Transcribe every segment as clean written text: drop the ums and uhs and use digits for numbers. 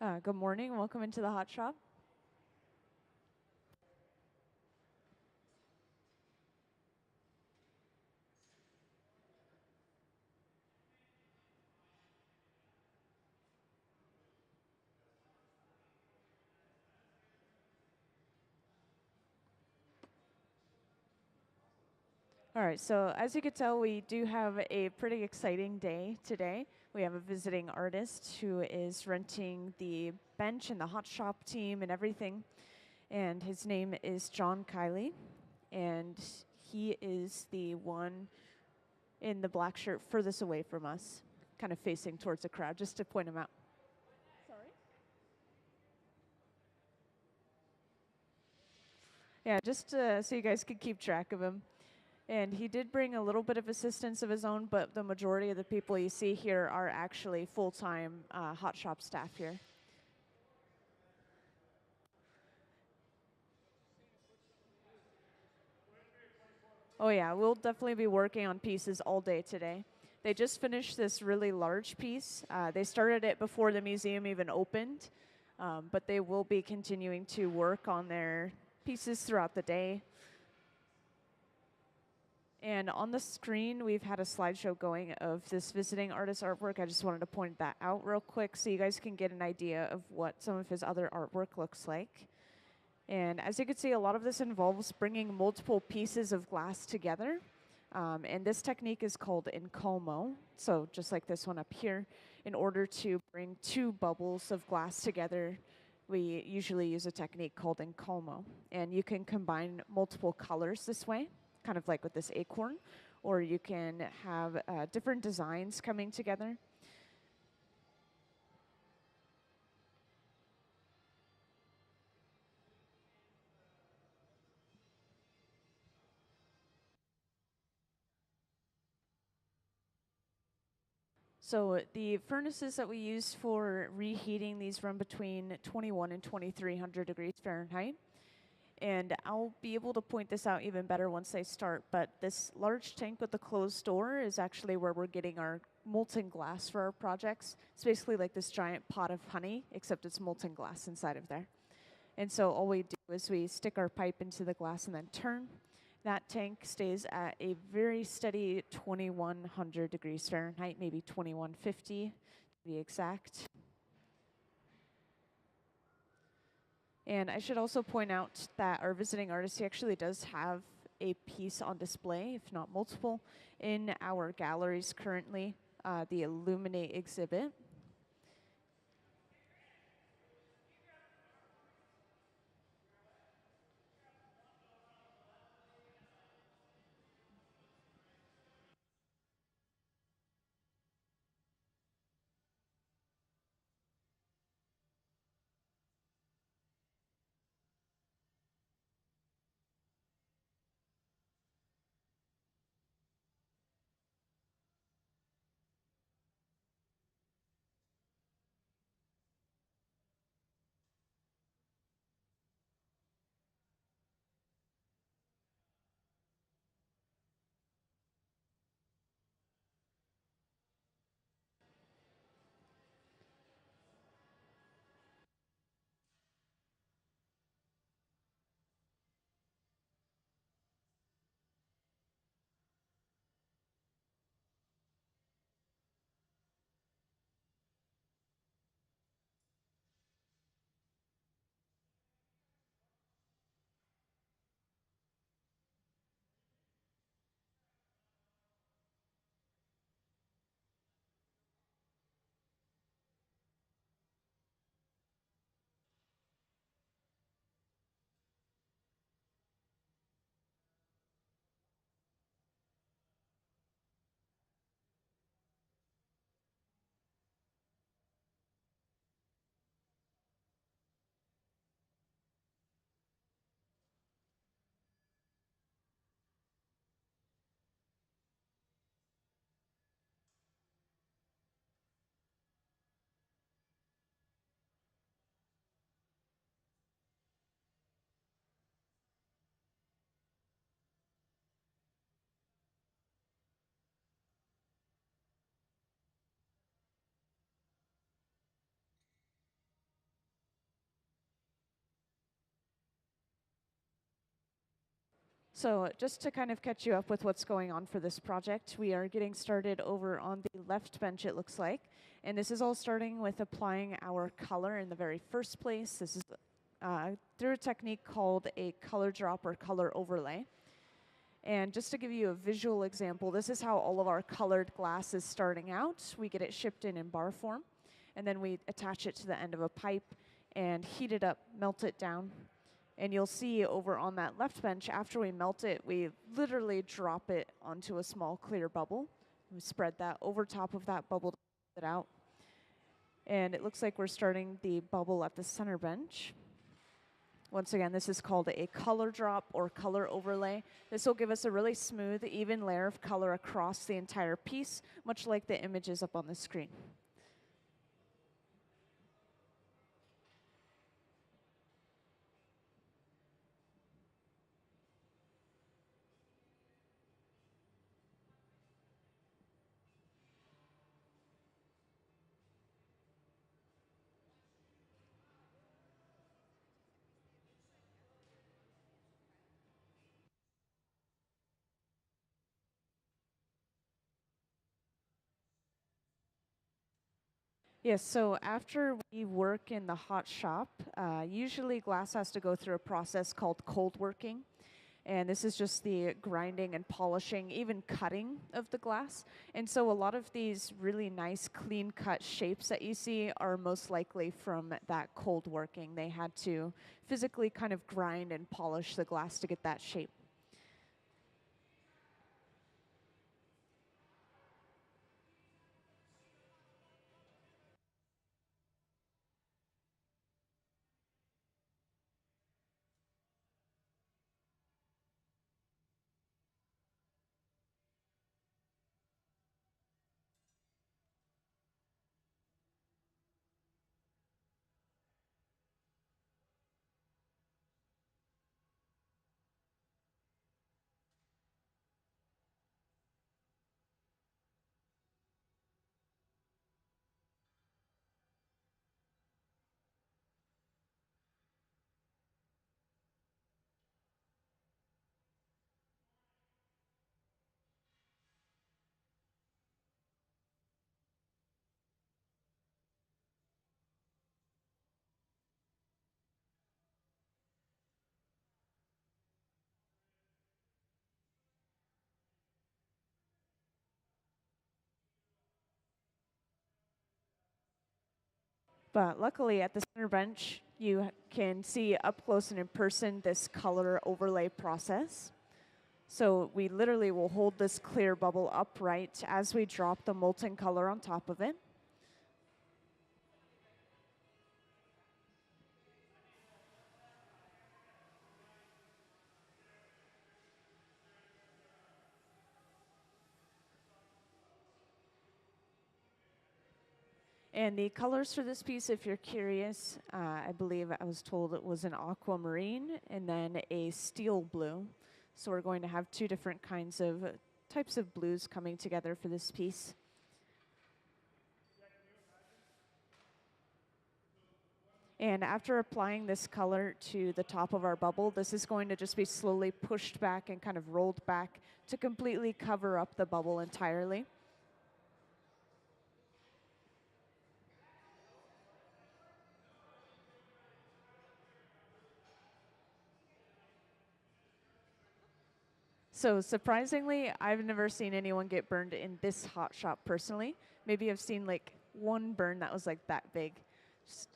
Good morning. Welcome into the hot shop. All right, so as you can tell, we do have a pretty exciting day today. We have a visiting artist who is renting the bench and the hot shop team and everything. And his name is John Kiley. And he is the one in the black shirt furthest away from us, kind of facing towards the crowd, just to point him out. Sorry? Yeah, just so you guys could keep track of him. And he did bring a little bit of assistance of his own, but the majority of the people you see here are actually full-time hot shop staff here. Oh yeah, we'll definitely be working on pieces all day today. They just finished this really large piece. They started it before the museum even opened, but they will be continuing to work on their pieces throughout the day. And on the screen, we've had a slideshow going of this visiting artist artwork. I just wanted to point that out real quick so you guys can get an idea of what some of his other artwork looks like. And as you can see, a lot of this involves bringing multiple pieces of glass together. And this technique is called encolmo. So just like this one up here, in order to bring two bubbles of glass together, we usually use a technique called encolmo. And you can combine multiple colors this way, kind of like with this acorn, or you can have different designs coming together. So the furnaces that we use for reheating these run between 21 and 2300 degrees Fahrenheit. And I'll be able to point this out even better once they start, but this large tank with the closed door is actually where we're getting our molten glass for our projects. It's basically like this giant pot of honey, except it's molten glass inside of there. And so all we do is we stick our pipe into the glass and then turn. That tank stays at a very steady 2100 degrees Fahrenheit, maybe 2150 to be exact. And I should also point out that our visiting artist, he actually does have a piece on display, if not multiple, in our galleries currently, the Illuminate exhibit. So just to kind of catch you up with what's going on for this project, we are getting started over on the left bench, it looks like. And this is all starting with applying our color in the very first place. This is through a technique called a color drop or color overlay. And just to give you a visual example, this is how all of our colored glass is starting out. We get it shipped in bar form, and then we attach it to the end of a pipe and heat it up, melt it down. And you'll see over on that left bench, after we melt it, we literally drop it onto a small clear bubble. We spread that over top of that bubble to it out. And it looks like we're starting the bubble at the center bench. Once again, this is called a color drop or color overlay. This will give us a really smooth, even layer of color across the entire piece, much like the images up on the screen. Yes, so after we work in the hot shop, usually glass has to go through a process called cold working. And this is just the grinding and polishing, even cutting of the glass. And so a lot of these really nice clean cut shapes that you see are most likely from that cold working. They had to physically kind of grind and polish the glass to get that shape. But luckily at the center bench, you can see up close and in person this color overlay process. So we literally will hold this clear bubble upright as we drop the molten color on top of it. And the colors for this piece, if you're curious, I believe I was told it was an aquamarine and then a steel blue. So we're going to have two different kinds of types of blues coming together for this piece. And after applying this color to the top of our bubble, this is going to just be slowly pushed back and kind of rolled back to completely cover up the bubble entirely. So surprisingly, I've never seen anyone get burned in this hot shop personally. Maybe I've seen like one burn that was like that big. Just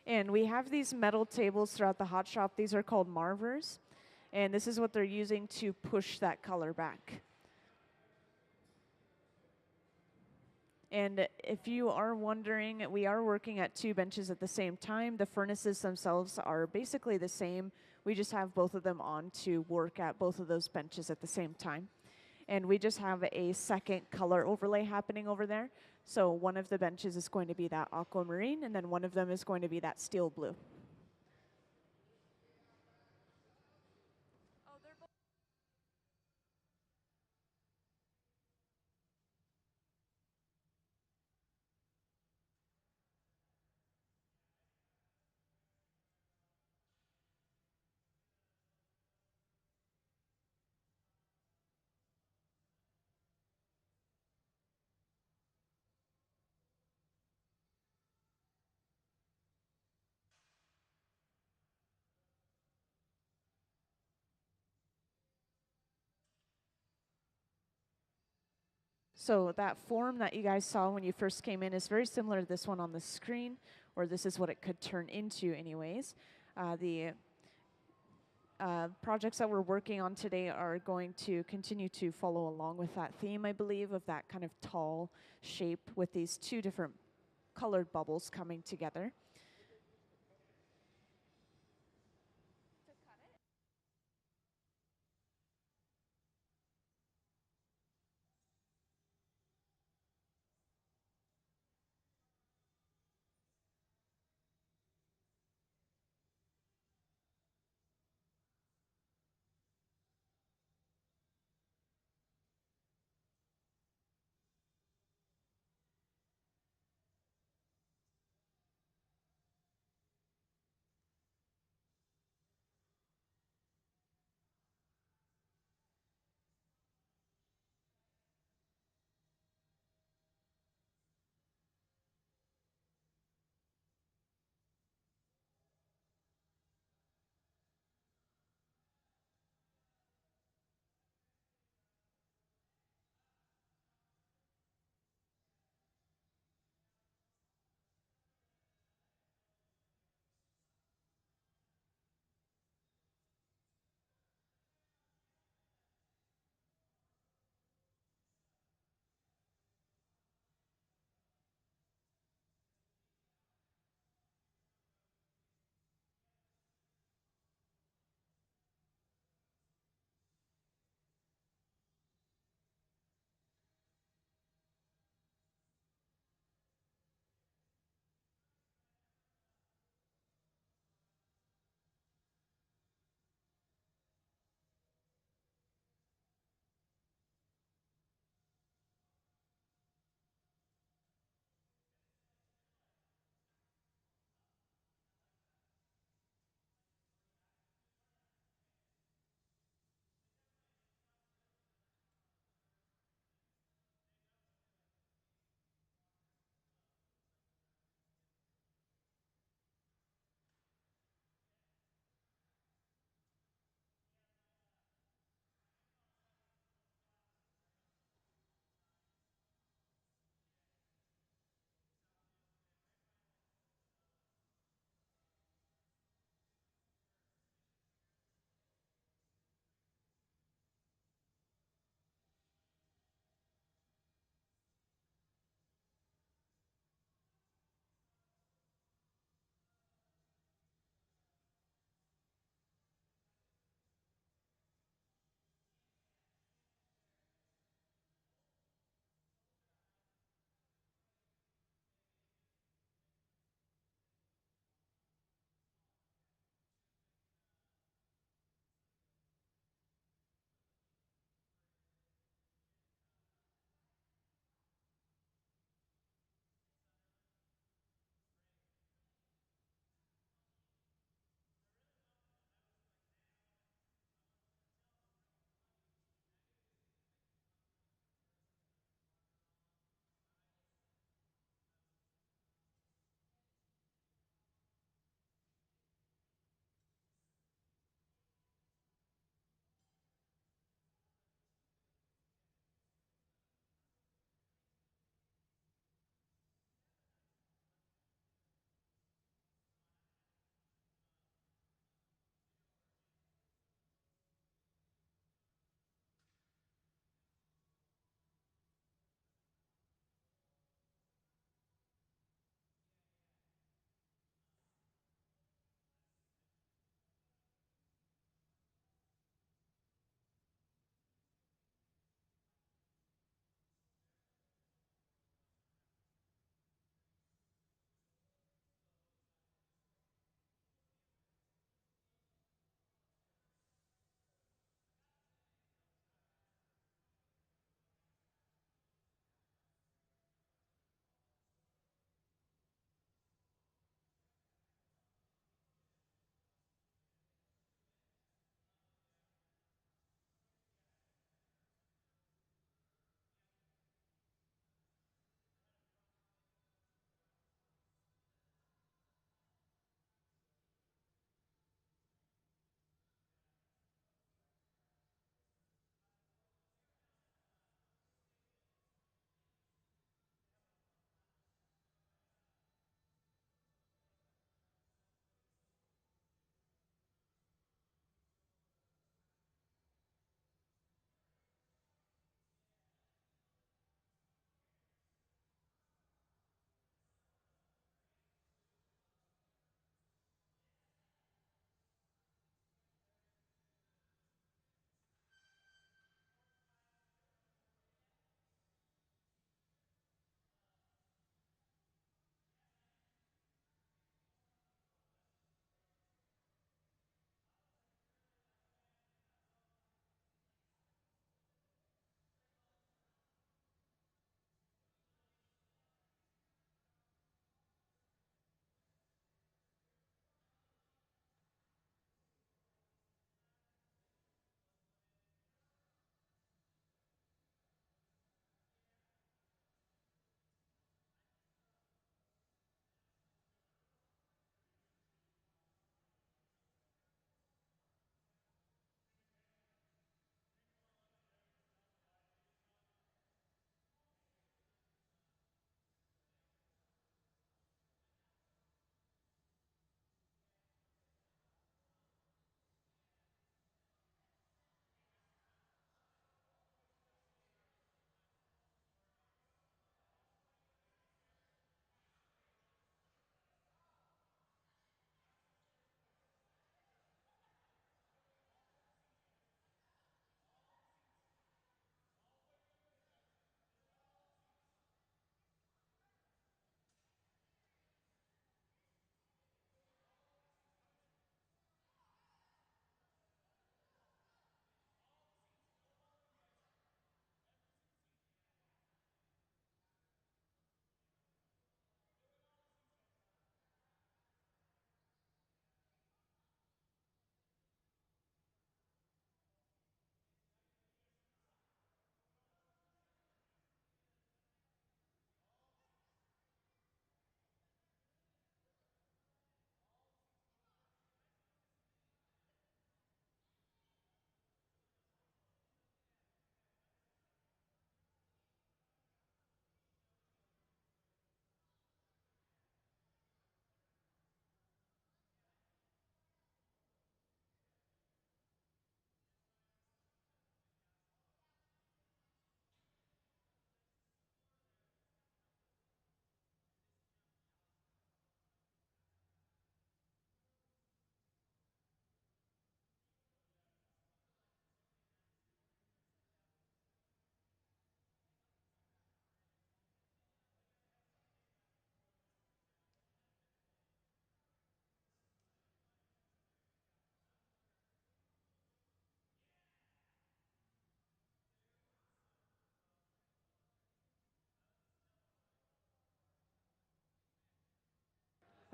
And we have these metal tables throughout the hot shop. These are called marvers. And this is what they're using to push that color back. And if you are wondering, we are working at two benches at the same time. The furnaces themselves are basically the same. We just have both of them on to work at both of those benches at the same time. And we just have a second color overlay happening over there. So one of the benches is going to be that aquamarine, and then one of them is going to be that steel blue. So that form that you guys saw when you first came in is very similar to this one on the screen, or this is what it could turn into anyways. The projects that we're working on today are going to continue to follow along with that theme, I believe, of that kind of tall shape with these two different colored bubbles coming together.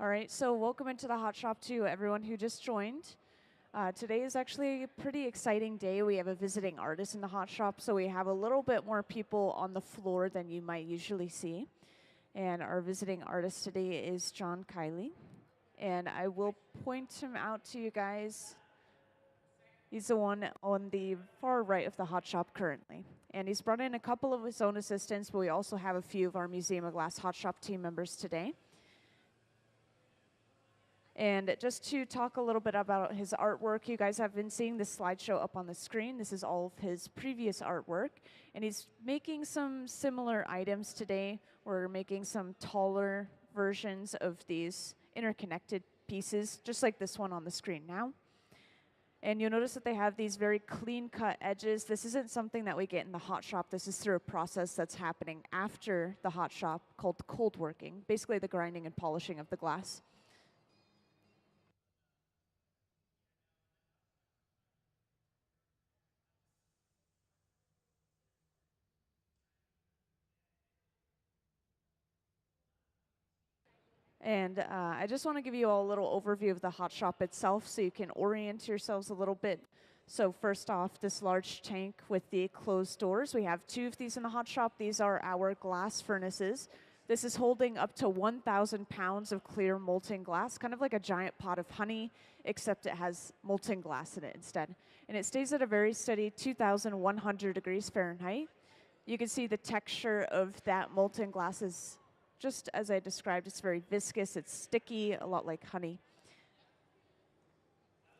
All right, so welcome into the hot shop to everyone who just joined. Today is actually a pretty exciting day. We have a visiting artist in the hot shop, so we have a little bit more people on the floor than you might usually see. And our visiting artist today is John Kiley. And I will point him out to you guys. He's the one on the far right of the hot shop currently. And he's brought in a couple of his own assistants, but we also have a few of our Museum of Glass hot shop team members today. And just to talk a little bit about his artwork, you guys have been seeing this slideshow up on the screen. This is all of his previous artwork. And he's making some similar items today. We're making some taller versions of these interconnected pieces, just like this one on the screen now. And you'll notice that they have these very clean-cut edges. This isn't something that we get in the hot shop. This is through a process that's happening after the hot shop called cold working, basically the grinding and polishing of the glass. And I just want to give you all a little overview of the hot shop itself so you can orient yourselves a little bit. So first off, this large tank with the closed doors. We have two of these in the hot shop. These are our glass furnaces. This is holding up to 1,000 pounds of clear molten glass, kind of like a giant pot of honey, except it has molten glass in it instead. And it stays at a very steady 2,100 degrees Fahrenheit. You can see the texture of that molten glass is just as I described. It's very viscous, it's sticky, a lot like honey.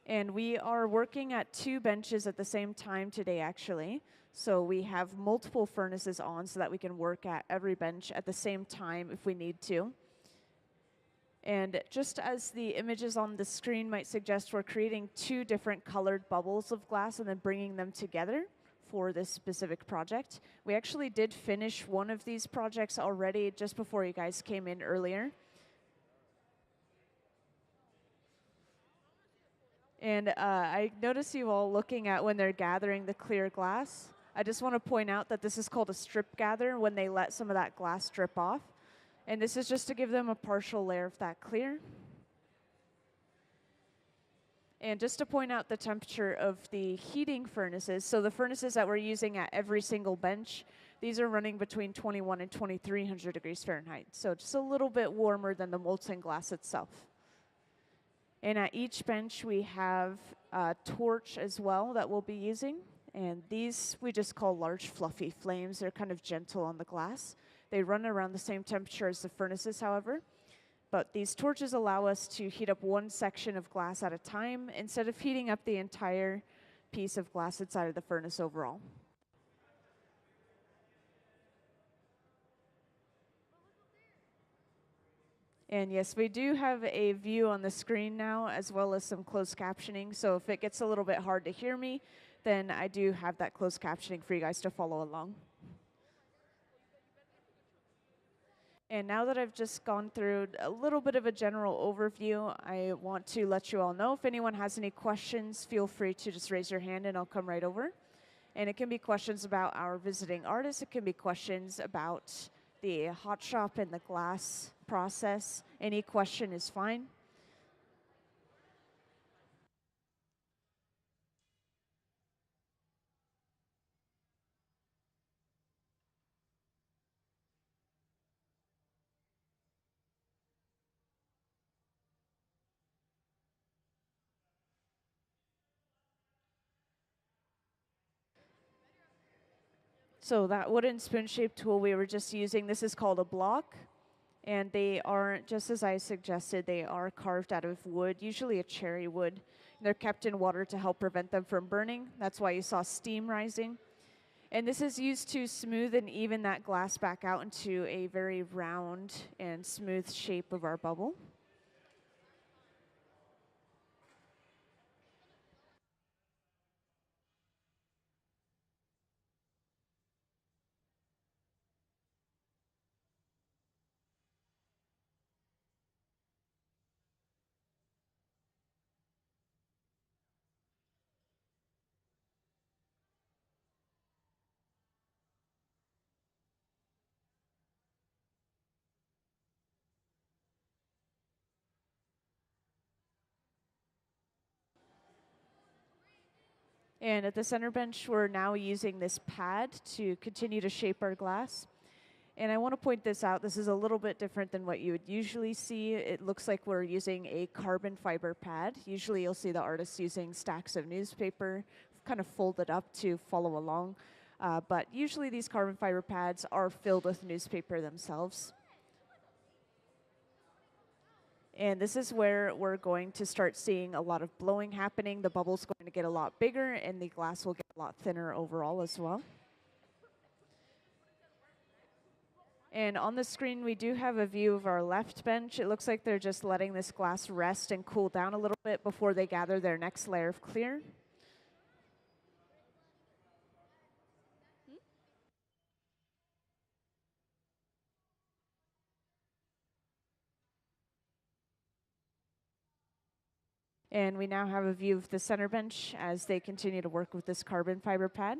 And we are working at two benches at the same time today, actually. So we have multiple furnaces on so that we can work at every bench at the same time if we need to. And just as the images on the screen might suggest, we're creating two different colored bubbles of glass and then bringing them together for this specific project. We actually did finish one of these projects already just before you guys came in earlier. And I notice you all looking at when they're gathering the clear glass. I just want to point out that this is called a strip gather when they let some of that glass drip off. And this is just to give them a partial layer of that clear. And just to point out the temperature of the heating furnaces, so the furnaces that we're using at every single bench, these are running between 21 and 2,300 degrees Fahrenheit. So just a little bit warmer than the molten glass itself. And at each bench, we have a torch as well that we'll be using. And these we just call large fluffy flames. They're kind of gentle on the glass. They run around the same temperature as the furnaces, however. But these torches allow us to heat up one section of glass at a time instead of heating up the entire piece of glass inside of the furnace overall. And yes, we do have a view on the screen now as well as some closed captioning. So if it gets a little bit hard to hear me, then I do have that closed captioning for you guys to follow along. And now that I've just gone through a little bit of a general overview, I want to let you all know if anyone has any questions, feel free to just raise your hand and I'll come right over. And it can be questions about our visiting artists. It can be questions about the hot shop and the glass process. Any question is fine. So that wooden spoon-shaped tool we were just using, this is called a block. And they aren't, just as I suggested, they are carved out of wood, usually a cherry wood. They're kept in water to help prevent them from burning. That's why you saw steam rising. And this is used to smooth and even that glass back out into a very round and smooth shape of our bubble. And at the center bench, we're now using this pad to continue to shape our glass. And I want to point this out. This is a little bit different than what you would usually see. It looks like we're using a carbon fiber pad. Usually you'll see the artists using stacks of newspaper, kind of folded up to follow along. But usually these carbon fiber pads are filled with newspaper themselves. And this is where we're going to start seeing a lot of blowing happening. The bubble's going to get a lot bigger, and the glass will get a lot thinner overall as well. And on the screen, we do have a view of our left bench. It looks like they're just letting this glass rest and cool down a little bit before they gather their next layer of clear. And we now have a view of the center bench as they continue to work with this carbon fiber pad.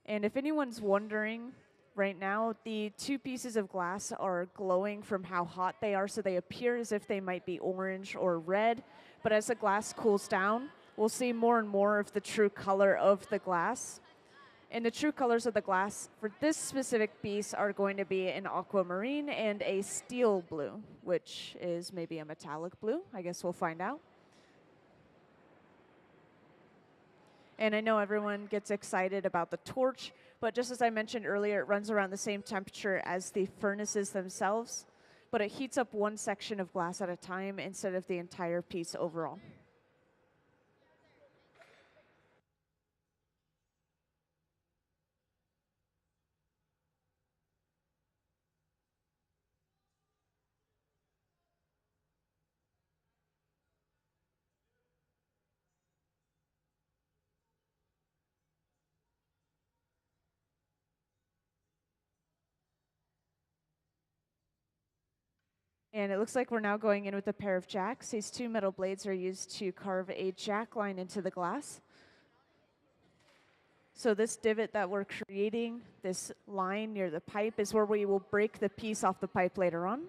And if anyone's wondering, right now the two pieces of glass are glowing from how hot they are, so they appear as if they might be orange or red. But as the glass cools down, we'll see more and more of the true color of the glass. And the true colors of the glass for this specific piece are going to be an aquamarine and a steel blue, which is maybe a metallic blue. I guess we'll find out. And I know everyone gets excited about the torch, but just as I mentioned earlier, it runs around the same temperature as the furnaces themselves, but it heats up one section of glass at a time instead of the entire piece overall. And it looks like we're now going in with a pair of jacks. These two metal blades are used to carve a jack line into the glass. So this divot that we're creating, this line near the pipe, is where we will break the piece off the pipe later on.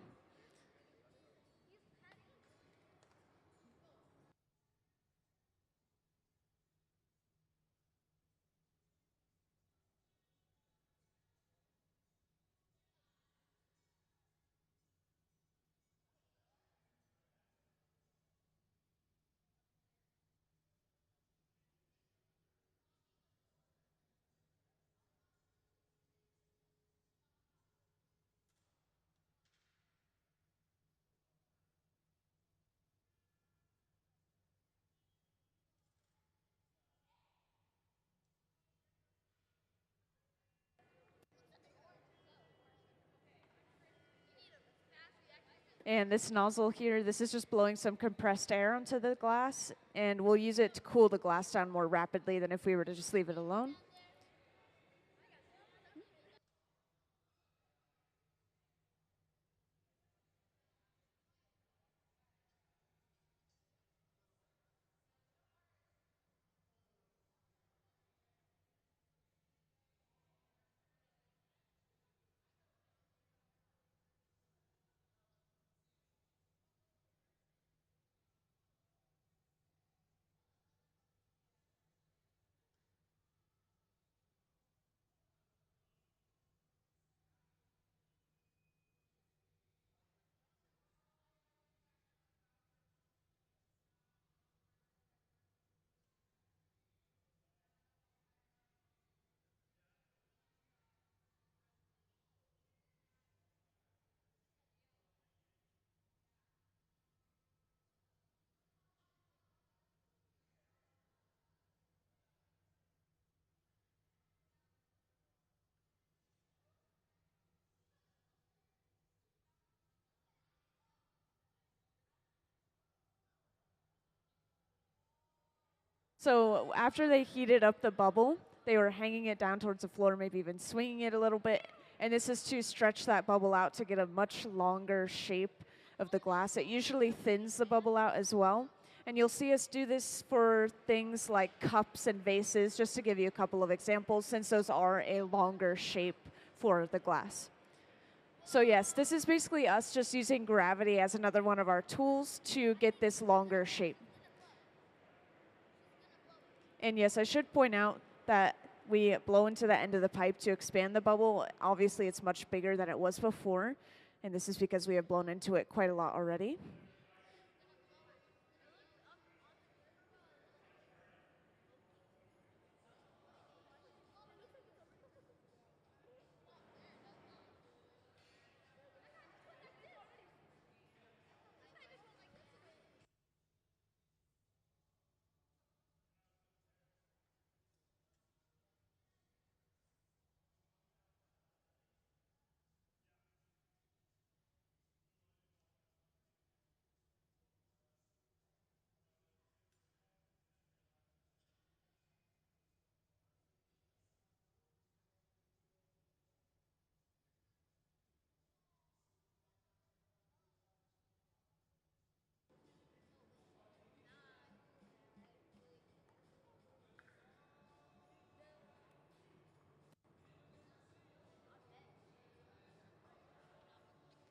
And this nozzle here, this is just blowing some compressed air onto the glass, and we'll use it to cool the glass down more rapidly than if we were to just leave it alone. So after they heated up the bubble, they were hanging it down towards the floor, maybe even swinging it a little bit. And this is to stretch that bubble out to get a much longer shape of the glass. It usually thins the bubble out as well. And you'll see us do this for things like cups and vases, just to give you a couple of examples, since those are a longer shape for the glass. So yes, this is basically us just using gravity as another one of our tools to get this longer shape. And yes, I should point out that we blow into the end of the pipe to expand the bubble. Obviously, it's much bigger than it was before, and this is because we have blown into it quite a lot already.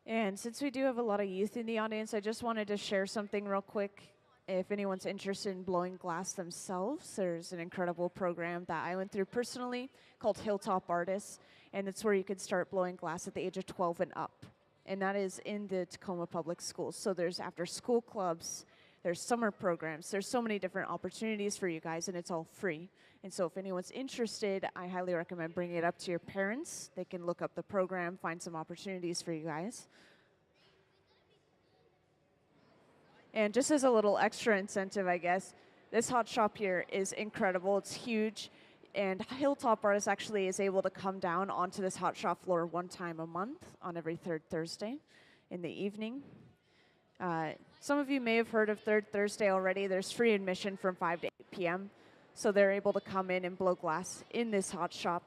And since we do have a lot of youth in the audience, I just wanted to share something real quick. If anyone's interested in blowing glass themselves, there's an incredible program that I went through personally called Hilltop Artists, and it's where you can start blowing glass at the age of 12 and up. And that is in the Tacoma Public Schools. So there's after school clubs, there's summer programs, there's so many different opportunities for you guys, and it's all free. And so if anyone's interested, I highly recommend bringing it up to your parents. They can look up the program, find some opportunities for you guys. And just as a little extra incentive, I guess, this hot shop here is incredible. It's huge. And Hilltop Artists actually is able to come down onto this hot shop floor one time a month on every third Thursday in the evening. Some of you may have heard of Third Thursday already. There's free admission from 5 to 8 p.m. So they're able to come in and blow glass in this hot shop.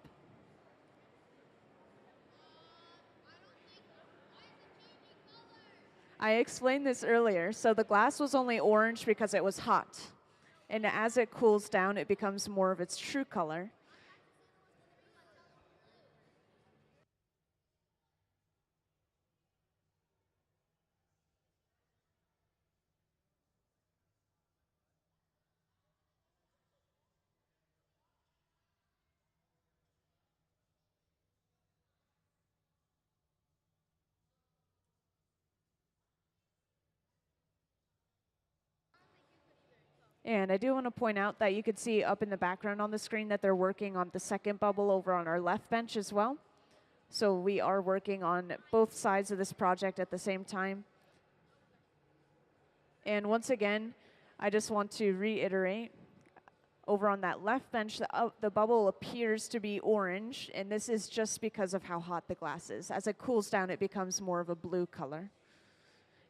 I explained this earlier. So the glass was only orange because it was hot. And as it cools down, it becomes more of its true color. And I do want to point out that you could see up in the background on the screen that they're working on the second bubble over on our left bench as well. So we are working on both sides of this project at the same time. And once again, I just want to reiterate, over on that left bench, the bubble appears to be orange, and this is just because of how hot the glass is. As it cools down, it becomes more of a blue color.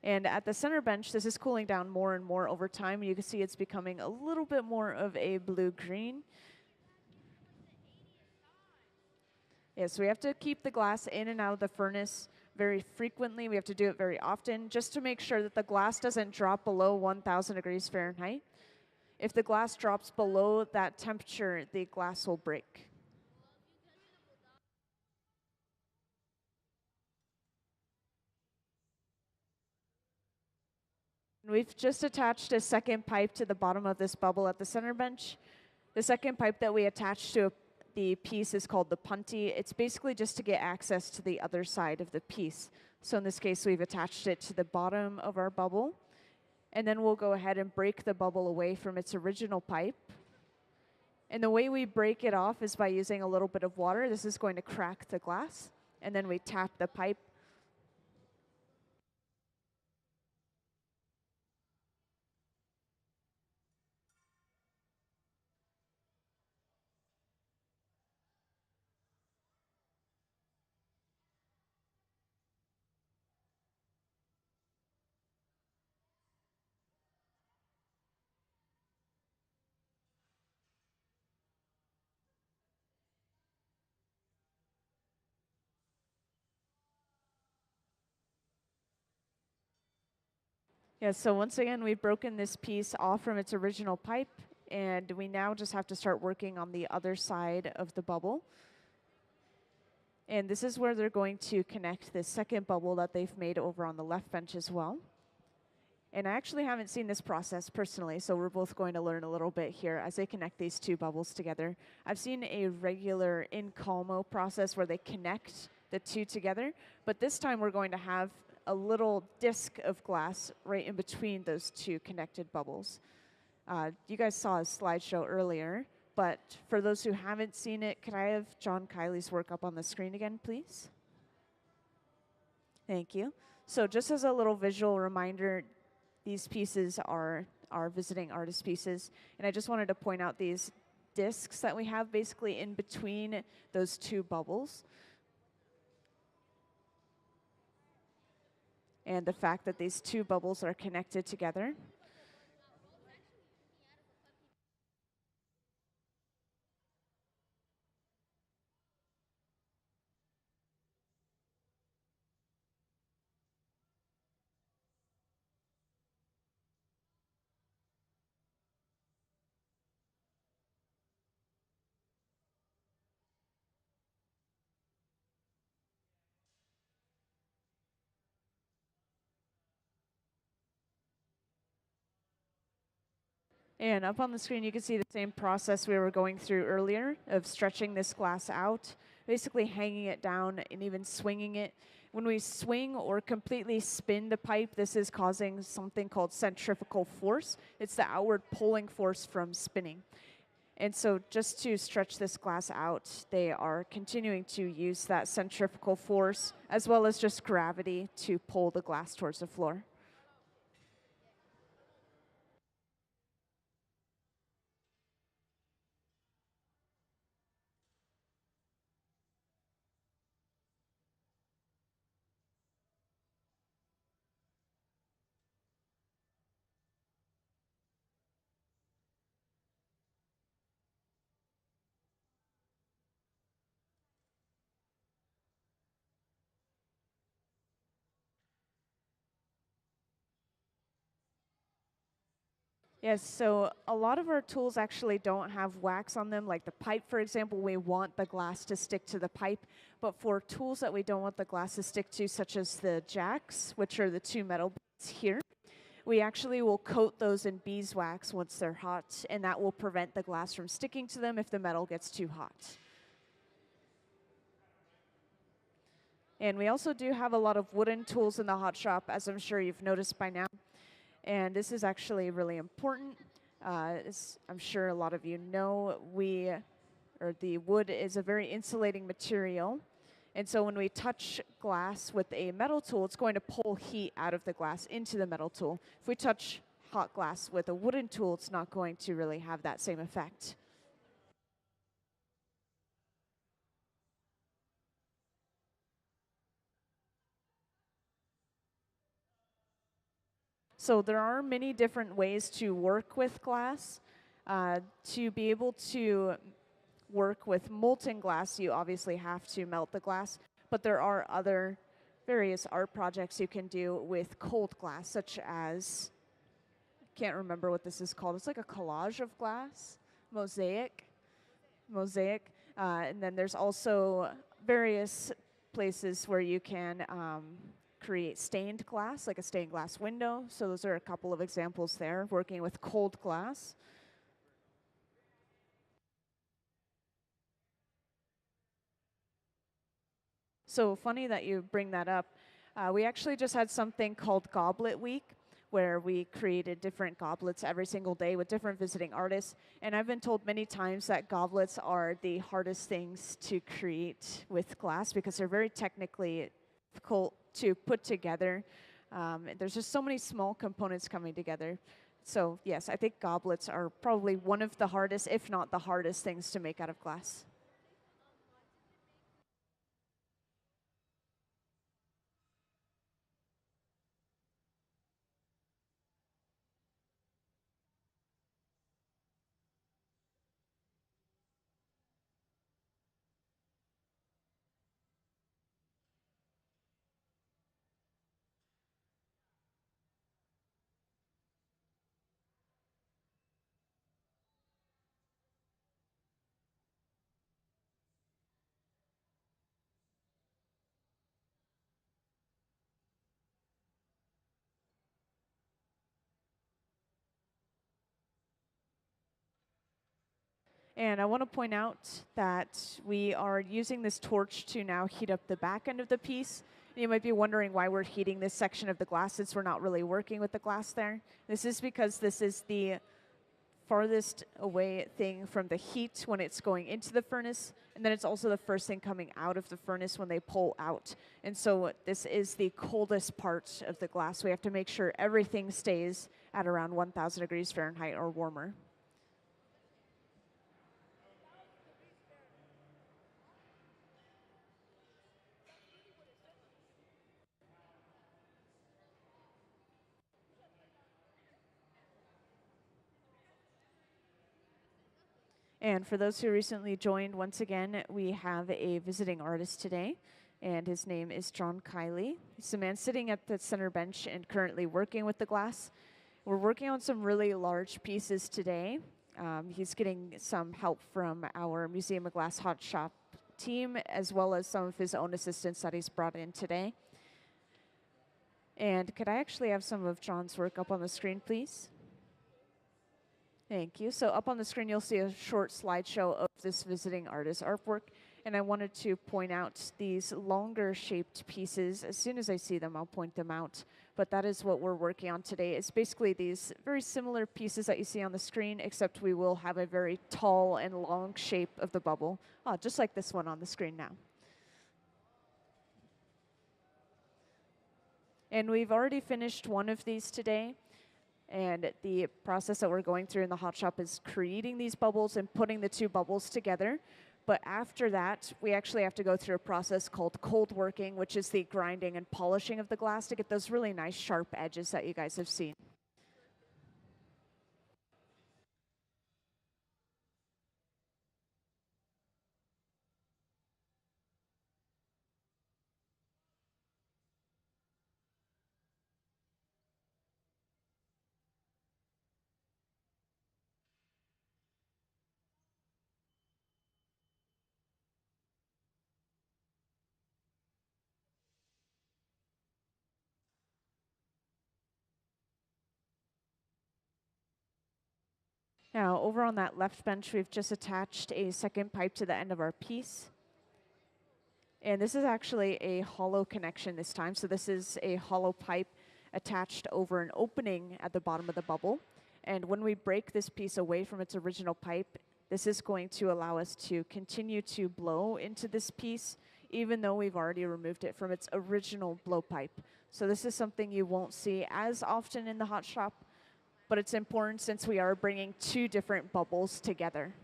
And at the center bench, this is cooling down more and more over time. You can see it's becoming a little bit more of a blue-green. Yes, we have to keep the glass in and out of the furnace very frequently. We have to do it very often just to make sure that the glass doesn't drop below 1,000 degrees Fahrenheit. If the glass drops below that temperature, the glass will break. We've just attached a second pipe to the bottom of this bubble at the center bench. The second pipe that we attached to the piece is called the punty. It's basically just to get access to the other side of the piece. So in this case, we've attached it to the bottom of our bubble. And then we'll go ahead and break the bubble away from its original pipe. And the way we break it off is by using a little bit of water. This is going to crack the glass. And then we tap the pipe. Yeah, so once again, we've broken this piece off from its original pipe, and we now just have to start working on the other side of the bubble. And this is where they're going to connect the second bubble that they've made over on the left bench as well. And I actually haven't seen this process personally, so we're both going to learn a little bit here as they connect these two bubbles together. I've seen a regular in Calmo process where they connect the two together, but this time we're going to have a little disc of glass right in between those two connected bubbles. You guys saw a slideshow earlier, but for those who haven't seen it, could I have John Kiley's work up on the screen again, please? Thank you. So just as a little visual reminder, these pieces are our visiting artist pieces. And I just wanted to point out these discs that we have basically in between those two bubbles. And the fact that these two bubbles are connected together. And up on the screen, you can see the same process we were going through earlier of stretching this glass out, basically hanging it down and even swinging it. When we swing or completely spin the pipe, this is causing something called centrifugal force. It's the outward pulling force from spinning. And so just to stretch this glass out, they are continuing to use that centrifugal force as well as just gravity to pull the glass towards the floor. Yes, so a lot of our tools actually don't have wax on them. Like the pipe, for example, we want the glass to stick to the pipe. But for tools that we don't want the glass to stick to, such as the jacks, which are the two metal blades here, we actually will coat those in beeswax once they're hot, and that will prevent the glass from sticking to them if the metal gets too hot. And we also do have a lot of wooden tools in the hot shop, as I'm sure you've noticed by now. And this is actually really important. As I'm sure a lot of you know, the wood is a very insulating material. And so when we touch glass with a metal tool, it's going to pull heat out of the glass into the metal tool. If we touch hot glass with a wooden tool, it's not going to really have that same effect. So there are many different ways to work with glass. To be able to work with molten glass, you obviously have to melt the glass, but there are other various art projects you can do with cold glass, such as, I can't remember what this is called. It's like a collage of glass, mosaic. And then there's also various places where you can create stained glass, like a stained glass window. So those are a couple of examples there, working with cold glass. So funny that you bring that up. We actually just had something called Goblet Week, where we created different goblets every single day with different visiting artists. And I've been told many times that goblets are the hardest things to create with glass because they're very technically difficult to put together. There's just so many small components coming together. So yes, I think goblets are probably one of the hardest, if not the hardest things to make out of glass. And I want to point out that we are using this torch to now heat up the back end of the piece. You might be wondering why we're heating this section of the glass since we're not really working with the glass there. This is because this is the farthest away thing from the heat when it's going into the furnace, and then it's also the first thing coming out of the furnace when they pull out. And so this is the coldest part of the glass. We have to make sure everything stays at around 1,000 degrees Fahrenheit or warmer. And for those who recently joined, once again, we have a visiting artist today, and his name is John Kiley. He's the man sitting at the center bench and currently working with the glass. We're working on some really large pieces today. He's getting some help from our Museum of Glass Hot Shop team, as well as some of his own assistants that he's brought in today. And could I actually have some of John's work up on the screen, please? Thank you. So up on the screen, you'll see a short slideshow of this visiting artist artwork. And I wanted to point out these longer shaped pieces. As soon as I see them, I'll point them out. But that is what we're working on today. It's basically these very similar pieces that you see on the screen, except we will have a very tall and long shape of the bubble, just like this one on the screen now. And we've already finished one of these today. And the process that we're going through in the hot shop is creating these bubbles and putting the two bubbles together. But after that, we actually have to go through a process called cold working, which is the grinding and polishing of the glass to get those really nice sharp edges that you guys have seen. Now, over on that left bench, we've just attached a second pipe to the end of our piece. And this is actually a hollow connection this time. So this is a hollow pipe attached over an opening at the bottom of the bubble. And when we break this piece away from its original pipe, this is going to allow us to continue to blow into this piece, even though we've already removed it from its original blowpipe. So this is something you won't see as often in the hot shop, but it's important since we are bringing two different bubbles together.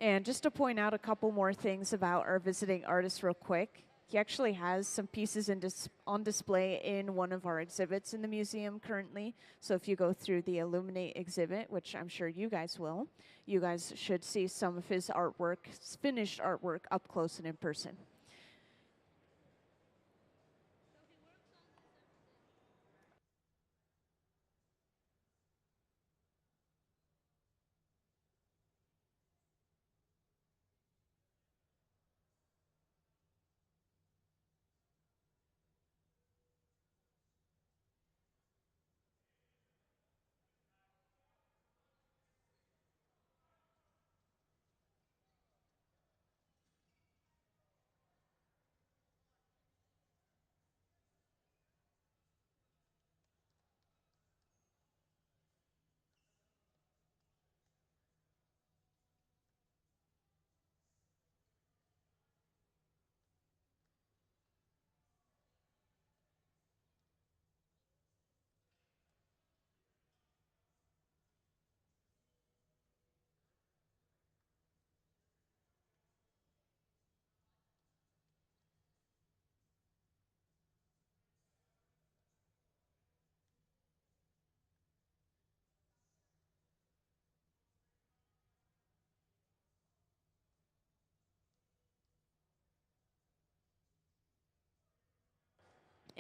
And just to point out a couple more things about our visiting artist real quick, he actually has some pieces on display in one of our exhibits in the museum currently. So if you go through the Illuminate exhibit, which I'm sure you guys will, you guys should see some of his artwork, finished artwork, up close and in person.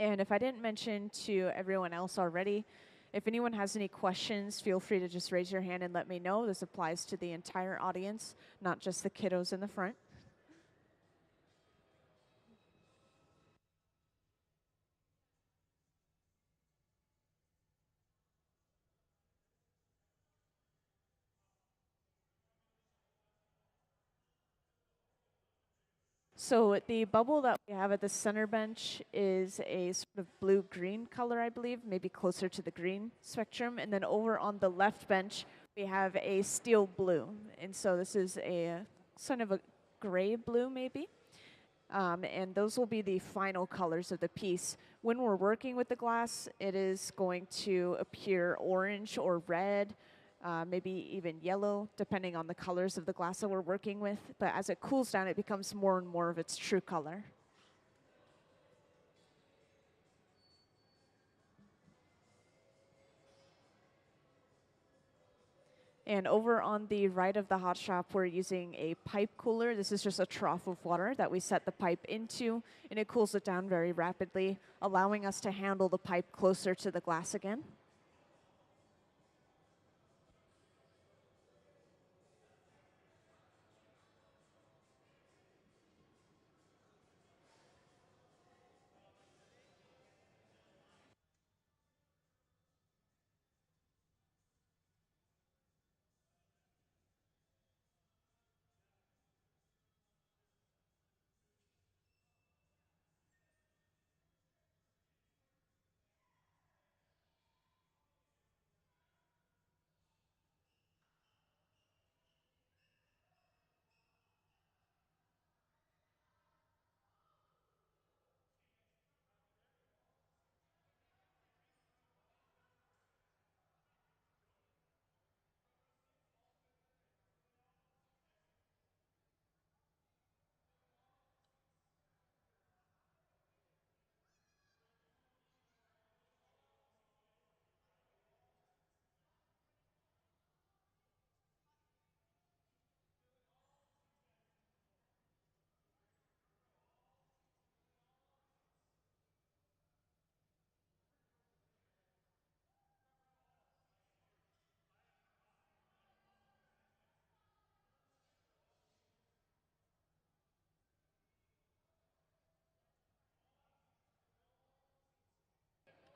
And if I didn't mention to everyone else already, if anyone has any questions, feel free to just raise your hand and let me know. This applies to the entire audience, not just the kiddos in the front. So the bubble that we have at the center bench is a sort of blue-green color, I believe, maybe closer to the green spectrum. And then over on the left bench, we have a steel blue. And so this is a sort of a gray blue, maybe. And those will be the final colors of the piece. When we're working with the glass, it is going to appear orange or red, maybe even yellow, depending on the colors of the glass that we're working with. But as it cools down, it becomes more and more of its true color. And over on the right of the hot shop, we're using a pipe cooler. This is just a trough of water that we set the pipe into, and it cools it down very rapidly, allowing us to handle the pipe closer to the glass again.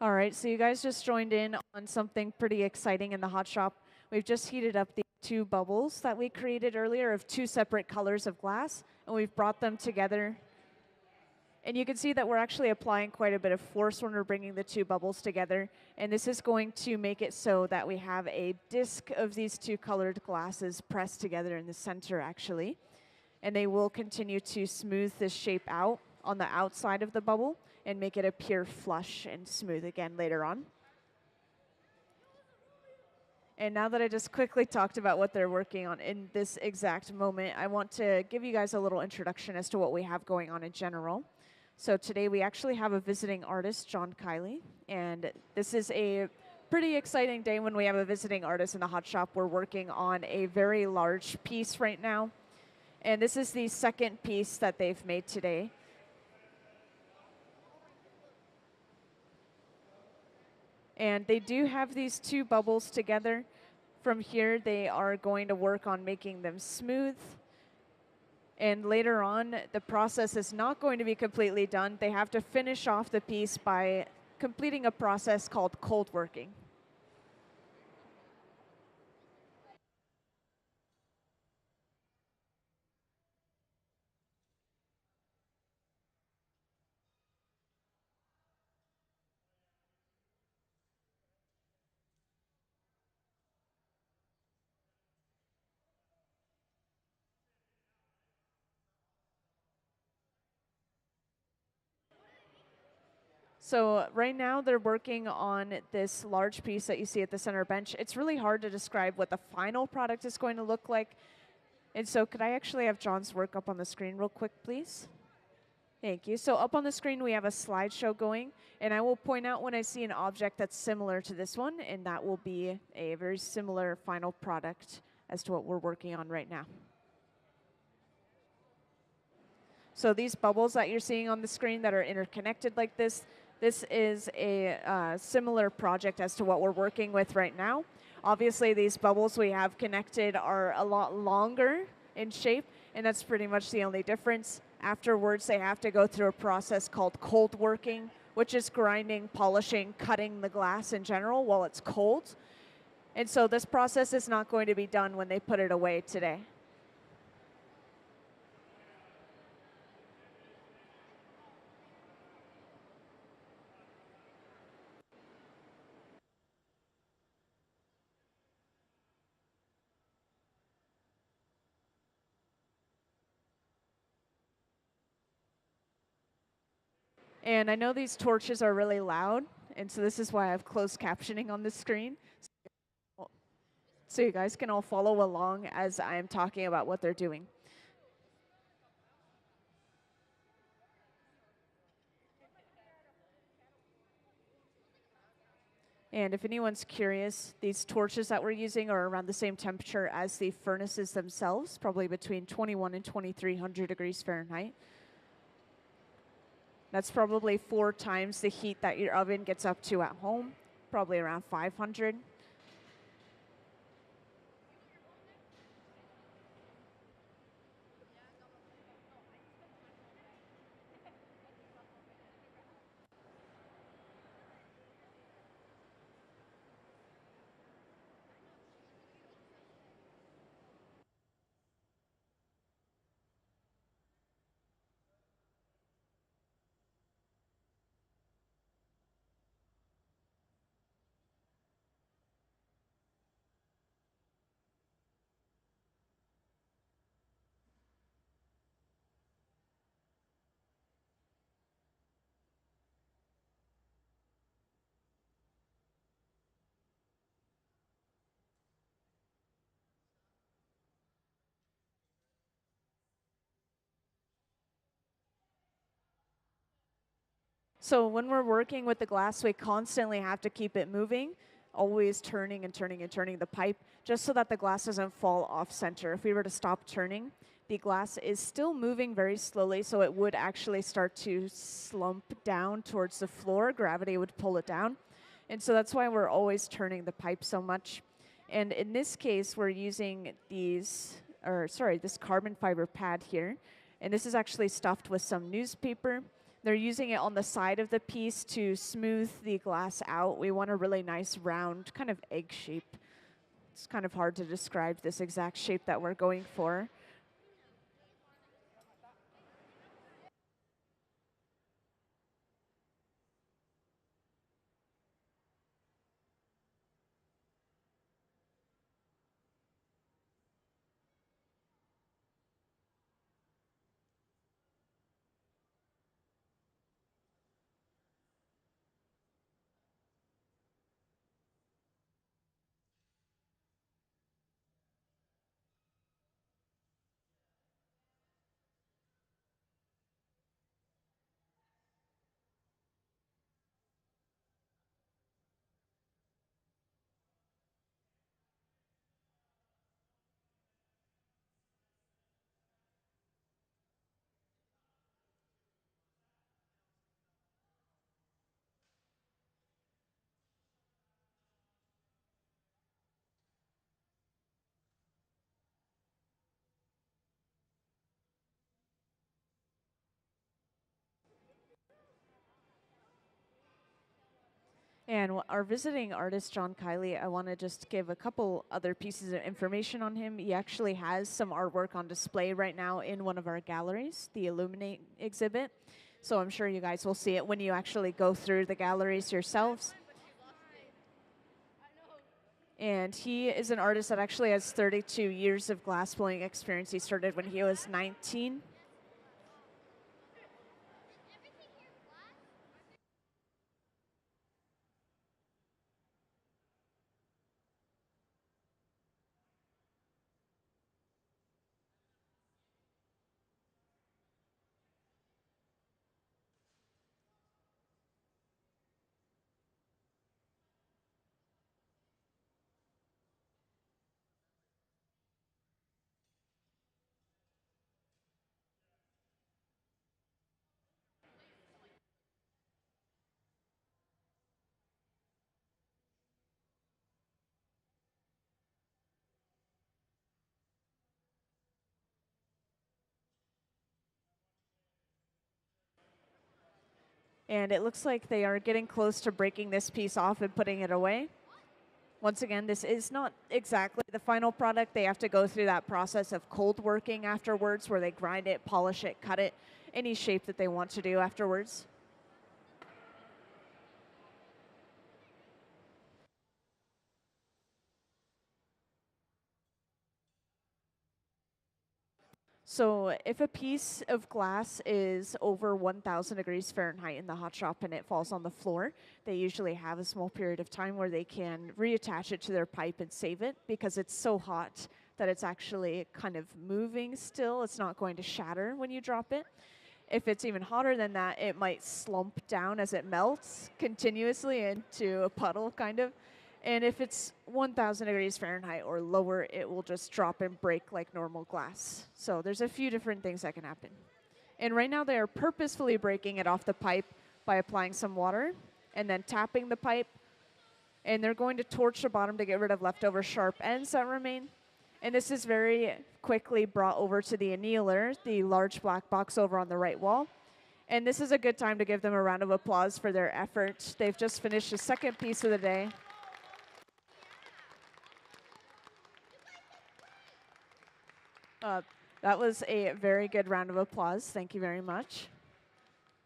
All right, so you guys just joined in on something pretty exciting in the hot shop. We've just heated up the two bubbles that we created earlier of two separate colors of glass, and we've brought them together. And you can see that we're actually applying quite a bit of force when we're bringing the two bubbles together. And this is going to make it so that we have a disc of these two colored glasses pressed together in the center, actually. And they will continue to smooth this shape out on the outside of the bubble and make it appear flush and smooth again later on. And now that I just quickly talked about what they're working on in this exact moment, I want to give you guys a little introduction as to what we have going on in general. So today we actually have a visiting artist, John Kiley, and this is a pretty exciting day when we have a visiting artist in the hot shop. We're working on a very large piece right now, and this is the second piece that they've made today. And they do have these two bubbles together. From here, they are going to work on making them smooth. And later on, the process is not going to be completely done. They have to finish off the piece by completing a process called cold working. So right now they're working on this large piece that you see at the center bench. It's really hard to describe what the final product is going to look like. And so could I actually have John's work up on the screen real quick, please? Thank you. So up on the screen, we have a slideshow going, and I will point out when I see an object that's similar to this one, and that will be a very similar final product as to what we're working on right now. So these bubbles that you're seeing on the screen that are interconnected like this This is a similar project as to what we're working with right now. Obviously, these bubbles we have connected are a lot longer in shape, and that's pretty much the only difference. Afterwards, they have to go through a process called cold working, which is grinding, polishing, cutting the glass in general while it's cold. And so this process is not going to be done when they put it away today. And I know these torches are really loud, and so this is why I have closed captioning on the screen. So you guys can all follow along as I am talking about what they're doing. And if anyone's curious, these torches that we're using are around the same temperature as the furnaces themselves, probably between 21 and 2300 degrees Fahrenheit. That's probably 4 times the heat that your oven gets up to at home, probably around 500. So when we're working with the glass, we constantly have to keep it moving, always turning and turning and turning the pipe, just so that the glass doesn't fall off center. If we were to stop turning, the glass is still moving very slowly, so it would actually start to slump down towards the floor. Gravity would pull it down. And so that's why we're always turning the pipe so much. And in this case, we're using this carbon fiber pad here. And this is actually stuffed with some newspaper. They're using it on the side of the piece to smooth the glass out. We want a really nice round kind of egg shape. It's kind of hard to describe this exact shape that we're going for. And our visiting artist, John Kiley, I want to just give a couple other pieces of information on him. He actually has some artwork on display right now in one of our galleries, the Illuminate exhibit. So I'm sure you guys will see it when you actually go through the galleries yourselves. And he is an artist that actually has 32 years of glass blowing experience. He started when he was 19. And it looks like they are getting close to breaking this piece off and putting it away. Once again, this is not exactly the final product. They have to go through that process of cold working afterwards where they grind it, polish it, cut it, any shape that they want to do afterwards. So if a piece of glass is over 1,000 degrees Fahrenheit in the hot shop and it falls on the floor, they usually have a small period of time where they can reattach it to their pipe and save it because it's so hot that it's actually kind of moving still. It's not going to shatter when you drop it. If it's even hotter than that, it might slump down as it melts continuously into a puddle, kind of. And if it's 1,000 degrees Fahrenheit or lower, it will just drop and break like normal glass. So there's a few different things that can happen. And right now they are purposefully breaking it off the pipe by applying some water and then tapping the pipe. And they're going to torch the bottom to get rid of leftover sharp ends that remain. And this is very quickly brought over to the annealer, the large black box over on the right wall. And this is a good time to give them a round of applause for their effort. They've just finished the second piece of the day. That was a very good round of applause. Thank you very much.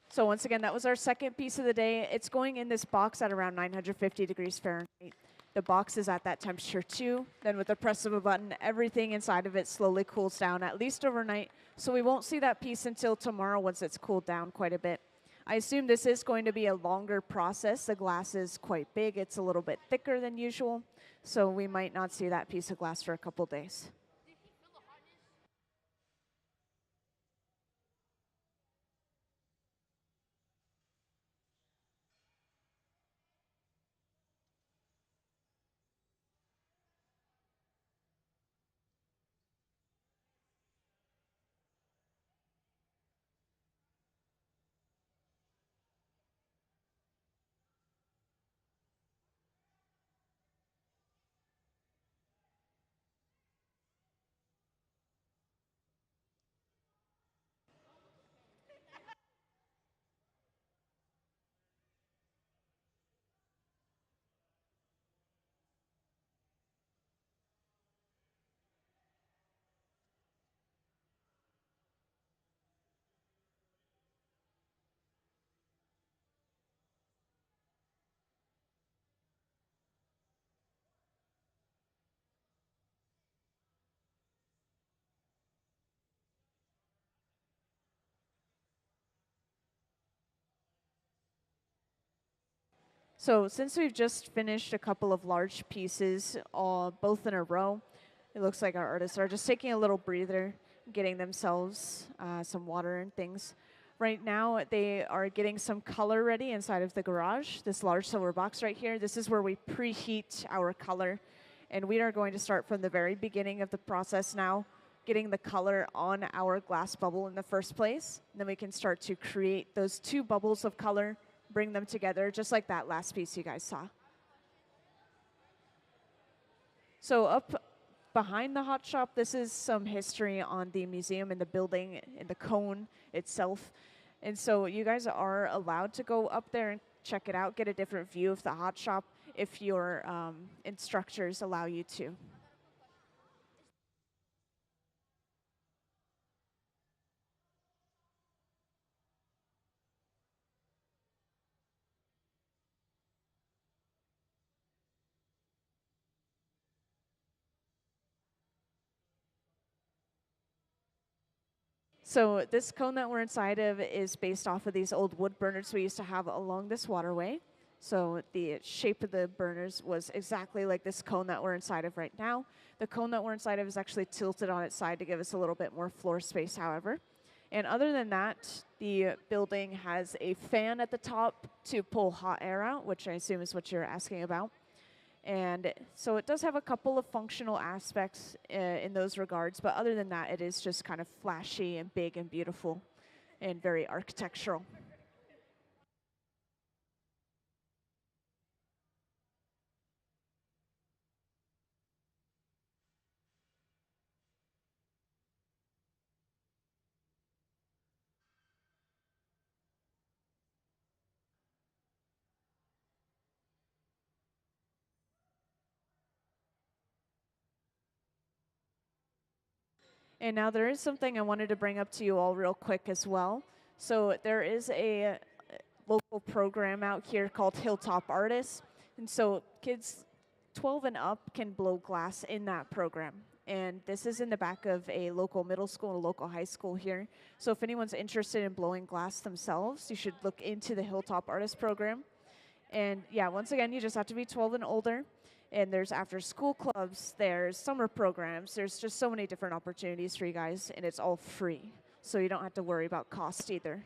So once again, that was our second piece of the day. It's going in this box at around 950 degrees Fahrenheit. The box is at that temperature too. Then with the press of a button, everything inside of it slowly cools down, at least overnight. So we won't see that piece until tomorrow once it's cooled down quite a bit. I assume this is going to be a longer process. The glass is quite big. It's a little bit thicker than usual. So we might not see that piece of glass for a couple days. So since we've just finished a couple of large pieces, both in a row, it looks like our artists are just taking a little breather, getting themselves some water and things. Right now, they are getting some color ready inside of the garage, this large silver box right here. This is where we preheat our color. And we are going to start from the very beginning of the process now, getting the color on our glass bubble in the first place. And then we can start to create those two bubbles of color, bring them together, just like that last piece you guys saw. So up behind the hot shop, this is some history on the museum and the building and the cone itself. And so you guys are allowed to go up there and check it out, get a different view of the hot shop if your instructors allow you to. So this cone that we're inside of is based off of these old wood burners we used to have along this waterway. So the shape of the burners was exactly like this cone that we're inside of right now. The cone that we're inside of is actually tilted on its side to give us a little bit more floor space, however. And other than that, the building has a fan at the top to pull hot air out, which I assume is what you're asking about. And so it does have a couple of functional aspects in those regards, but other than that, it is just kind of flashy and big and beautiful and very architectural. And now there is something I wanted to bring up to you all real quick as well. So there is a local program out here called Hilltop Artists. And so kids 12 and up can blow glass in that program. And this is in the back of a local middle school and a local high school here. So if anyone's interested in blowing glass themselves, you should look into the Hilltop Artist program. And yeah, once again, you just have to be 12 and older. And there's after school clubs, there's summer programs, there's just so many different opportunities for you guys, and it's all free. So you don't have to worry about cost either.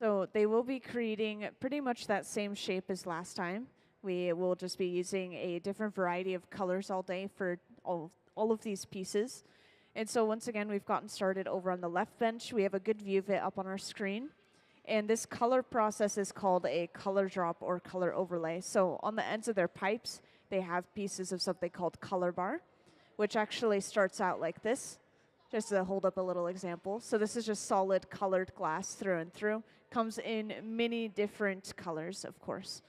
So they will be creating pretty much that same shape as last time. We will just be using a different variety of colors all day for all of these pieces. And so once again, we've gotten started over on the left bench. We have a good view of it up on our screen. And this color process is called a color drop or color overlay. So on the ends of their pipes, they have pieces of something called color bar, which actually starts out like this. Just to hold up a little example. So this is just solid colored glass through and through. Comes in many different colors, of course.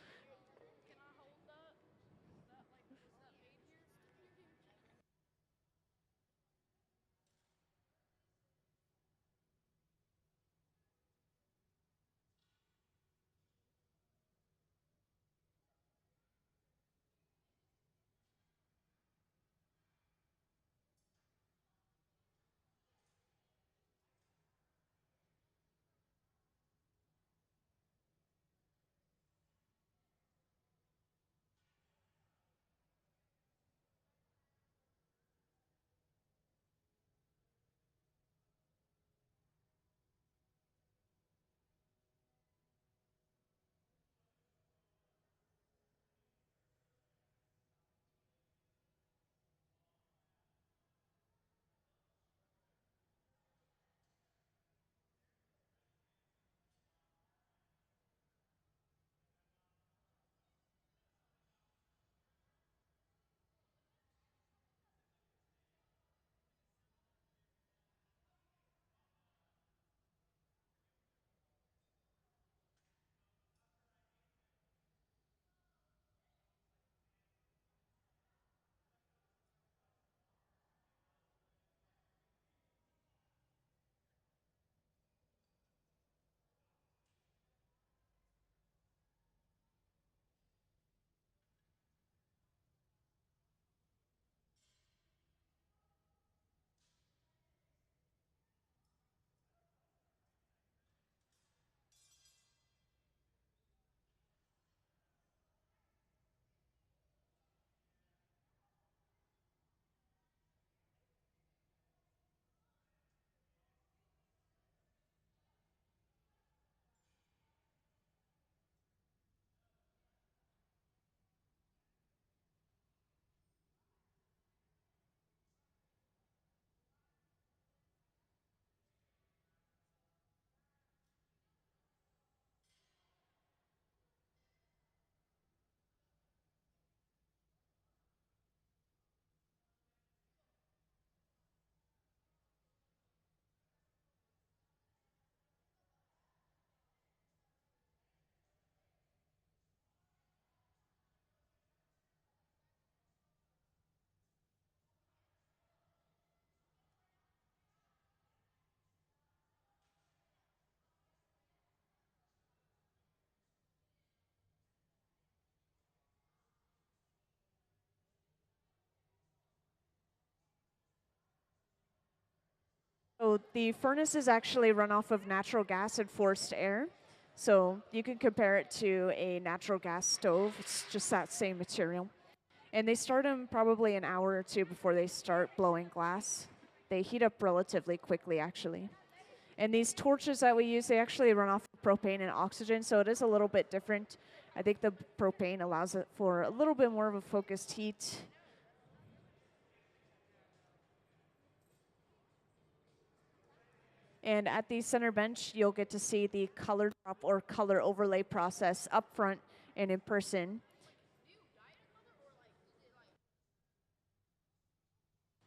So the furnaces actually run off of natural gas and forced air. So you can compare it to a natural gas stove. It's just that same material. And they start them probably an hour or two before they start blowing glass. They heat up relatively quickly, actually. And these torches that we use, they actually run off of propane and oxygen, so it is a little bit different. I think the propane allows it for a little bit more of a focused heat. And at the center bench, you'll get to see the color drop or color overlay process up front and in person.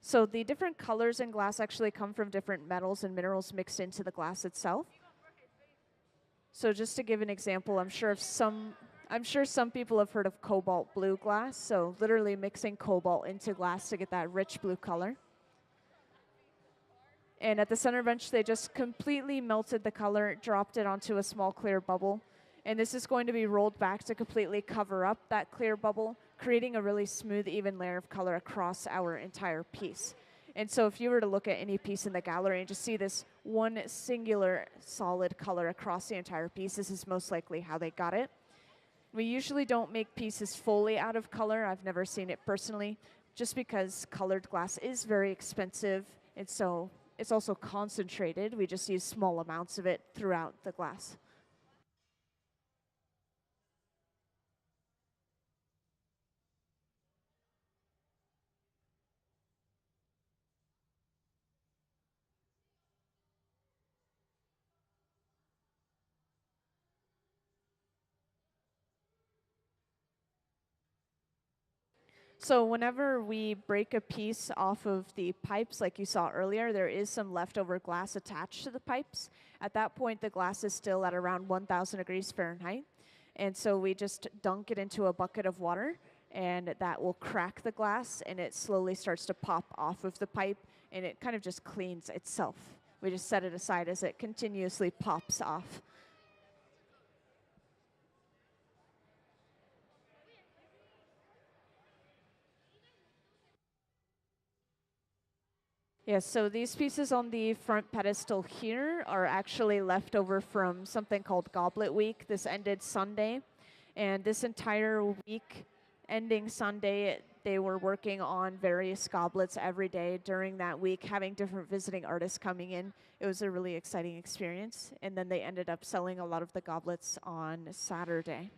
So the different colors in glass actually come from different metals and minerals mixed into the glass itself. So just to give an example, I'm sure some people have heard of cobalt blue glass. So literally mixing cobalt into glass to get that rich blue color. And at the center bench, they just completely melted the color, dropped it onto a small clear bubble. And this is going to be rolled back to completely cover up that clear bubble, creating a really smooth, even layer of color across our entire piece. And so if you were to look at any piece in the gallery and just see this one singular solid color across the entire piece, this is most likely how they got it. We usually don't make pieces fully out of color. I've never seen it personally, just because colored glass is very expensive, and so it's also concentrated. We just use small amounts of it throughout the glass. So whenever we break a piece off of the pipes, like you saw earlier, there is some leftover glass attached to the pipes. At that point, the glass is still at around 1,000 degrees Fahrenheit. And so we just dunk it into a bucket of water, and that will crack the glass, and it slowly starts to pop off of the pipe, and it kind of just cleans itself. We just set it aside as it continuously pops off. Yes, so these pieces on the front pedestal here are actually left over from something called Goblet Week. This ended Sunday, and this entire week ending Sunday, they were working on various goblets every day during that week, having different visiting artists coming in. It was a really exciting experience, and then they ended up selling a lot of the goblets on Saturday.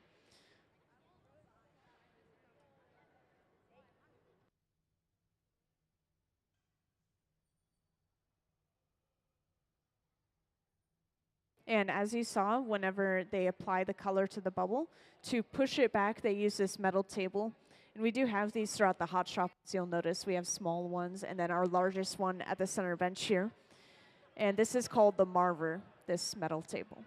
And as you saw, whenever they apply the color to the bubble, to push it back, they use this metal table. And we do have these throughout the hot shops. You'll notice we have small ones, and then our largest one at the center bench here. And this is called the Marver, this metal table.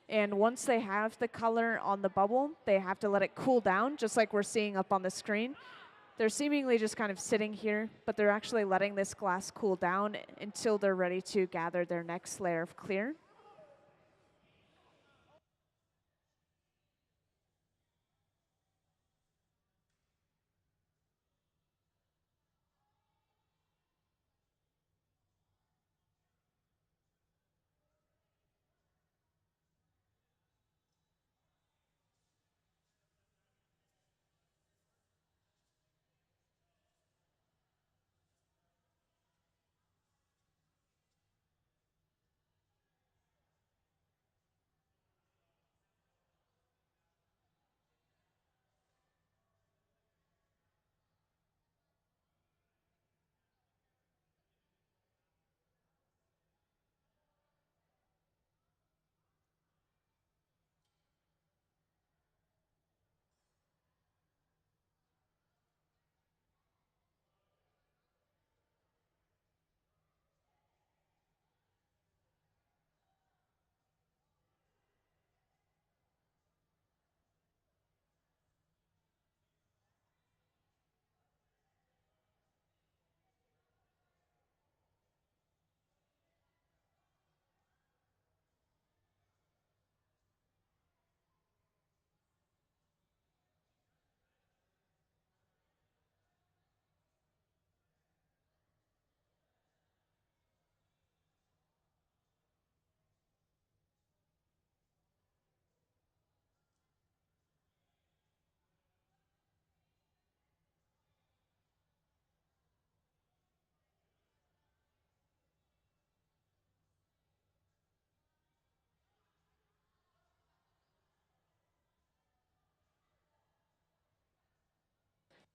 And once they have the color on the bubble, they have to let it cool down, just like we're seeing up on the screen. They're seemingly just kind of sitting here, but they're actually letting this glass cool down until they're ready to gather their next layer of clear.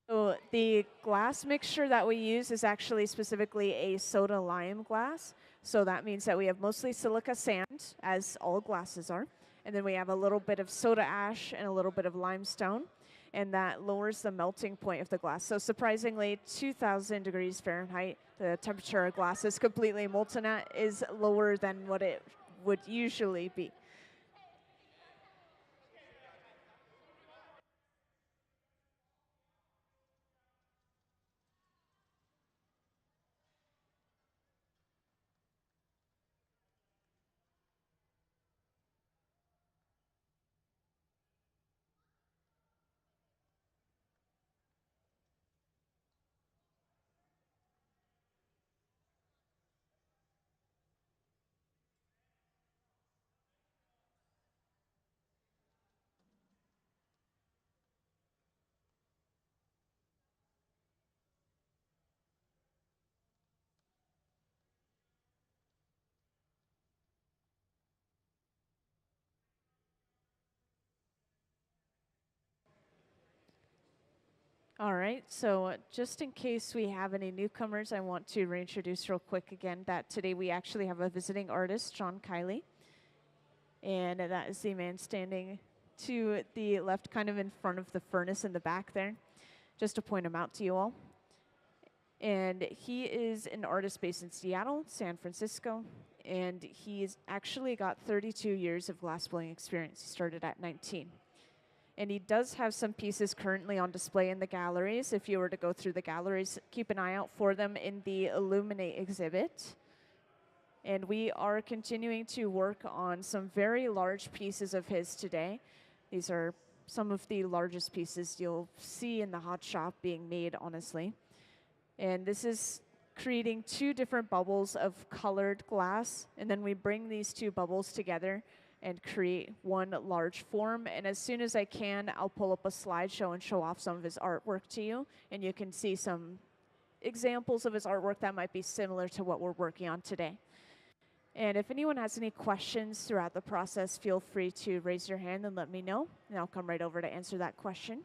So the glass mixture that we use is actually specifically a soda lime glass. So that means that we have mostly silica sand, as all glasses are. And then we have a little bit of soda ash and a little bit of limestone. And that lowers the melting point of the glass. So surprisingly, 2,000 degrees Fahrenheit, the temperature a glass is completely molten at, is lower than what it would usually be. All right, so just in case we have any newcomers, I want to reintroduce real quick again that today we actually have a visiting artist, John Kiley. And that is the man standing to the left, kind of in front of the furnace in the back there, just to point him out to you all. And he is an artist based in Seattle, San Francisco, and he's actually got 32 years of glassblowing experience. He started at 19. And he does have some pieces currently on display in the galleries. If you were to go through the galleries, keep an eye out for them in the Illuminate exhibit. And we are continuing to work on some very large pieces of his today. These are some of the largest pieces you'll see in the hot shop being made, honestly. And this is creating two different bubbles of colored glass. And then we bring these two bubbles together and create one large form. And as soon as I can, I'll pull up a slideshow and show off some of his artwork to you. And you can see some examples of his artwork that might be similar to what we're working on today. And if anyone has any questions throughout the process, feel free to raise your hand and let me know. And I'll come right over to answer that question.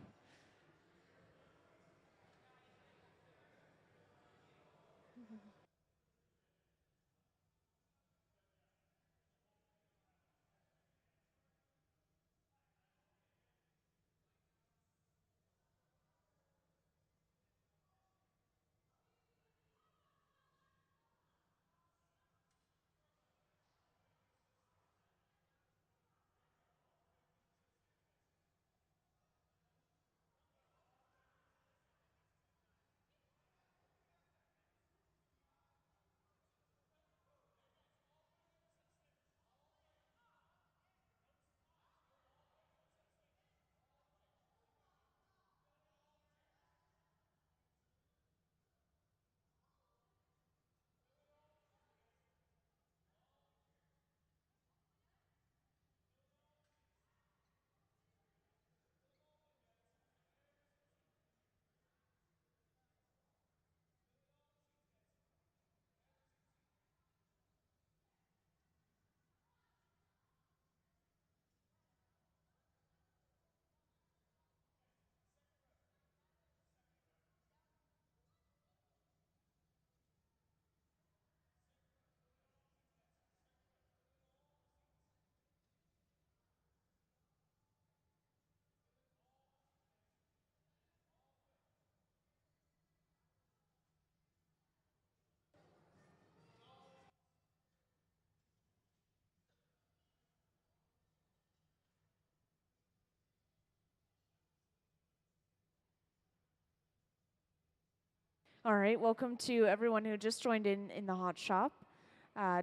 All right, welcome to everyone who just joined in the hot shop.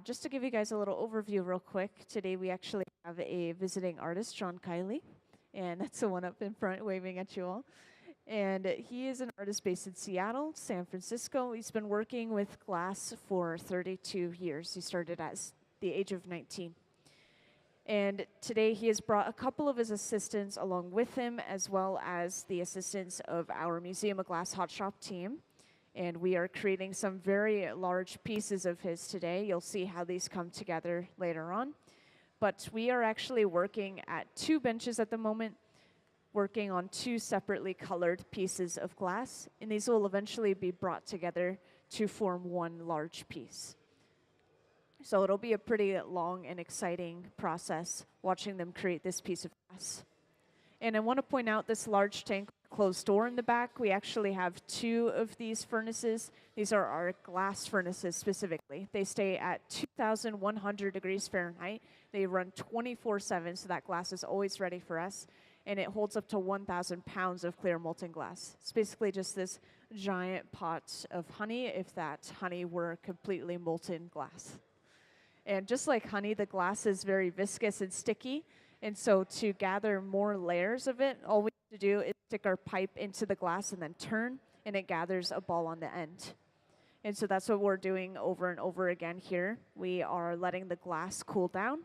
Just to give you guys a little overview real quick, today we actually have a visiting artist, John Kiley, and that's the one up in front waving at you all. And he is an artist based in Seattle, San Francisco. He's been working with glass for 32 years. He started at the age of 19. And today he has brought a couple of his assistants along with him, as well as the assistants of our Museum of Glass Hot Shop team. And we are creating some very large pieces of his today. You'll see how these come together later on. But we are actually working at two benches at the moment. working on two separately colored pieces of glass, and these will eventually be brought together to form one large piece. So it'll be a pretty long and exciting process watching them create this piece of glass. And I want to point out this large tank closed door in the back. We actually have two of these furnaces. These are our glass furnaces specifically. They stay at 2,100 degrees Fahrenheit. They run 24/7, so that glass is always ready for us. And it holds up to 1,000 pounds of clear molten glass. It's basically just this giant pot of honey if that honey were completely molten glass. And just like honey, the glass is very viscous and sticky. And so to gather more layers of it, all we have to do is stick our pipe into the glass and then turn, and it gathers a ball on the end. And so that's what we're doing over and over again here. We are letting the glass cool down,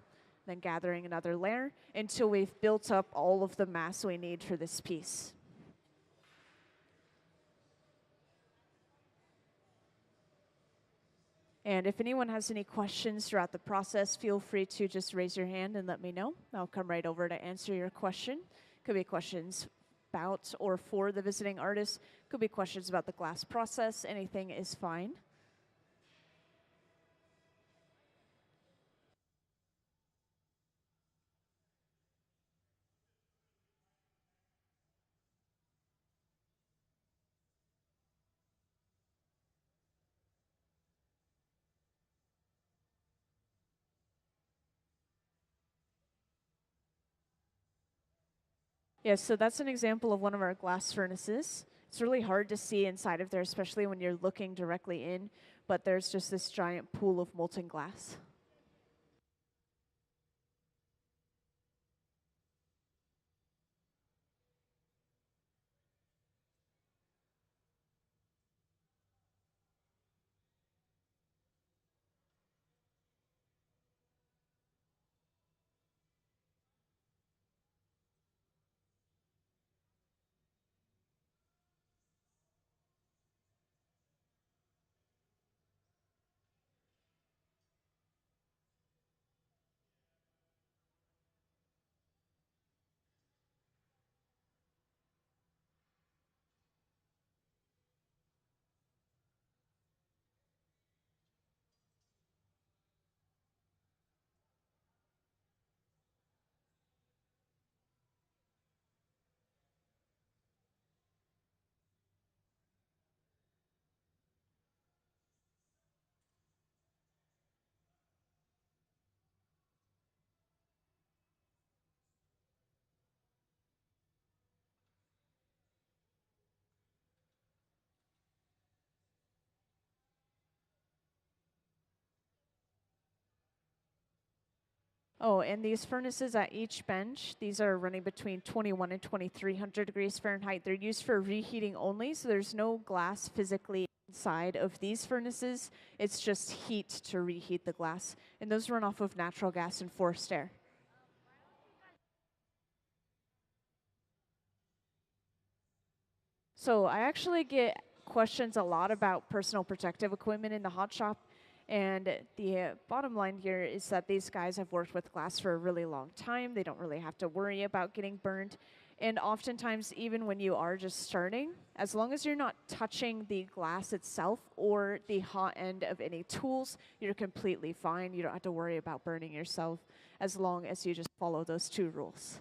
then gathering another layer until we've built up all of the mass we need for this piece. And if anyone has any questions throughout the process, feel free to just raise your hand and let me know. I'll come right over to answer your question. Could be questions about or for the visiting artist. Could be questions about the glass process. Anything is fine. Yes, so that's an example of one of our glass furnaces. It's really hard to see inside of there, especially when you're looking directly in, but there's just this giant pool of molten glass. Oh, and these furnaces at each bench, these are running between 21 and 2300 degrees Fahrenheit. They're used for reheating only, so there's no glass physically inside of these furnaces. It's just heat to reheat the glass. And those run off of natural gas and forced air. So I actually get questions a lot about personal protective equipment in the hot shop. And the bottom line here is that these guys have worked with glass for a really long time. They don't really have to worry about getting burned. And oftentimes, even when you are just starting, as long as you're not touching the glass itself or the hot end of any tools, you're completely fine. You don't have to worry about burning yourself as long as you just follow those two rules.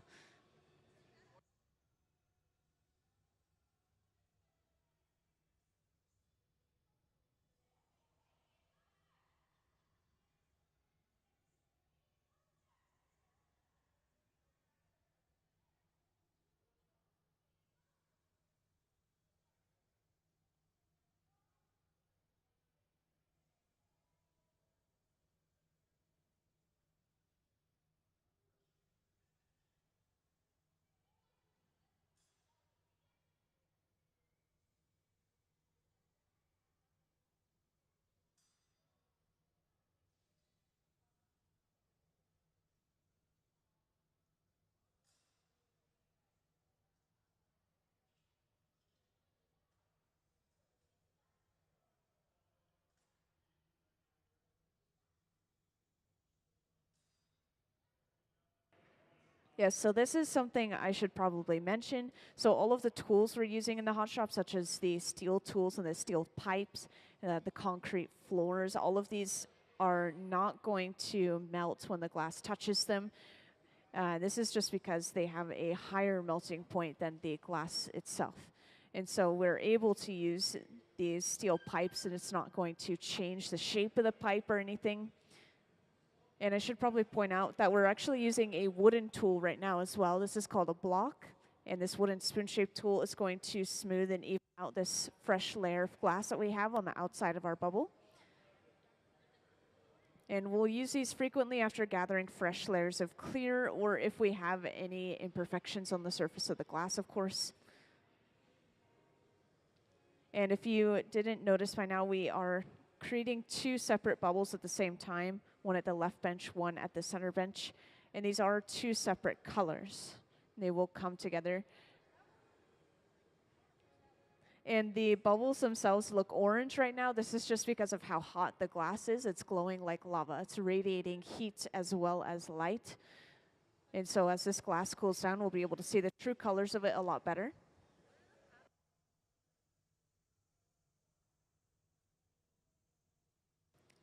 Yes, so this is something I should probably mention. So all of the tools we're using in the hot shop, such as the steel tools and the steel pipes, the concrete floors, all of these are not going to melt when the glass touches them. This is just because they have a higher melting point than the glass itself. And so we're able to use these steel pipes, and it's not going to change the shape of the pipe or anything. And I should probably point out that we're actually using a wooden tool right now as well. This is called a block. And this wooden spoon-shaped tool is going to smooth and even out this fresh layer of glass that we have on the outside of our bubble. And we'll use these frequently after gathering fresh layers of clear, or if we have any imperfections on the surface of the glass, of course. And if you didn't notice by now, we are creating two separate bubbles at the same time, one at the left bench, one at the center bench. And these are two separate colors. They will come together. And the bubbles themselves look orange right now. This is just because of how hot the glass is. It's glowing like lava. It's radiating heat as well as light. And so as this glass cools down, we'll be able to see the true colors of it a lot better.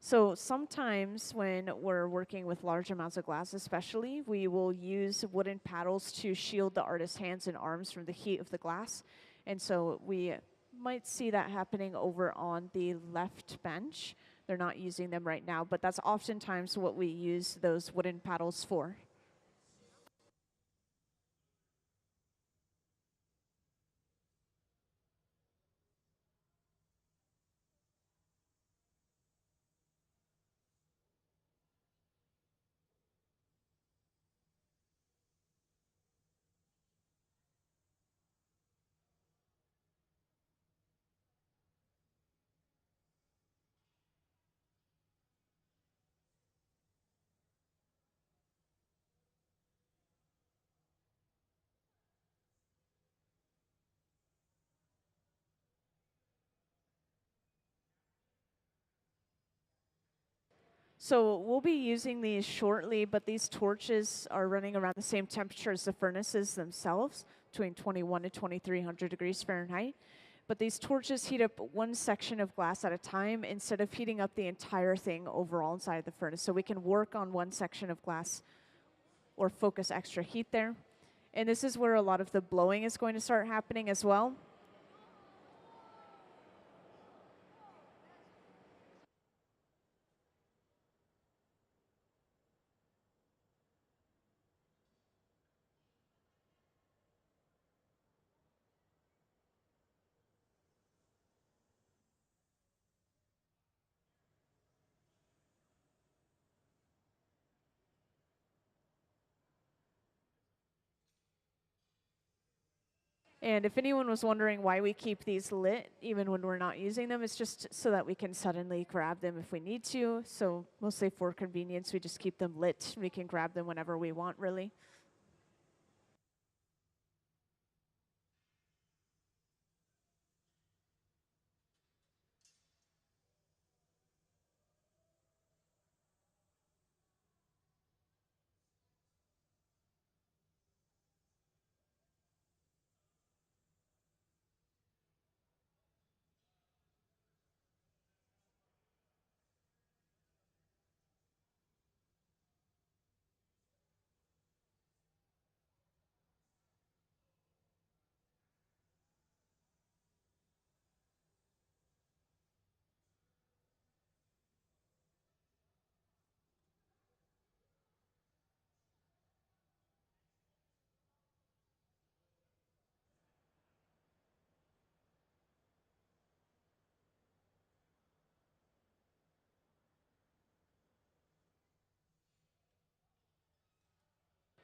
So sometimes when we're working with large amounts of glass especially, we will use wooden paddles to shield the artist's hands and arms from the heat of the glass. And so we might see that happening over on the left bench. They're not using them right now, but that's oftentimes what we use those wooden paddles for. So we'll be using these shortly, but these torches are running around the same temperature as the furnaces themselves, between 21 to 2300 degrees Fahrenheit. But these torches heat up one section of glass at a time instead of heating up the entire thing overall inside the furnace. So we can work on one section of glass or focus extra heat there. And this is where a lot of the blowing is going to start happening as well. And if anyone was wondering why we keep these lit even when we're not using them, it's just so that we can suddenly grab them if we need to. So mostly for convenience, we just keep them lit. We can grab them whenever we want, really.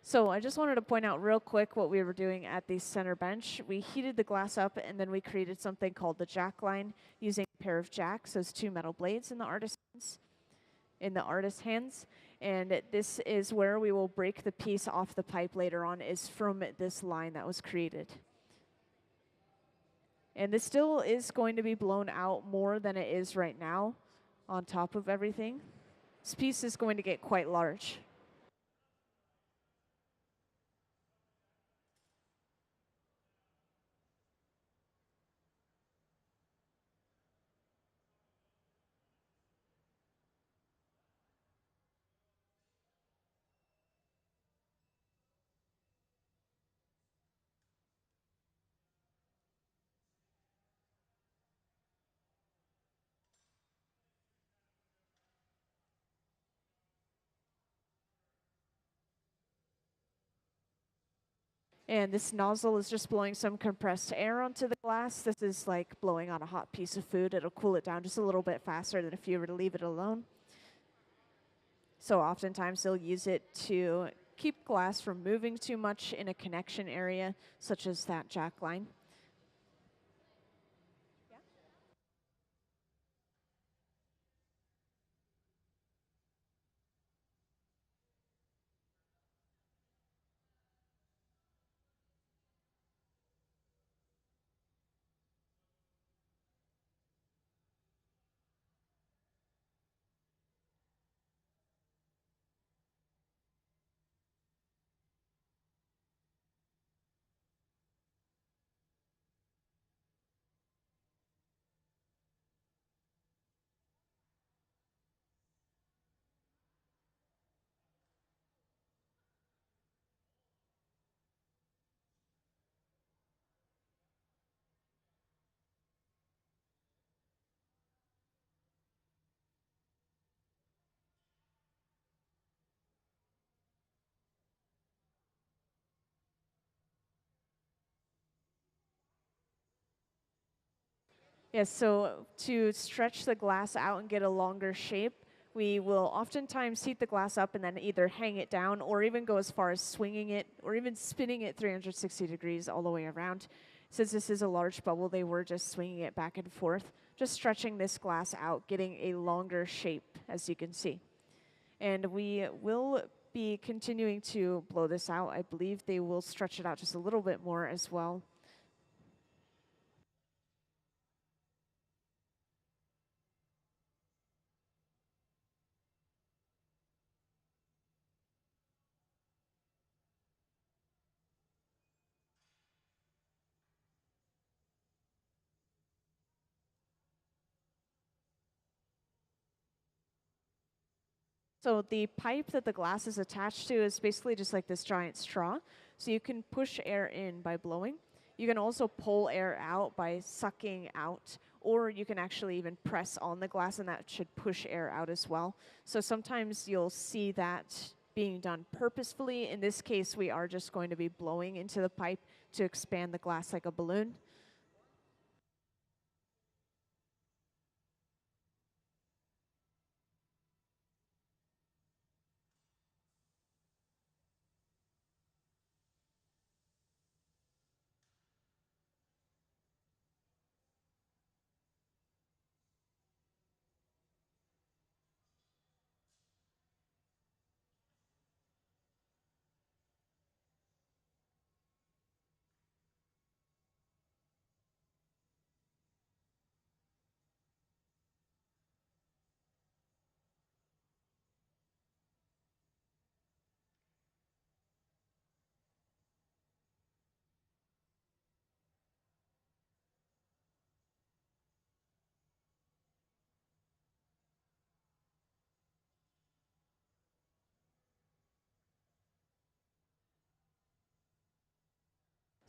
So I just wanted to point out real quick what we were doing at the center bench. We heated the glass up, and then we created something called the jack line using a pair of jacks, those two metal blades in the artist's hands. And this is where we will break the piece off the pipe later on, is from this line that was created. And this still is going to be blown out more than it is right now on top of everything. This piece is going to get quite large. And this nozzle is just blowing some compressed air onto the glass. This is like blowing on a hot piece of food. It'll cool it down just a little bit faster than if you were to leave it alone. So oftentimes they'll use it to keep glass from moving too much in a connection area, such as that jack line. Yes, so to stretch the glass out and get a longer shape, we will oftentimes heat the glass up and then either hang it down or even go as far as swinging it or even spinning it 360 degrees all the way around. Since this is a large bubble, they were just swinging it back and forth, just stretching this glass out, getting a longer shape, as you can see. And we will be continuing to blow this out. I believe they will stretch it out just a little bit more as well. So the pipe that the glass is attached to is basically just like this giant straw. So you can push air in by blowing. You can also pull air out by sucking out, or you can actually even press on the glass and that should push air out as well. So sometimes you'll see that being done purposefully. In this case, we are just going to be blowing into the pipe to expand the glass like a balloon.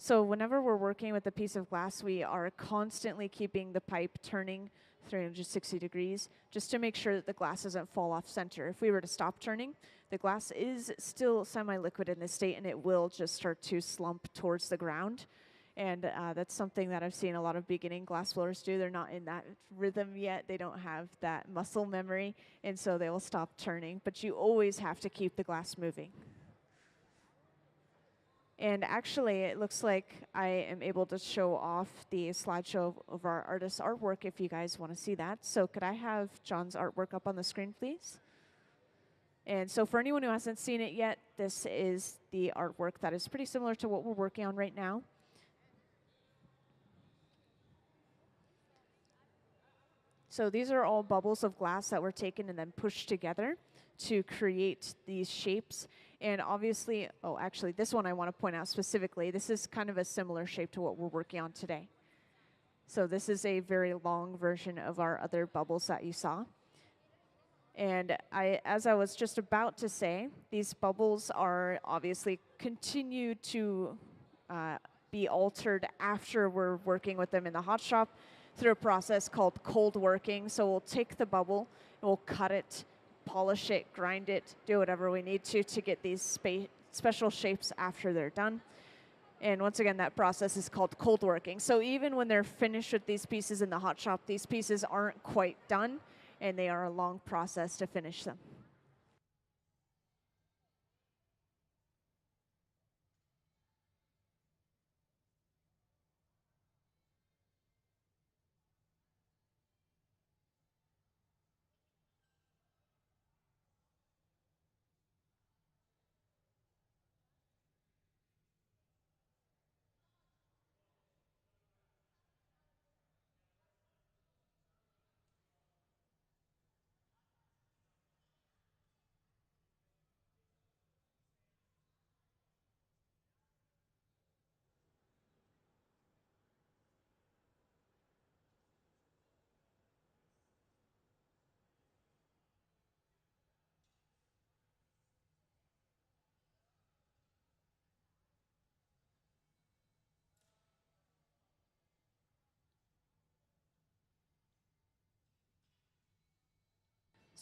So whenever we're working with a piece of glass, we are constantly keeping the pipe turning 360 degrees just to make sure that the glass doesn't fall off center. If we were to stop turning, the glass is still semi-liquid in this state and it will just start to slump towards the ground. And that's something that I've seen a lot of beginning glass blowers do. They're not in that rhythm yet. They don't have that muscle memory, and so they will stop turning. But you always have to keep the glass moving. And actually, it looks like I am able to show off the slideshow of our artist's artwork if you guys want to see that. So could I have John's artwork up on the screen, please? And so for anyone who hasn't seen it yet, this is the artwork that is pretty similar to what we're working on right now. So these are all bubbles of glass that were taken and then pushed together to create these shapes. And obviously, oh, actually, this one I want to point out specifically. This is kind of a similar shape to what we're working on today. So this is a very long version of our other bubbles that you saw. And as I was just about to say, these bubbles are obviously continue to be altered after we're working with them in the hot shop through a process called cold working. So we'll take the bubble, and we'll cut it, polish it, grind it, do whatever we need to get these special shapes after they're done. And once again, that process is called cold working. So even when they're finished with these pieces in the hot shop, these pieces aren't quite done, and they are a long process to finish them.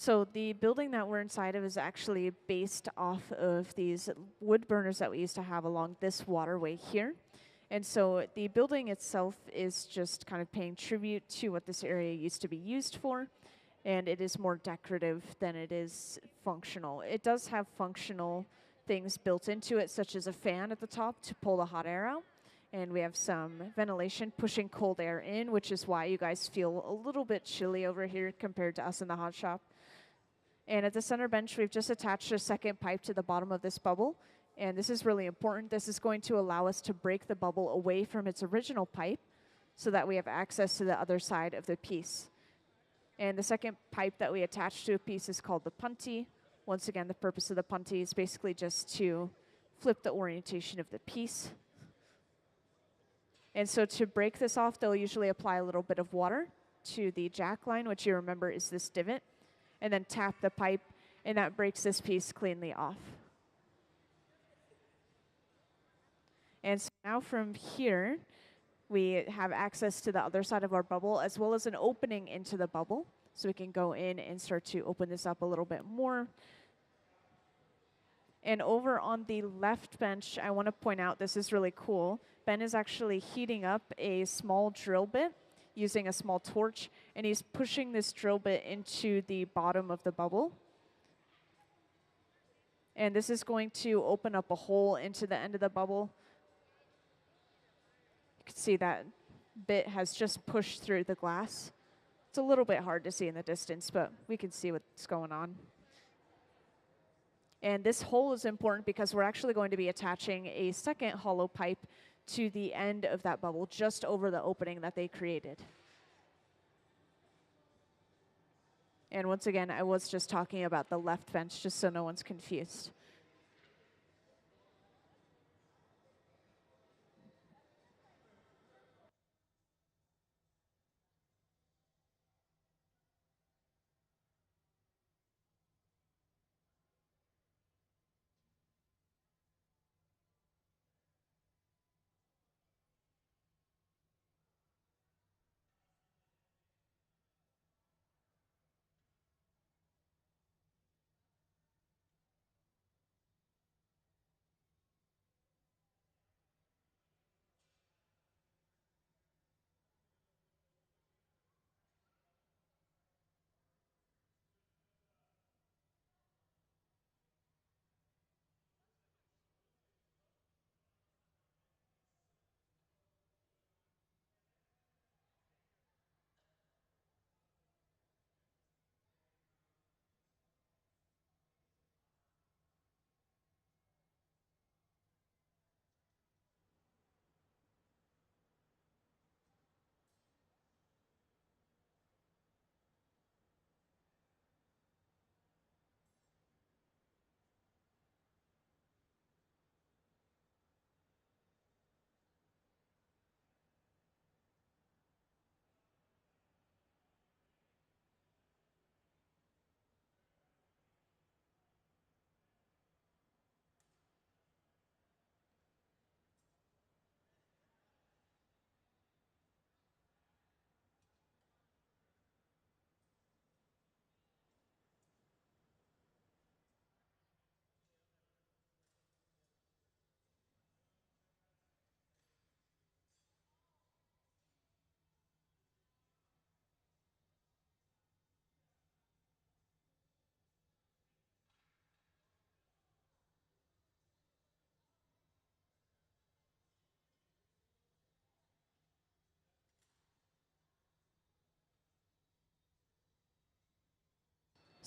So the building that we're inside of is actually based off of these wood burners that we used to have along this waterway here. And so the building itself is just kind of paying tribute to what this area used to be used for, and it is more decorative than it is functional. It does have functional things built into it, such as a fan at the top to pull the hot air out. And we have some ventilation pushing cold air in, which is why you guys feel a little bit chilly over here compared to us in the hot shop. And at the center bench, we've just attached a second pipe to the bottom of this bubble. And this is really important. This is going to allow us to break the bubble away from its original pipe so that we have access to the other side of the piece. And the second pipe that we attach to a piece is called the punty. Once again, the purpose of the punty is basically just to flip the orientation of the piece. And so to break this off, they'll usually apply a little bit of water to the jack line, which you remember is this divot, and then tap the pipe, and that breaks this piece cleanly off. And so now from here, we have access to the other side of our bubble, as well as an opening into the bubble. So we can go in and start to open this up a little bit more. And over on the left bench, I want to point out, this is really cool. Ben is actually heating up a small drill bit using a small torch, and he's pushing this drill bit into the bottom of the bubble. And this is going to open up a hole into the end of the bubble. You can see that bit has just pushed through the glass. It's a little bit hard to see in the distance, but we can see what's going on. And this hole is important because we're actually going to be attaching a second hollow pipe to the end of that bubble, just over the opening that they created. And once again, I was just talking about the left bench, just so no one's confused.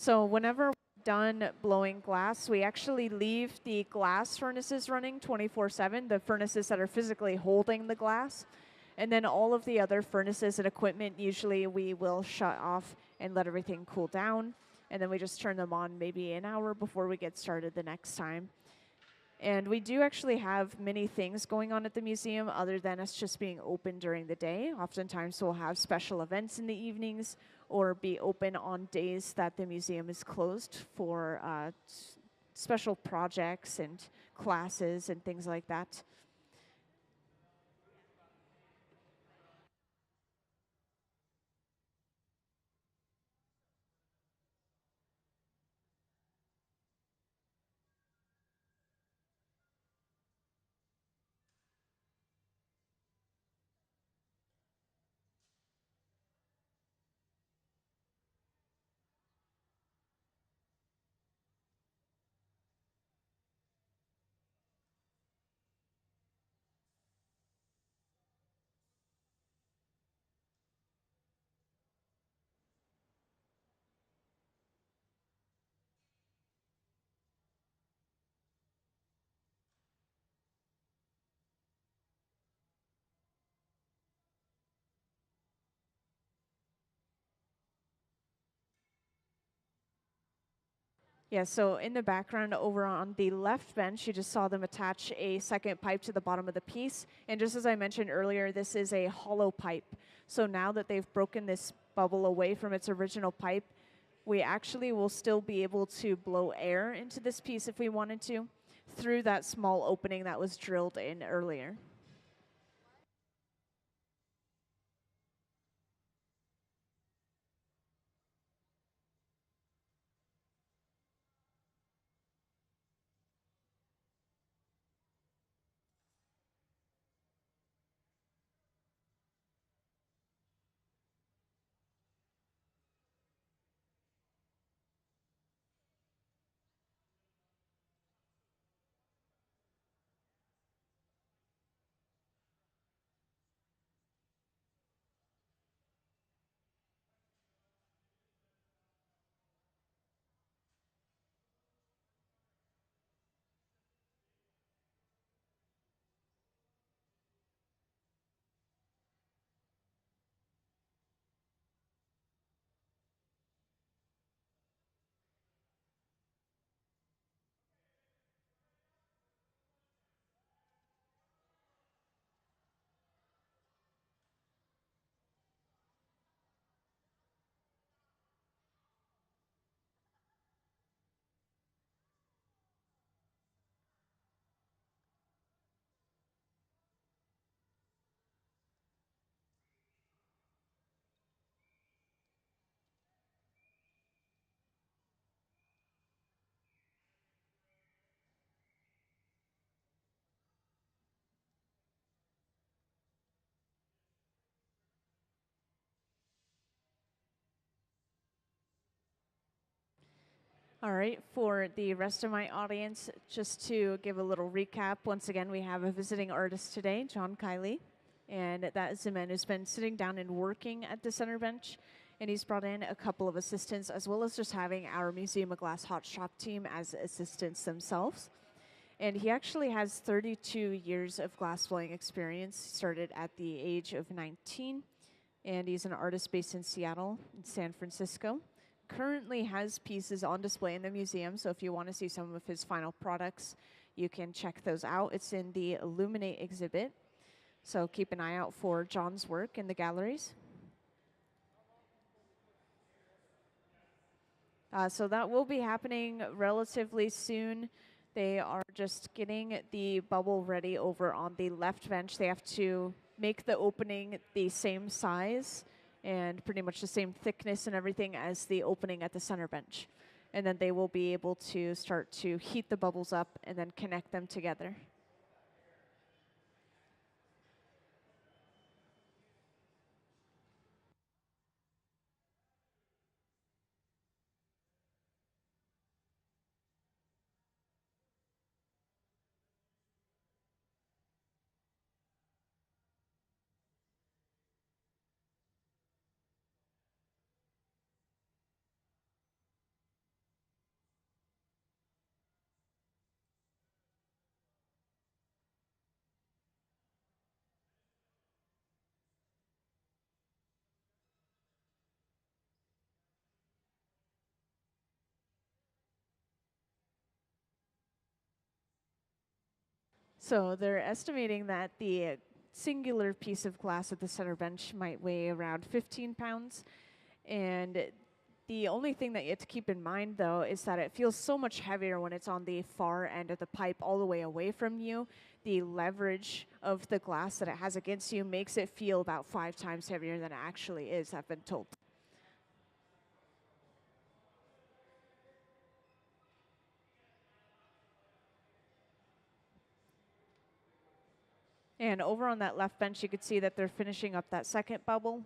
So whenever we're done blowing glass, we actually leave the glass furnaces running 24/7, the furnaces that are physically holding the glass. And then all of the other furnaces and equipment, usually we will shut off and let everything cool down. And then we just turn them on maybe an hour before we get started the next time. And we do actually have many things going on at the museum other than us just being open during the day. Oftentimes we'll have special events in the evenings or be open on days that the museum is closed for special projects and classes and things like that. Yeah, so in the background over on the left bench, you just saw them attach a second pipe to the bottom of the piece. And just as I mentioned earlier, this is a hollow pipe. So now that they've broken this bubble away from its original pipe, we actually will still be able to blow air into this piece if we wanted to through that small opening that was drilled in earlier. All right, for the rest of my audience, just to give a little recap, once again, we have a visiting artist today, John Kiley, and that is the man who's been sitting down and working at the center bench, and he's brought in a couple of assistants, as well as just having our Museum of Glass Hot Shop team as assistants themselves. And he actually has 32 years of glassblowing experience, started at the age of 19, and he's an artist based in Seattle and San Francisco. Currently has pieces on display in the museum, so if you want to see some of his final products, you can check those out. It's in the Illuminate exhibit, so keep an eye out for John's work in the galleries. So that will be happening relatively soon. They are just getting the bubble ready over on the left bench. They have to make the opening the same size and pretty much the same thickness and everything as the opening at the center bench. And then they will be able to start to heat the bubbles up and then connect them together. So they're estimating that the singular piece of glass at the center bench might weigh around 15 pounds. And the only thing that you have to keep in mind, though, is that it feels so much heavier when it's on the far end of the pipe all the way away from you. The leverage of the glass that it has against you makes it feel about 5 times heavier than it actually is, I've been told. And over on that left bench, you could see that they're finishing up that second bubble.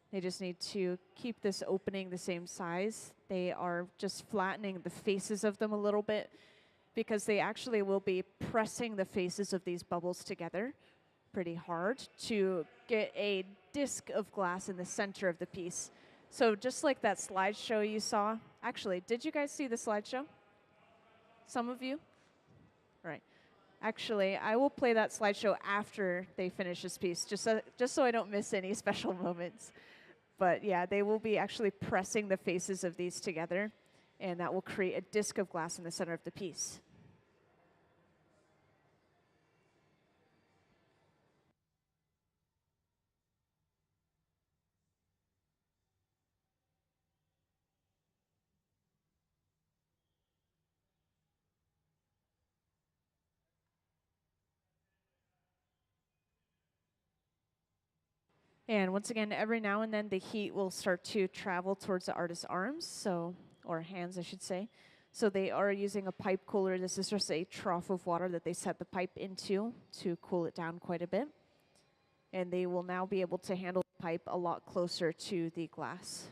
They just need to keep this opening the same size. They are just flattening the faces of them a little bit because they actually will be pressing the faces of these bubbles together pretty hard to get a disc of glass in the center of the piece. So just like that slideshow you saw, actually, did you guys see the slideshow? Some of you? Right. Actually, I will play that slideshow after they finish this piece, just so I don't miss any special moments. But yeah, they will be actually pressing the faces of these together, and that will create a disc of glass in the center of the piece. And once again, every now and then the heat will start to travel towards the artist's arms, or hands, I should say. So they are using a pipe cooler. This is just a trough of water that they set the pipe into to cool it down quite a bit. And they will now be able to handle the pipe a lot closer to the glass.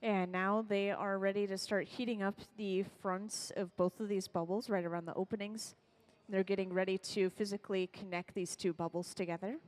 And now they are ready to start heating up the fronts of both of these bubbles right around the openings. They're getting ready to physically connect these two bubbles together.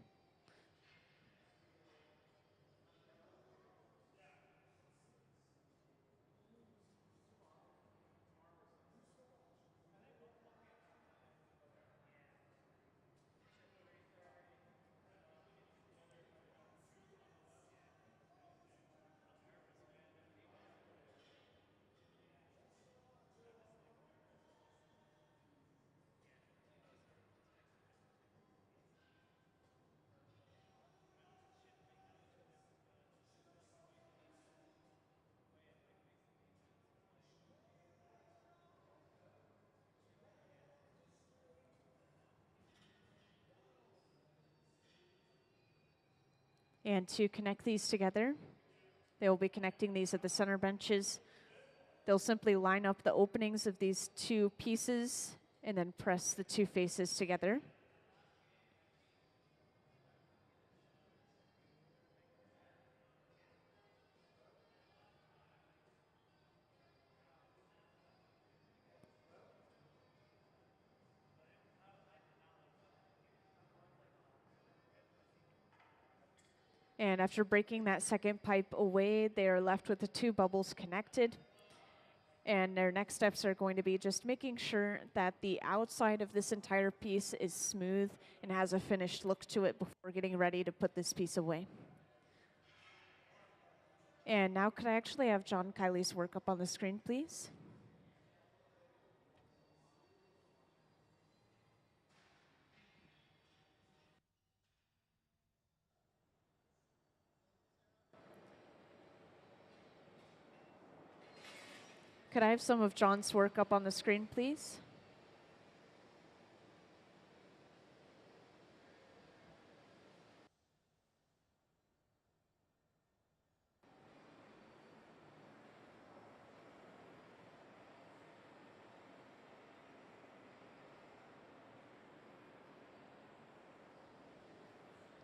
And to connect these together, they will be connecting these at the center benches. They'll simply line up the openings of these two pieces and then press the two faces together. And after breaking that second pipe away, they are left with the two bubbles connected. And their next steps are going to be just making sure that the outside of this entire piece is smooth and has a finished look to it before getting ready to put this piece away. And now could I actually have John Kiley's work up on the screen, please? Could I have some of John's work up on the screen, please?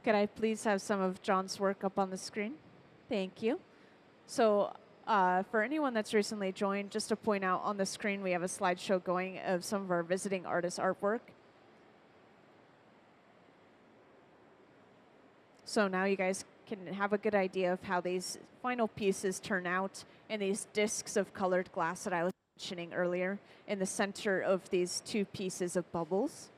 Could I please have some of John's work up on the screen? Thank you. So for anyone that's recently joined, just to point out on the screen, we have a slideshow going of some of our visiting artist artwork. So now you guys can have a good idea of how these final pieces turn out and these discs of colored glass that I was mentioning earlier in the center of these two pieces of bubbles.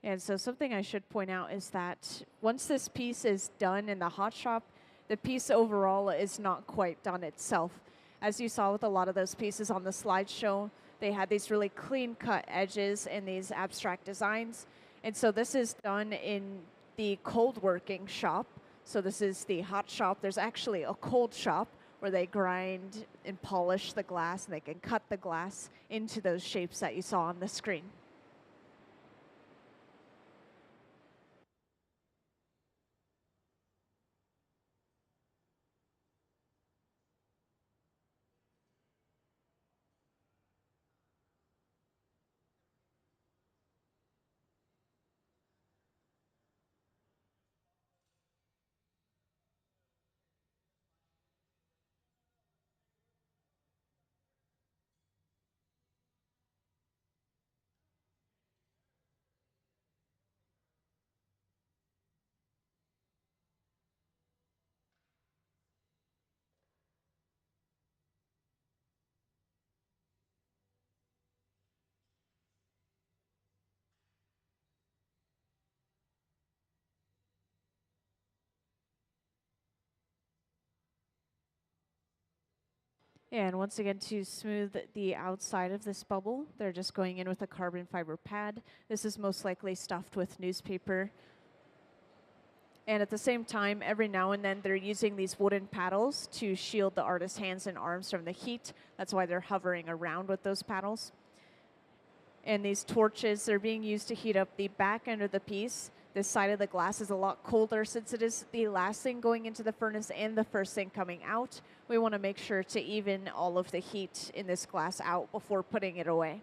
And so something I should point out is that once this piece is done in the hot shop, the piece overall is not quite done itself. As you saw with a lot of those pieces on the slideshow, they had these really clean cut edges and these abstract designs. And so this is done in the cold working shop. So this is the hot shop. There's actually a cold shop where they grind and polish the glass and they can cut the glass into those shapes that you saw on the screen. And once again, to smooth the outside of this bubble, they're just going in with a carbon fiber pad. This is most likely stuffed with newspaper. And at the same time, every now and then, they're using these wooden paddles to shield the artist's hands and arms from the heat. That's why they're hovering around with those paddles. And these torches are being used to heat up the back end of the piece. This side of the glass is a lot colder since it is the last thing going into the furnace and the first thing coming out. We want to make sure to even all of the heat in this glass out before putting it away.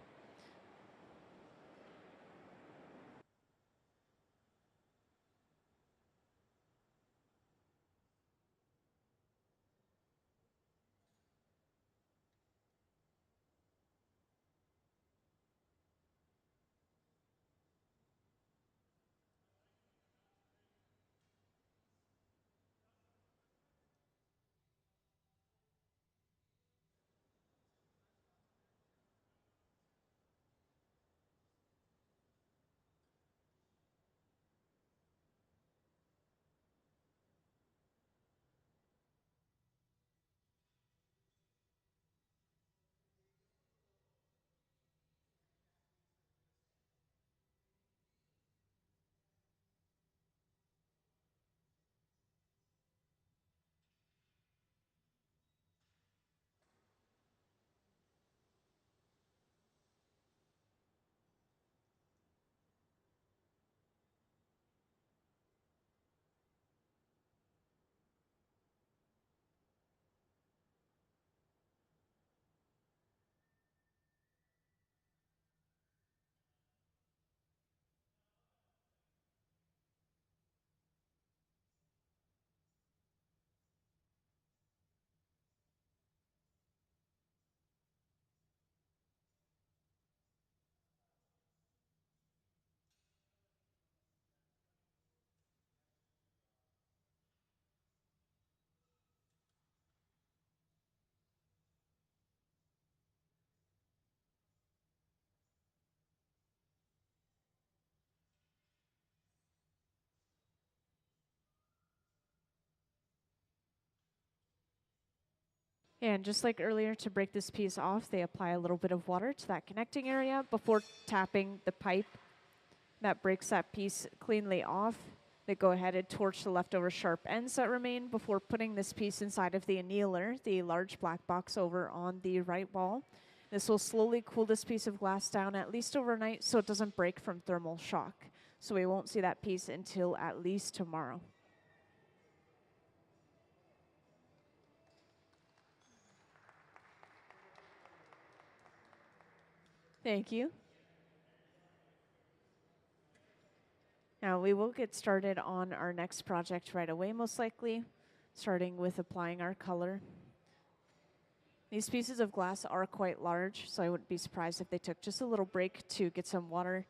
And just like earlier, to break this piece off, they apply a little bit of water to that connecting area before tapping the pipe that breaks that piece cleanly off. They go ahead and torch the leftover sharp ends that remain before putting this piece inside of the annealer, the large black box over on the right wall. This will slowly cool this piece of glass down at least overnight so it doesn't break from thermal shock. So we won't see that piece until at least tomorrow. Thank you. Now we will get started on our next project right away, most likely, starting with applying our color. These pieces of glass are quite large, so I wouldn't be surprised if they took just a little break to get some water.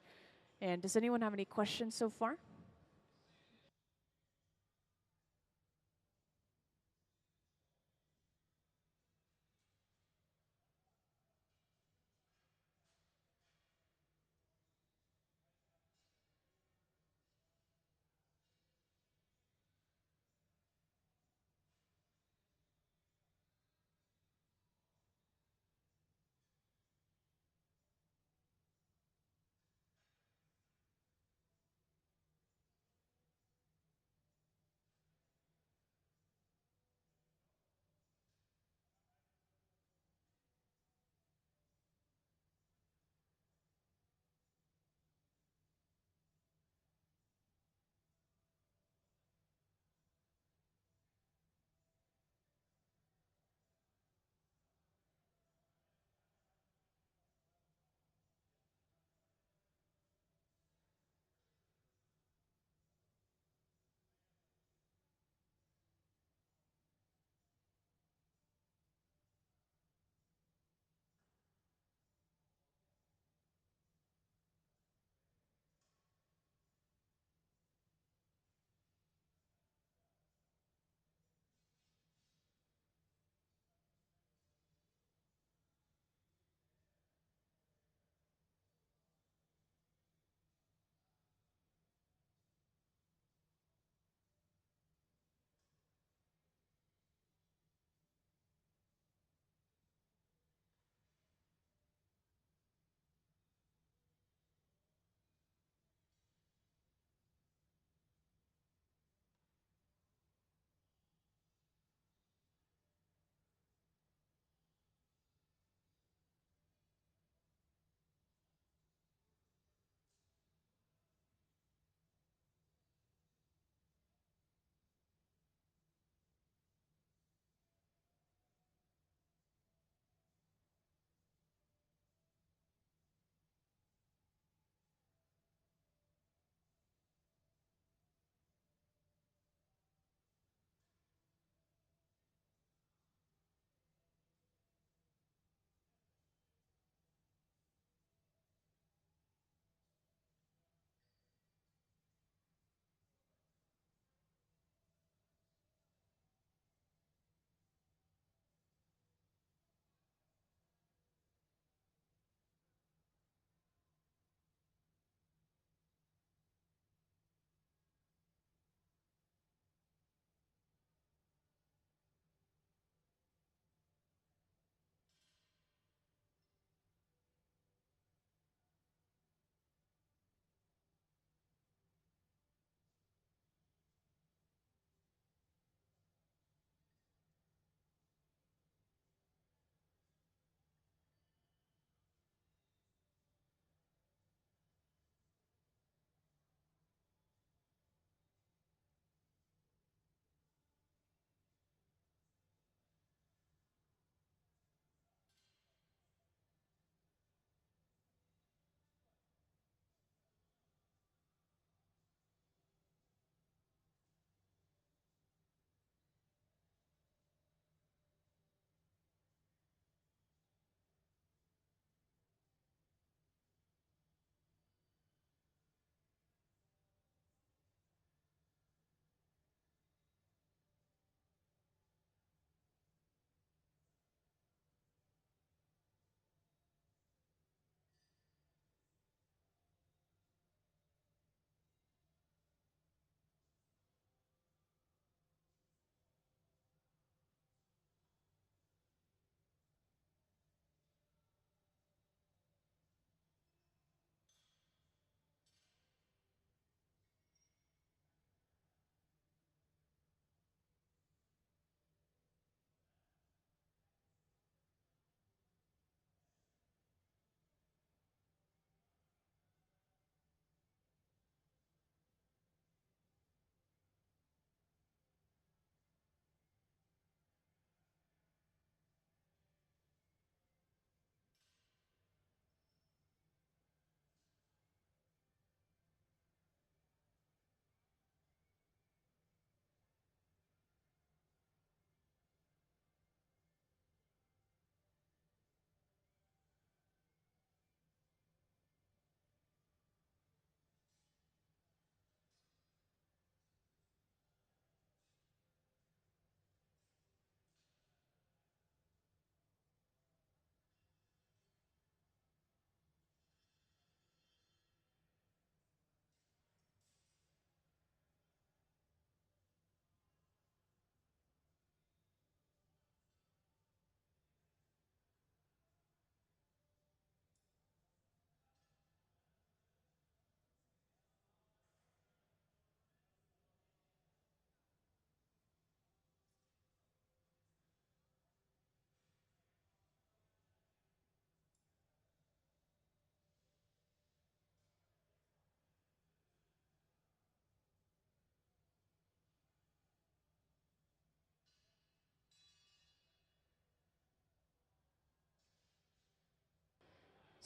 And does anyone have any questions so far?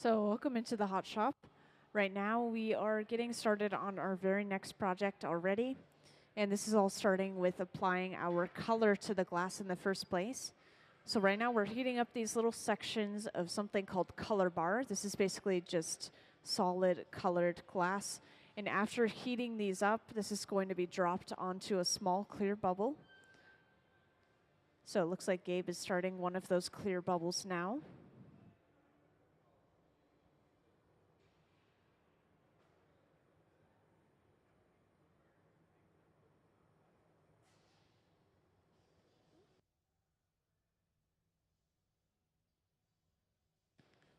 So welcome into the hot shop. Right now we are getting started on our very next project already. And this is all starting with applying our color to the glass in the first place. So right now we're heating up these little sections of something called color bar. This is basically just solid colored glass. And after heating these up, this is going to be dropped onto a small clear bubble. So it looks like Gabe is starting one of those clear bubbles now.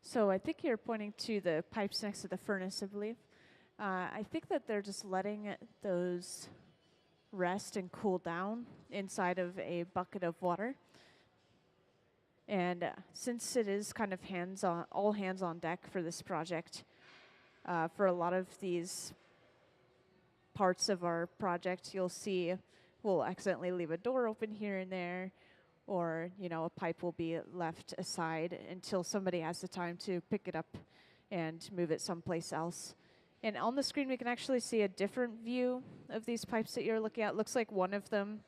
So I think you're pointing to the pipes next to the furnace, I believe. I think that they're just letting those rest and cool down inside of a bucket of water. And since it is kind of hands-on, all hands on deck for this project, for a lot of these parts of our project, you'll see we'll accidentally leave a door open here and there, or a pipe will be left aside until somebody has the time to pick it up and move it someplace else. And on the screen, we can actually see a different view of these pipes that you're looking at. Looks like one of them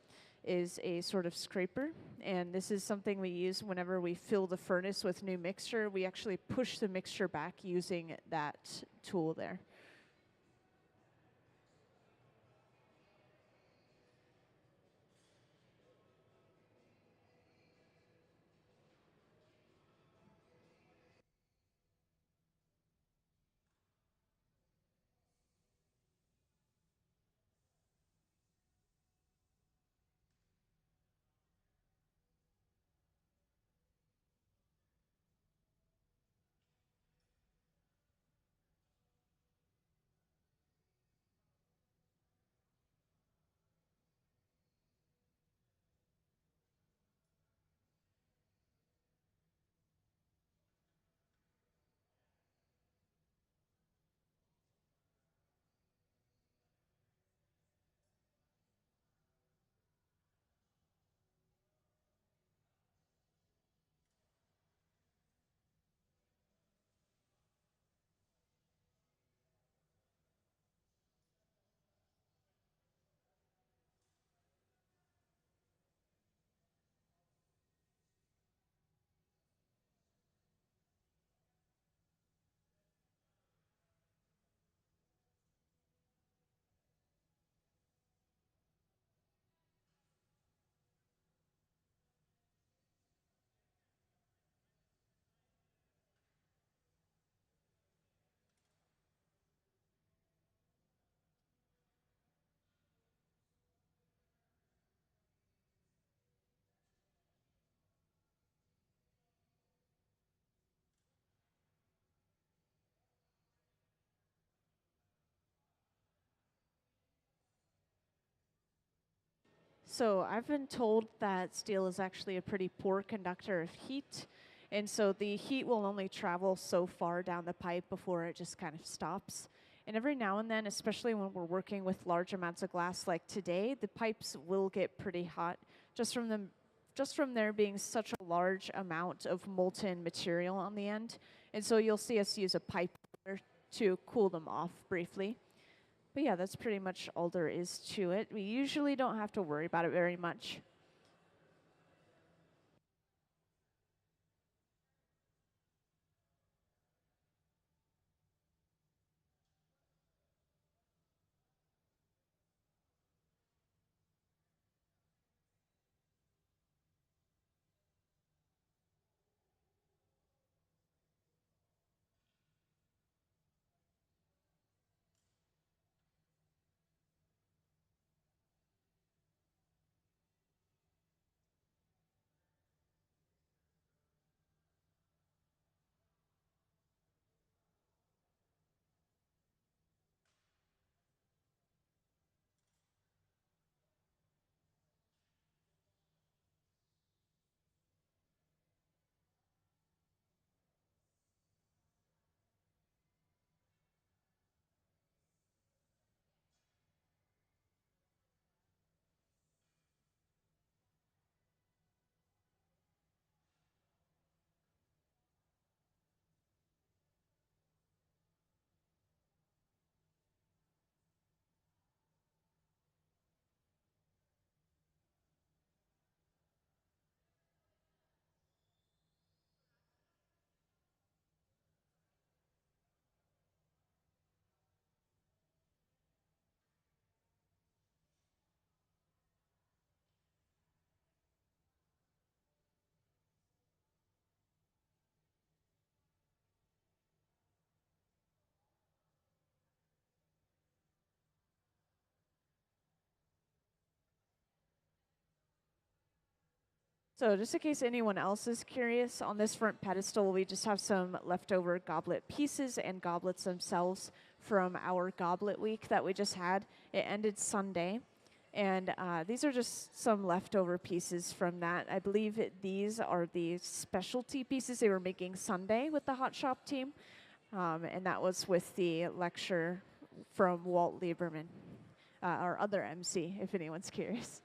is a sort of scraper, and this is something we use whenever we fill the furnace with new mixture. We actually push the mixture back using that tool there. So I've been told that steel is actually a pretty poor conductor of heat. And so the heat will only travel so far down the pipe before it just kind of stops. And every now and then, especially when we're working with large amounts of glass like today, the pipes will get pretty hot just from there being such a large amount of molten material on the end. And so you'll see us use a pipe cooler to cool them off briefly. But yeah, that's pretty much all there is to it. We usually don't have to worry about it very much. So just in case anyone else is curious, on this front pedestal, we just have some leftover goblet pieces and goblets themselves from our goblet week that we just had. It ended Sunday. And these are just some leftover pieces from that. I believe these are the specialty pieces they were making Sunday with the Hot Shop team. And that was with the lecture from Walt Lieberman, our other MC, if anyone's curious.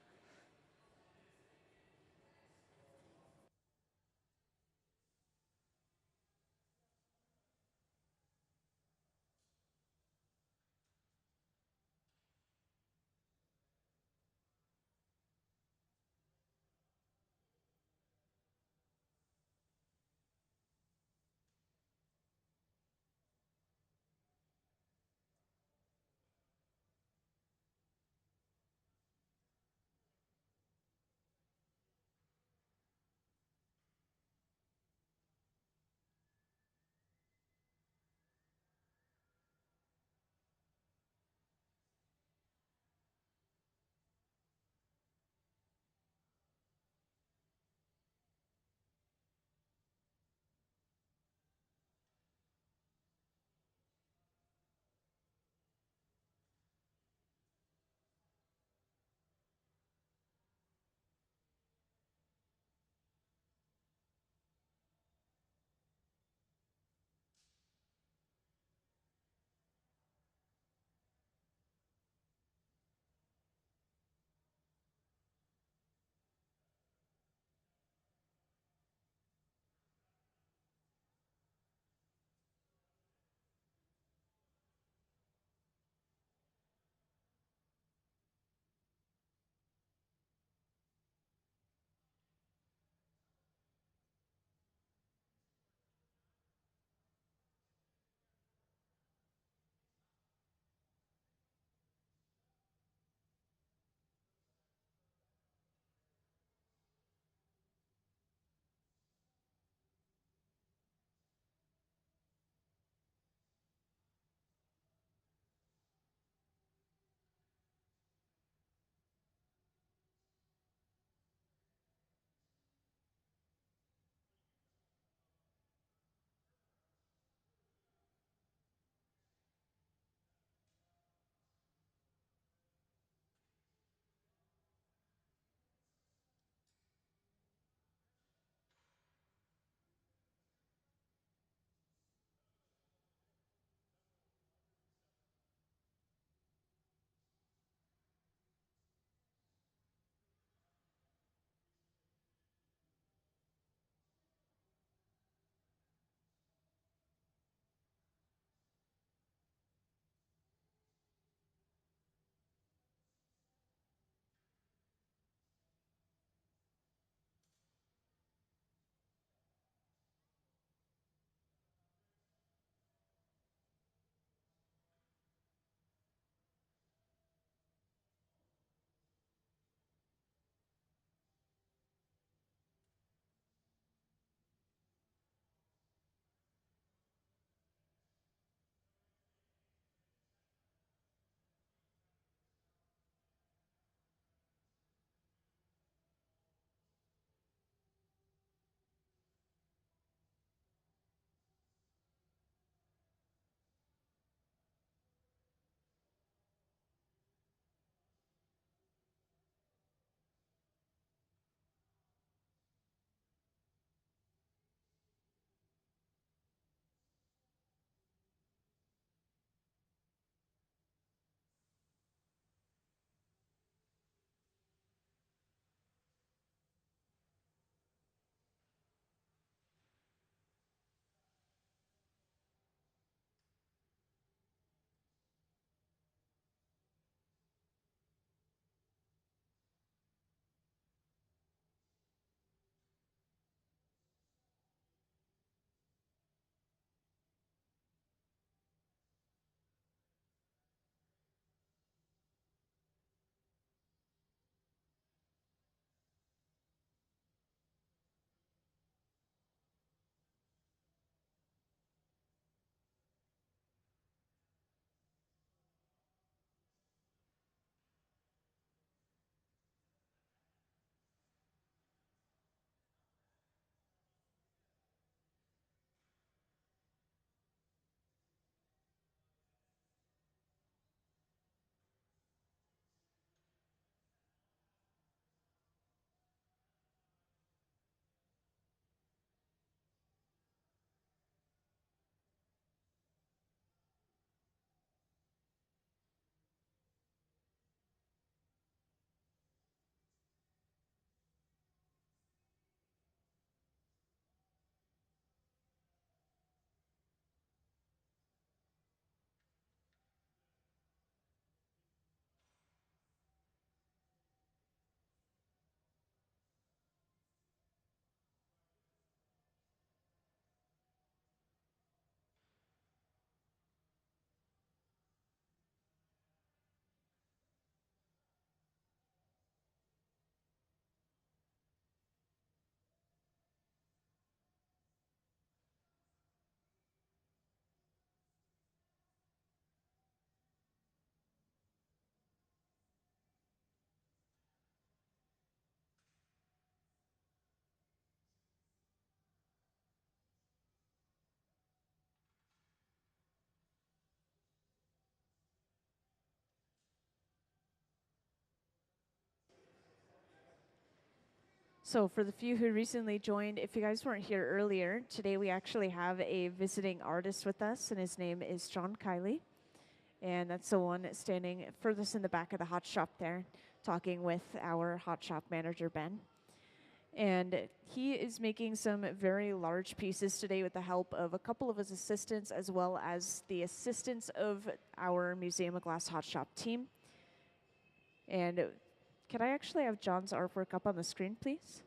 So for the few who recently joined, if you guys weren't here earlier, today we actually have a visiting artist with us, and his name is John Kiley. And that's the one standing furthest in the back of the hot shop there, talking with our hot shop manager, Ben. And he is making some very large pieces today with the help of a couple of his assistants, as well as the assistants of our Museum of Glass hot shop team. And could I actually have John's artwork up on the screen, please?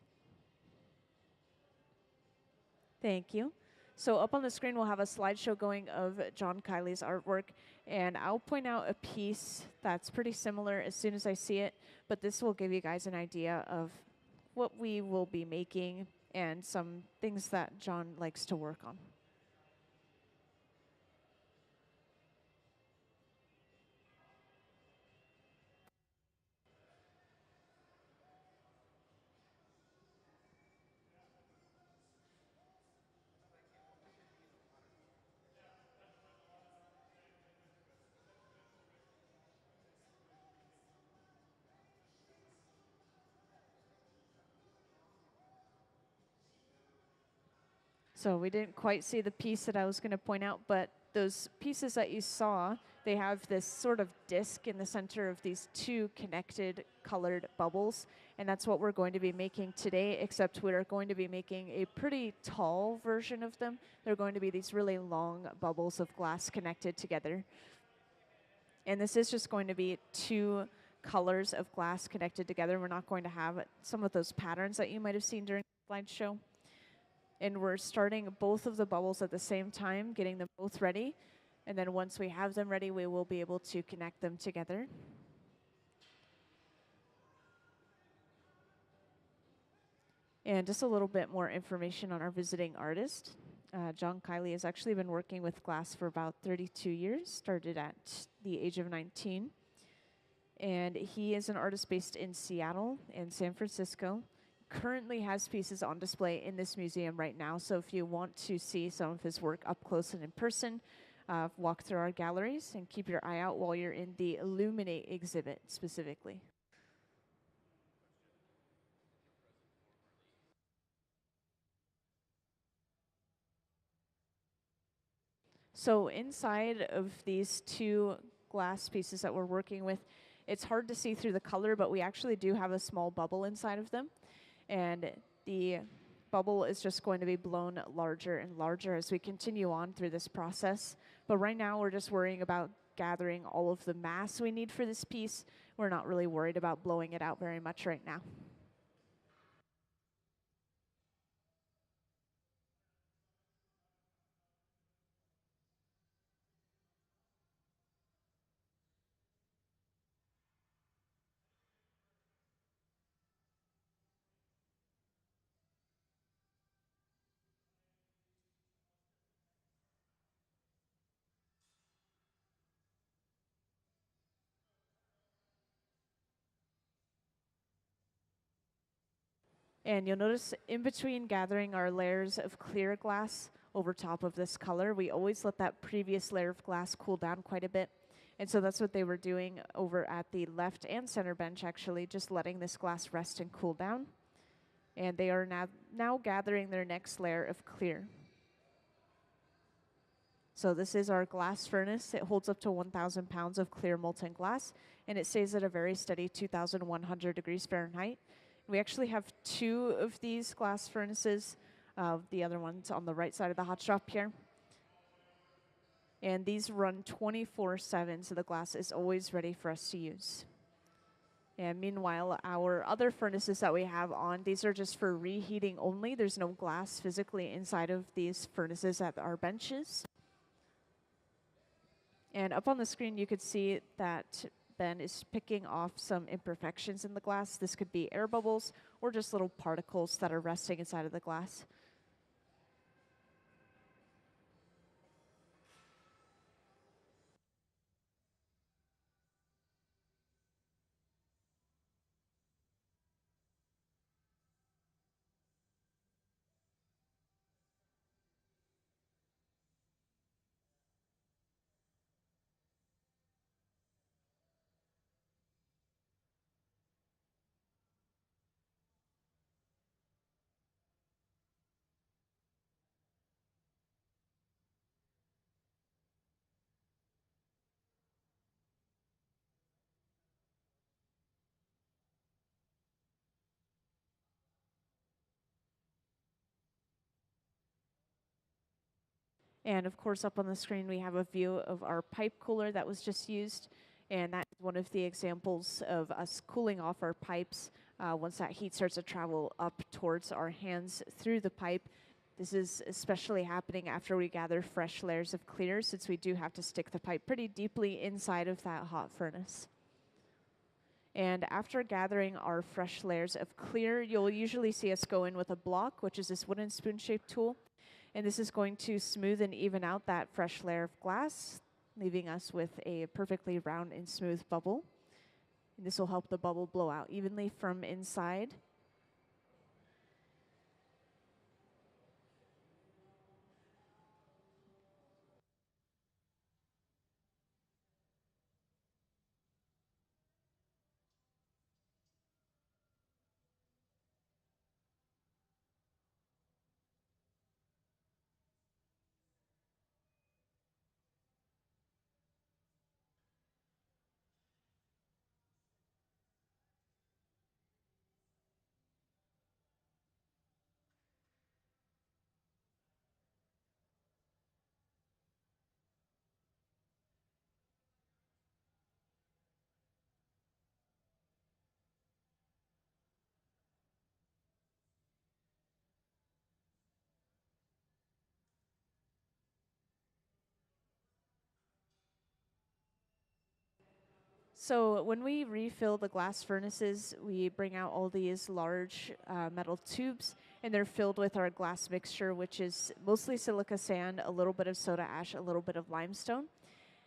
Thank you. So up on the screen, we'll have a slideshow going of John Kiley's artwork, and I'll point out a piece that's pretty similar as soon as I see it, but this will give you guys an idea of what we will be making and some things that John likes to work on. So we didn't quite see the piece that I was going to point out, but those pieces that you saw, they have this sort of disc in the center of these two connected colored bubbles, and that's what we're going to be making today, except we're going to be making a pretty tall version of them. They're going to be these really long bubbles of glass connected together. And this is just going to be two colors of glass connected together. We're not going to have some of those patterns that you might have seen during the slideshow. And we're starting both of the bubbles at the same time, getting them both ready. And then once we have them ready, we will be able to connect them together. And just a little bit more information on our visiting artist. John Kiley has actually been working with glass for about 32 years, started at the age of 19. And he is an artist based in Seattle and San Francisco. Currently has pieces on display in this museum right now, so if you want to see some of his work up close and in person, walk through our galleries and keep your eye out while you're in the Illuminate exhibit specifically. So inside of these two glass pieces that we're working with, it's hard to see through the color, but we actually do have a small bubble inside of them. And the bubble is just going to be blown larger and larger as we continue on through this process. But right now we're just worrying about gathering all of the mass we need for this piece. We're not really worried about blowing it out very much right now. And you'll notice in between gathering our layers of clear glass over top of this color, we always let that previous layer of glass cool down quite a bit. And so that's what they were doing over at the left and center bench, actually, just letting this glass rest and cool down. And they are now gathering their next layer of clear. So this is our glass furnace. It holds up to 1,000 pounds of clear molten glass, and it stays at a very steady 2,100 degrees Fahrenheit. We actually have two of these glass furnaces. The other one's on the right side of the hot shop here. And these run 24/7, so the glass is always ready for us to use. And meanwhile, our other furnaces that we have on, these are just for reheating only. There's no glass physically inside of these furnaces at our benches. And up on the screen, you could see that Ben is picking off some imperfections in the glass. This could be air bubbles or just little particles that are resting inside of the glass. And of course, up on the screen, we have a view of our pipe cooler that was just used. And that's one of the examples of us cooling off our pipes once that heat starts to travel up towards our hands through the pipe. This is especially happening after we gather fresh layers of clear, since we do have to stick the pipe pretty deeply inside of that hot furnace. And after gathering our fresh layers of clear, you'll usually see us go in with a block, which is this wooden spoon-shaped tool. And this is going to smooth and even out that fresh layer of glass, leaving us with a perfectly round and smooth bubble. And this will help the bubble blow out evenly from inside. So when we refill the glass furnaces, we bring out all these large metal tubes, and they're filled with our glass mixture, which is mostly silica sand, a little bit of soda ash, a little bit of limestone.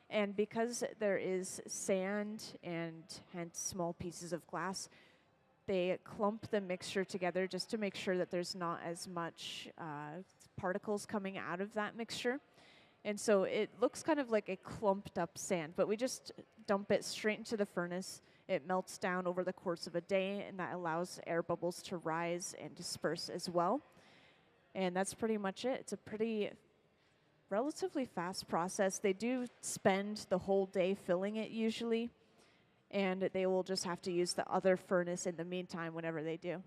And because there is sand and hence small pieces of glass, they clump the mixture together just to make sure that there's not as much particles coming out of that mixture. And so it looks kind of like a clumped up sand, but we just dump it straight into the furnace. It melts down over the course of a day, and that allows air bubbles to rise and disperse as well. And that's pretty much it. It's a pretty relatively fast process. They do spend the whole day filling it usually, and they will just have to use the other furnace in the meantime whenever they do.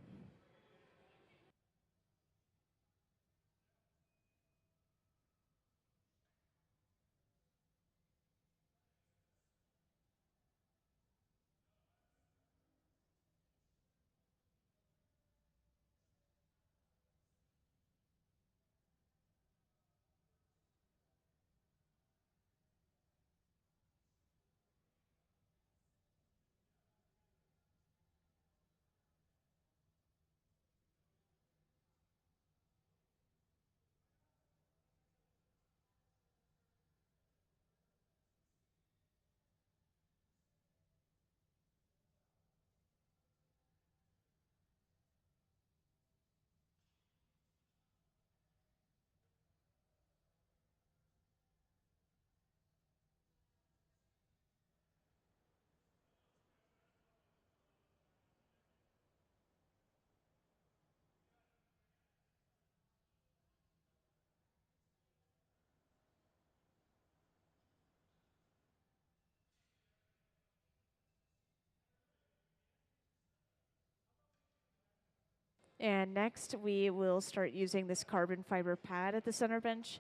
And next, we will start using this carbon fiber pad at the center bench.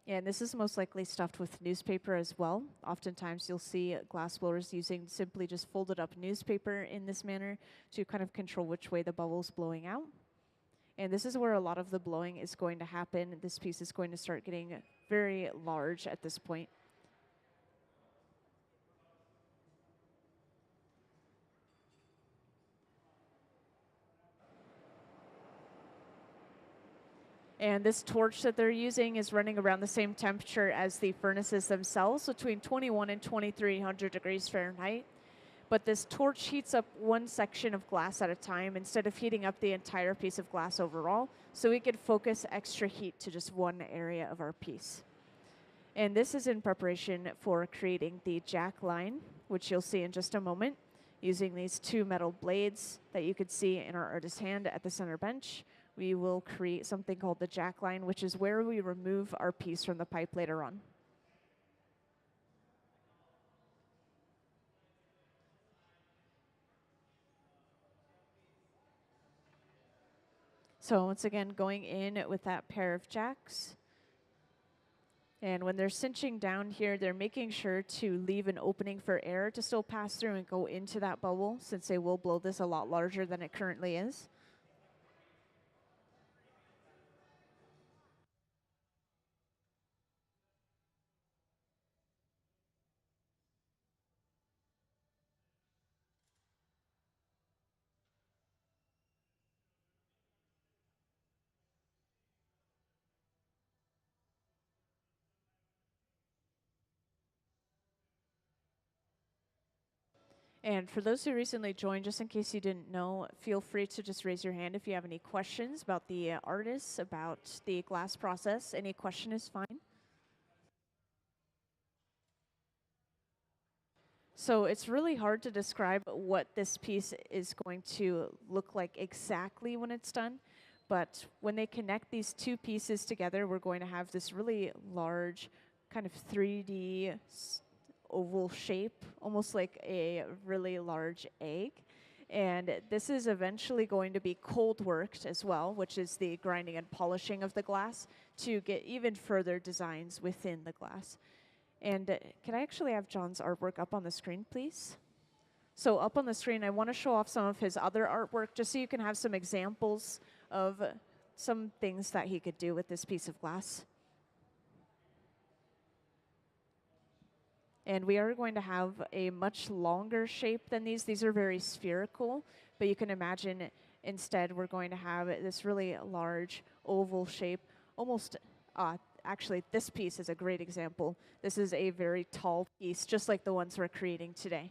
And this is most likely stuffed with newspaper as well. Oftentimes you'll see glass blowers using simply just folded up newspaper in this manner to kind of control which way the bubble's blowing out. And this is where a lot of the blowing is going to happen. This piece is going to start getting very large at this point. And this torch that they're using is running around the same temperature as the furnaces themselves, between 21 and 2300 degrees Fahrenheit. But this torch heats up one section of glass at a time instead of heating up the entire piece of glass overall, so we could focus extra heat to just one area of our piece. And this is in preparation for creating the jack line, which you'll see in just a moment, using these two metal blades that you could see in our artist's hand at the center bench. We will create something called the jack line, which is where we remove our piece from the pipe later on. So once again, going in with that pair of jacks. And when they're cinching down here, they're making sure to leave an opening for air to still pass through and go into that bubble, since they will blow this a lot larger than it currently is. And for those who recently joined, just in case you didn't know, feel free to just raise your hand if you have any questions about the artists, about the glass process. Any question is fine. So it's really hard to describe what this piece is going to look like exactly when it's done. But when they connect these two pieces together, we're going to have this really large kind of 3D oval shape, almost like a really large egg. And this is eventually going to be cold worked as well, which is the grinding and polishing of the glass to get even further designs within the glass. And can I actually have John's artwork up on the screen, please? So up on the screen, I want to show off some of his other artwork just so you can have some examples of some things that he could do with this piece of glass. And we are going to have a much longer shape than these. These are very spherical, but you can imagine instead we're going to have this really large oval shape, almost, actually this piece is a great example. This is a very tall piece, just like the ones we're creating today.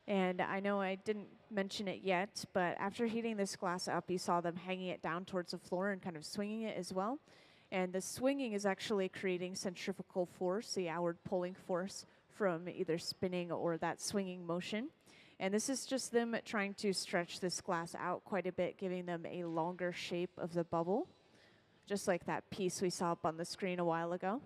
And I know I didn't mention it yet, but after heating this glass up, you saw them hanging it down towards the floor and kind of swinging it as well. And the swinging is actually creating centrifugal force, the outward pulling force from either spinning or that swinging motion. And this is just them trying to stretch this glass out quite a bit, giving them a longer shape of the bubble, just like that piece we saw up on the screen a while ago.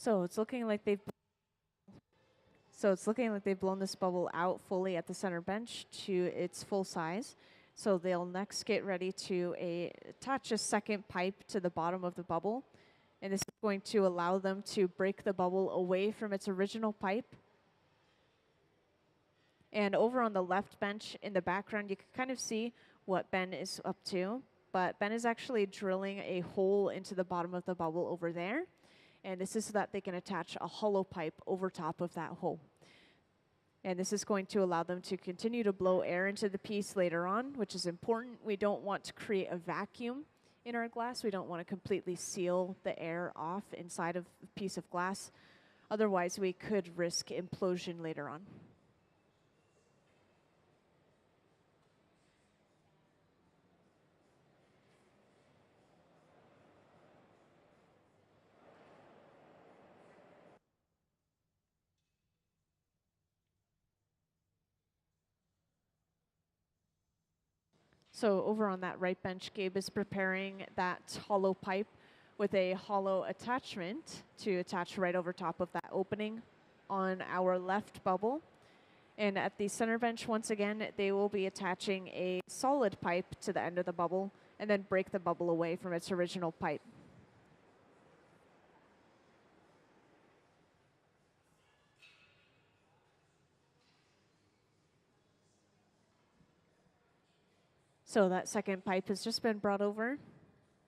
So it's looking like they've blown this bubble out fully at the center bench to its full size. So they'll next get ready to attach a second pipe to the bottom of the bubble. And this is going to allow them to break the bubble away from its original pipe. And over on the left bench in the background, you can kind of see what Ben is up to. But Ben is actually drilling a hole into the bottom of the bubble over there. And this is so that they can attach a hollow pipe over top of that hole. And this is going to allow them to continue to blow air into the piece later on, which is important. We don't want to create a vacuum in our glass. We don't want to completely seal the air off inside of a piece of glass. Otherwise, we could risk implosion later on. So over on that right bench, Gabe is preparing that hollow pipe with a hollow attachment to attach right over top of that opening on our left bubble. And at the center bench, once again, they will be attaching a solid pipe to the end of the bubble and then break the bubble away from its original pipe. So that second pipe has just been brought over.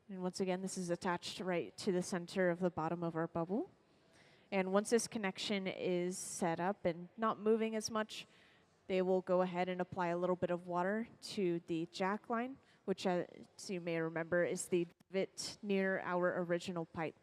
And once again, this is attached right to the center of the bottom of our bubble. And once this connection is set up and not moving as much, they will go ahead and apply a little bit of water to the jack line, which, as you may remember, is the divot near our original pipe.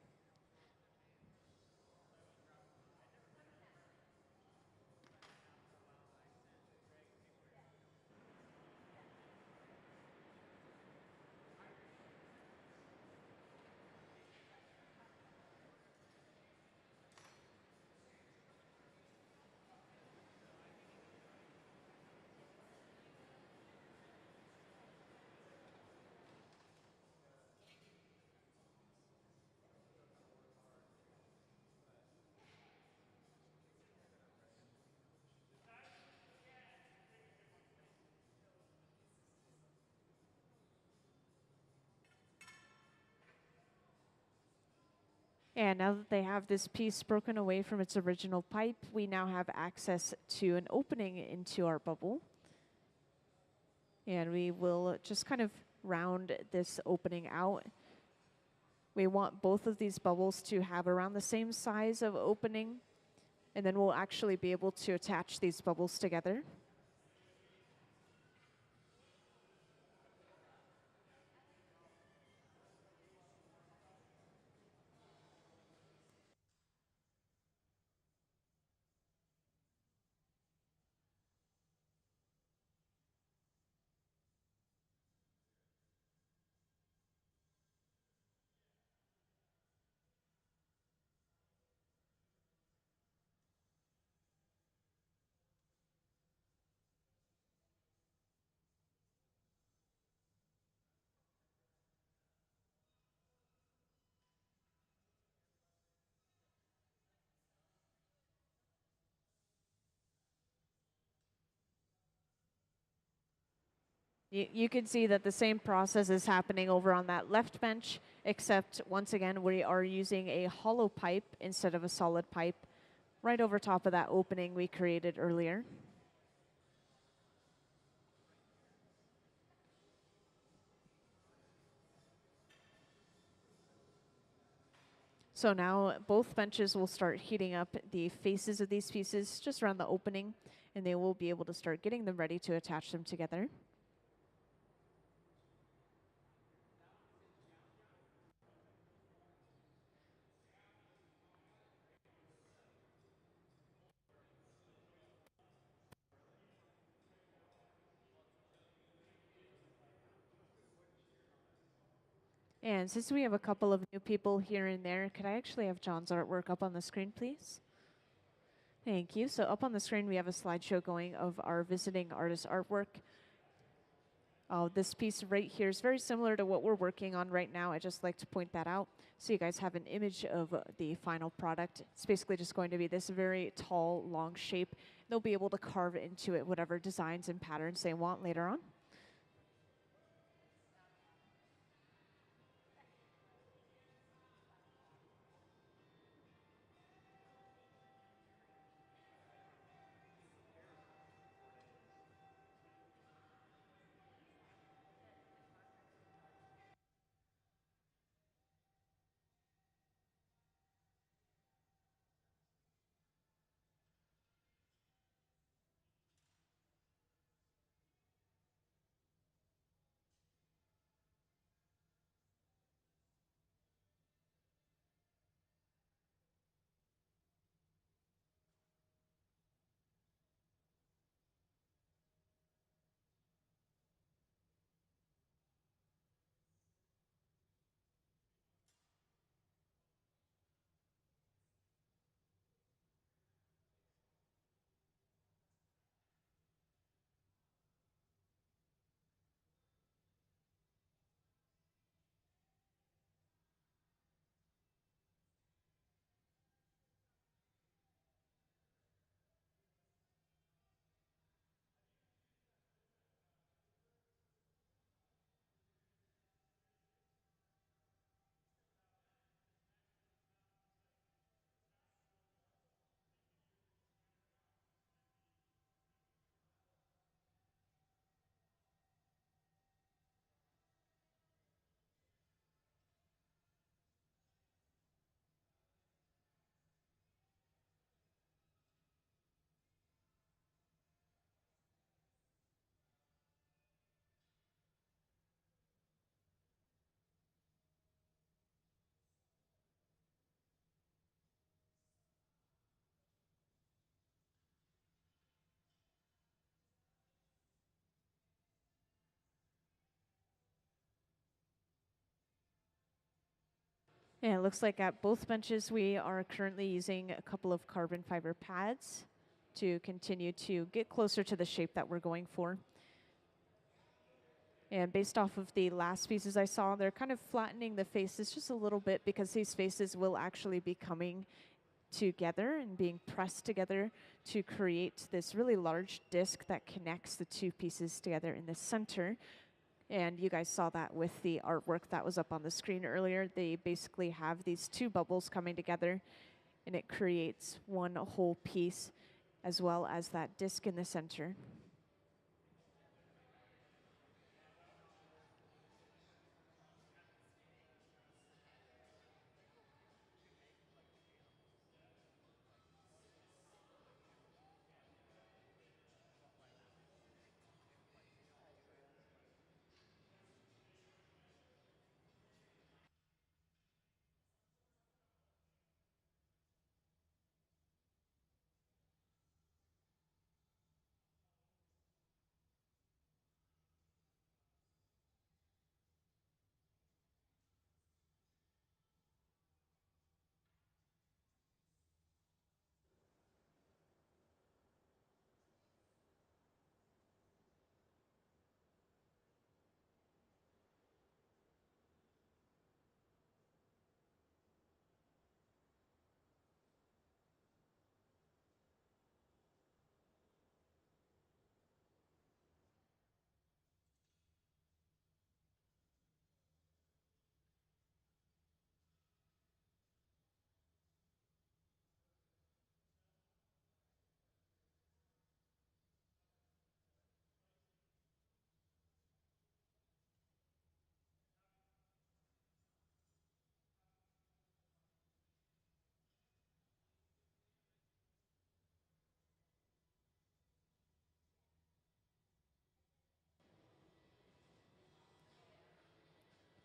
And now that they have this piece broken away from its original pipe, we now have access to an opening into our bubble. And we will just kind of round this opening out. We want both of these bubbles to have around the same size of opening, and then we'll actually be able to attach these bubbles together. You can see that the same process is happening over on that left bench, except once again, we are using a hollow pipe instead of a solid pipe right over top of that opening we created earlier. So now both benches will start heating up the faces of these pieces just around the opening, and they will be able to start getting them ready to attach them together. And since we have a couple of new people here and there, could I actually have John's artwork up on the screen, please? Thank you. So up on the screen, we have a slideshow going of our visiting artist artwork. This piece right here is very similar to what we're working on right now. I just like to point that out so you guys have an image of the final product. It's basically just going to be this very tall, long shape. They'll be able to carve into it whatever designs and patterns they want later on. Yeah, it looks like at both benches we are currently using a couple of carbon fiber pads to continue to get closer to the shape that we're going for. And based off of the last pieces I saw, they're kind of flattening the faces just a little bit because these faces will actually be coming together and being pressed together to create this really large disc that connects the two pieces together in the center. And you guys saw that with the artwork that was up on the screen earlier. They basically have these two bubbles coming together and it creates one whole piece as well as that disc in the center.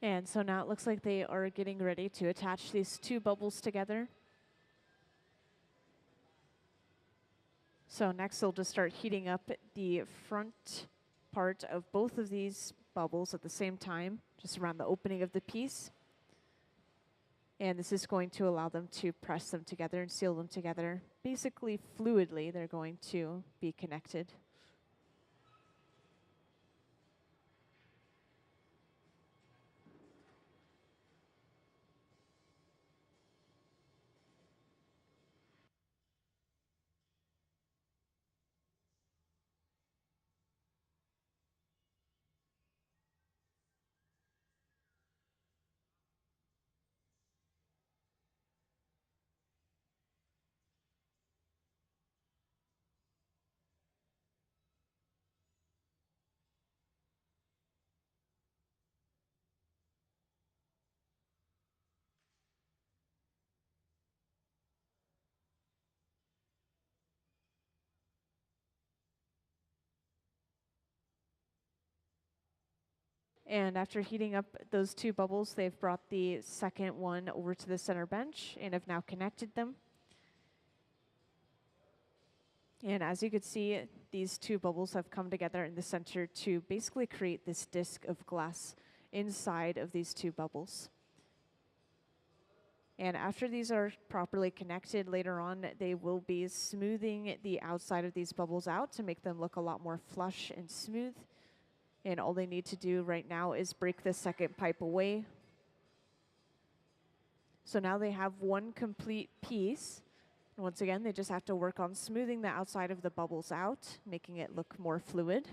And so now it looks like they are getting ready to attach these two bubbles together. So next they'll just start heating up the front part of both of these bubbles at the same time, just around the opening of the piece. And this is going to allow them to press them together and seal them together. Basically fluidly, they're going to be connected. And after heating up those two bubbles, they've brought the second one over to the center bench and have now connected them. And as you can see, these two bubbles have come together in the center to basically create this disc of glass inside of these two bubbles. And after these are properly connected later on, they will be smoothing the outside of these bubbles out to make them look a lot more flush and smooth. And all they need to do right now is break the second pipe away. So now they have one complete piece. And once again, they just have to work on smoothing the outside of the bubbles out, making it look more fluid.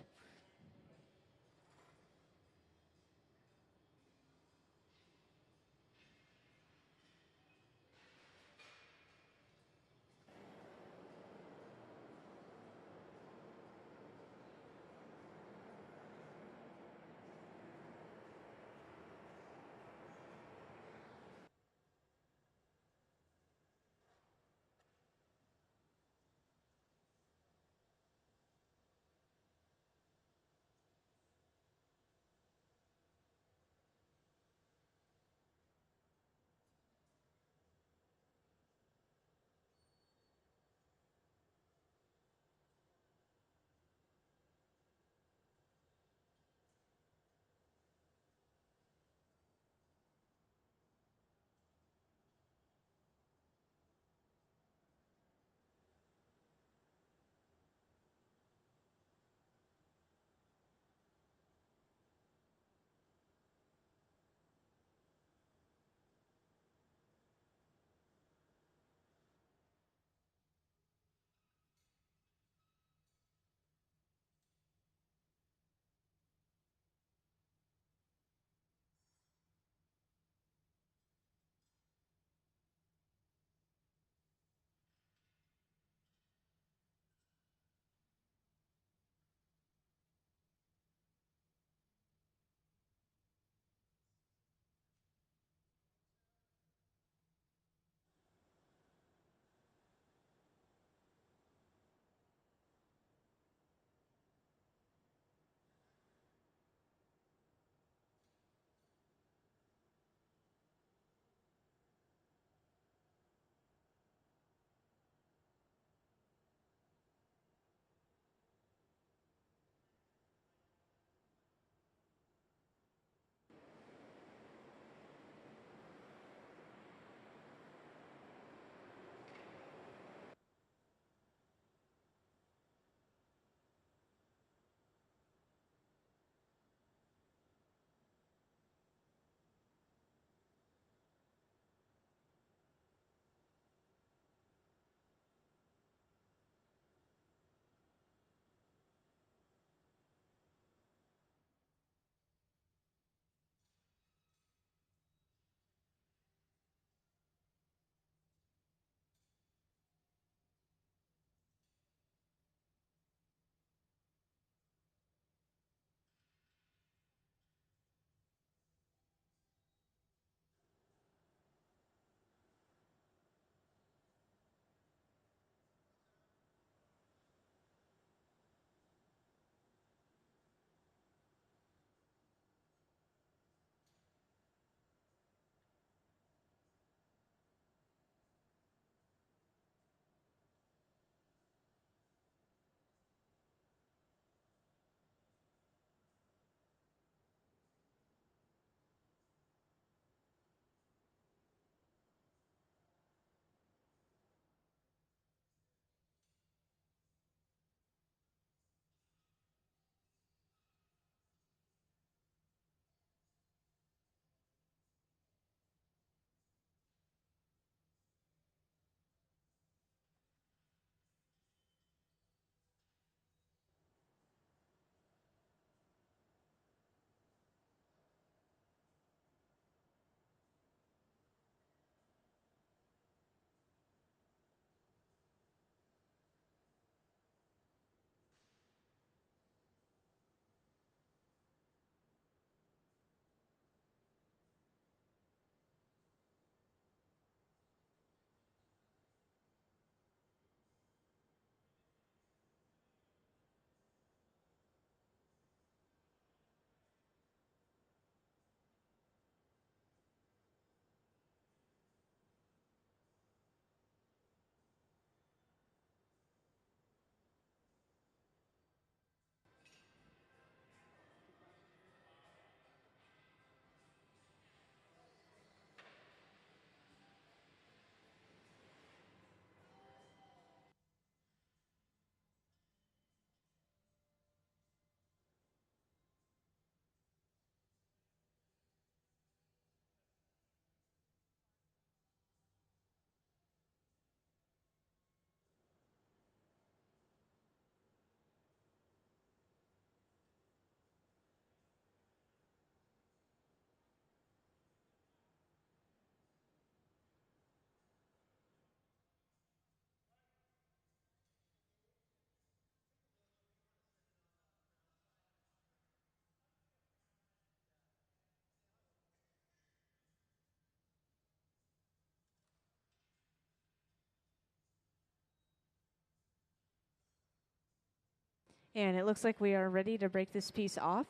And it looks like we are ready to break this piece off.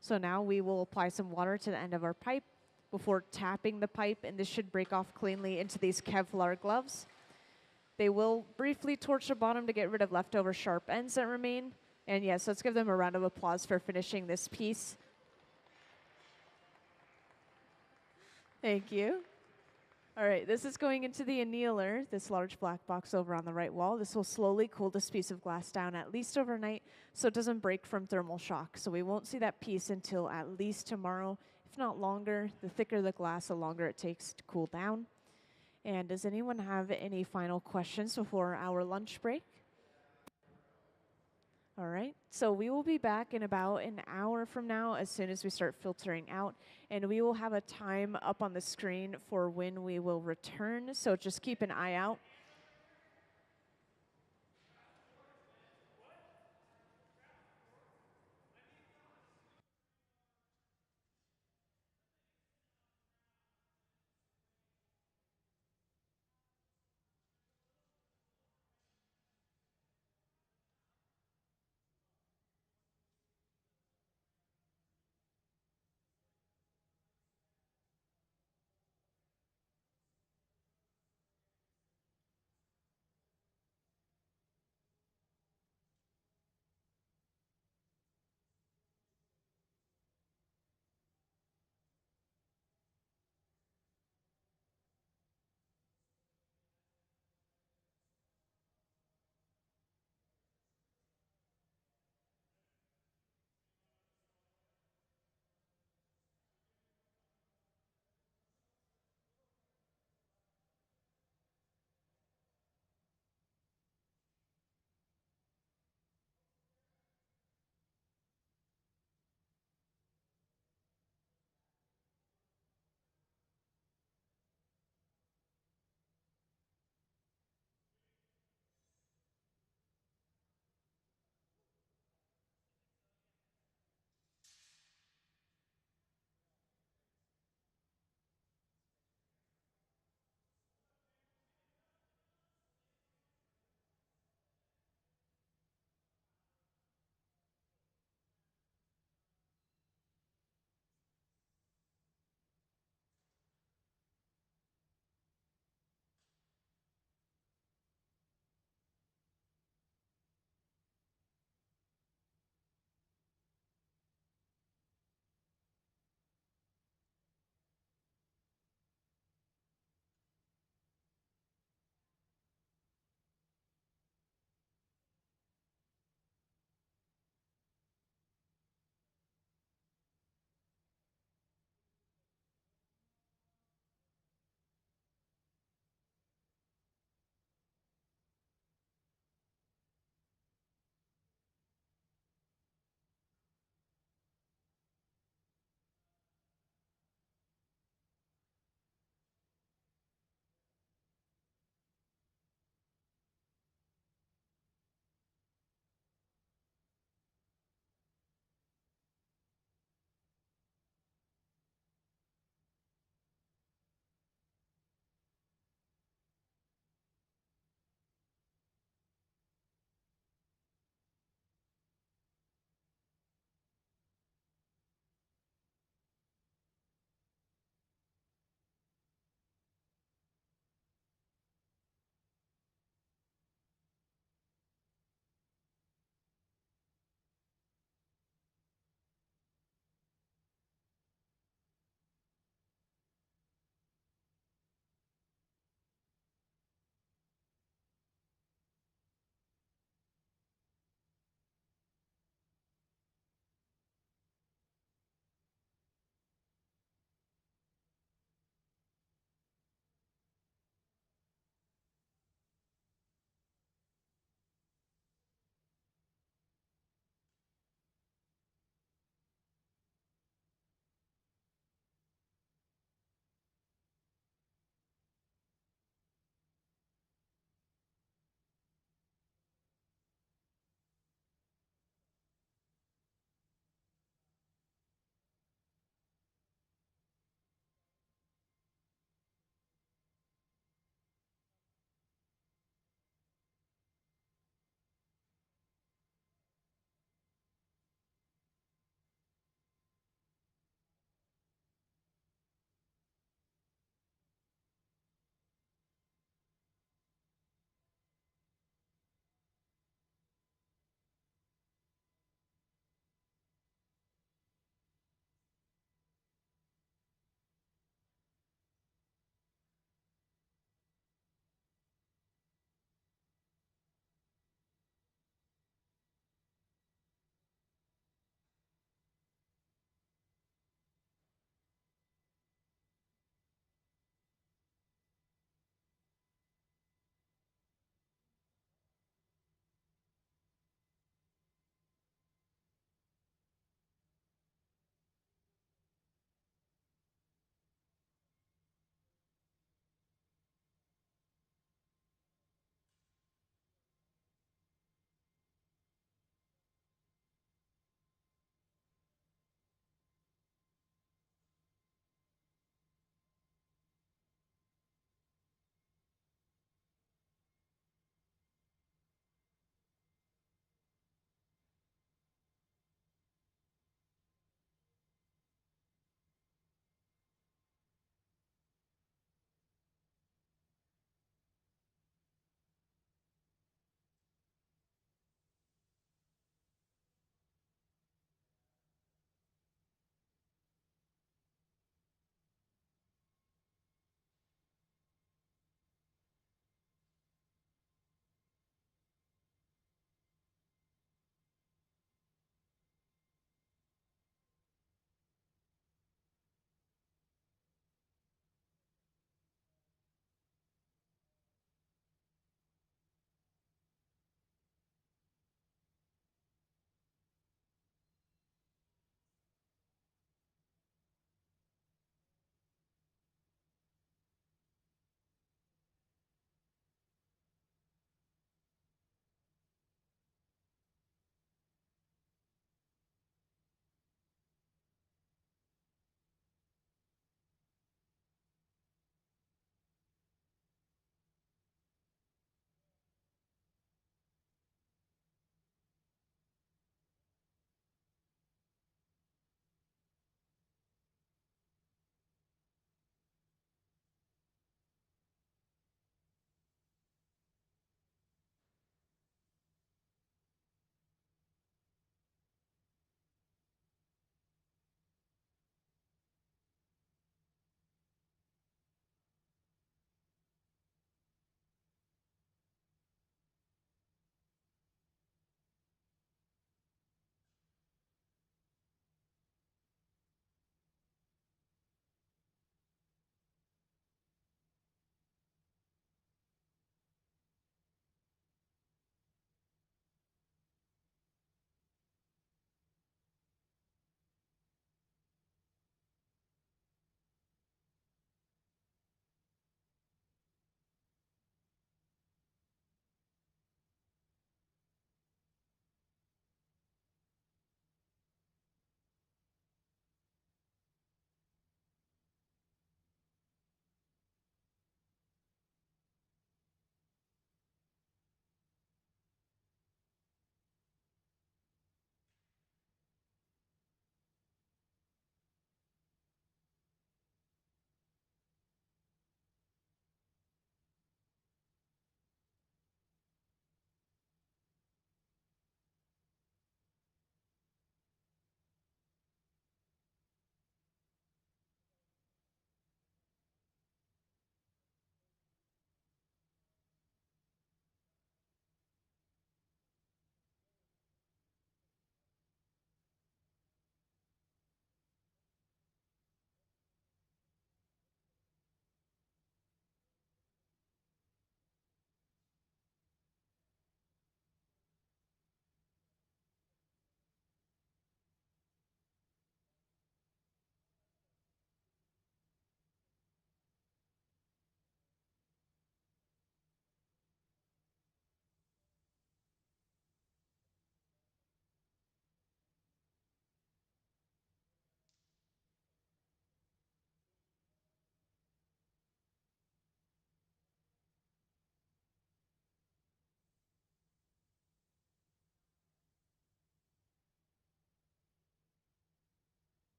So now we will apply some water to the end of our pipe before tapping the pipe, and this should break off cleanly into these Kevlar gloves. They will briefly torch the bottom to get rid of leftover sharp ends that remain. And yes, let's give them a round of applause for finishing this piece. Thank you. All right, this is going into the annealer, this large black box over on the right wall. This will slowly cool this piece of glass down at least overnight so it doesn't break from thermal shock. So we won't see that piece until at least tomorrow, if not longer. The thicker the glass, the longer it takes to cool down. And does anyone have any final questions before our lunch break? All right, so we will be back in about an hour from now as soon as we start filtering out, and we will have a time up on the screen for when we will return, so just keep an eye out.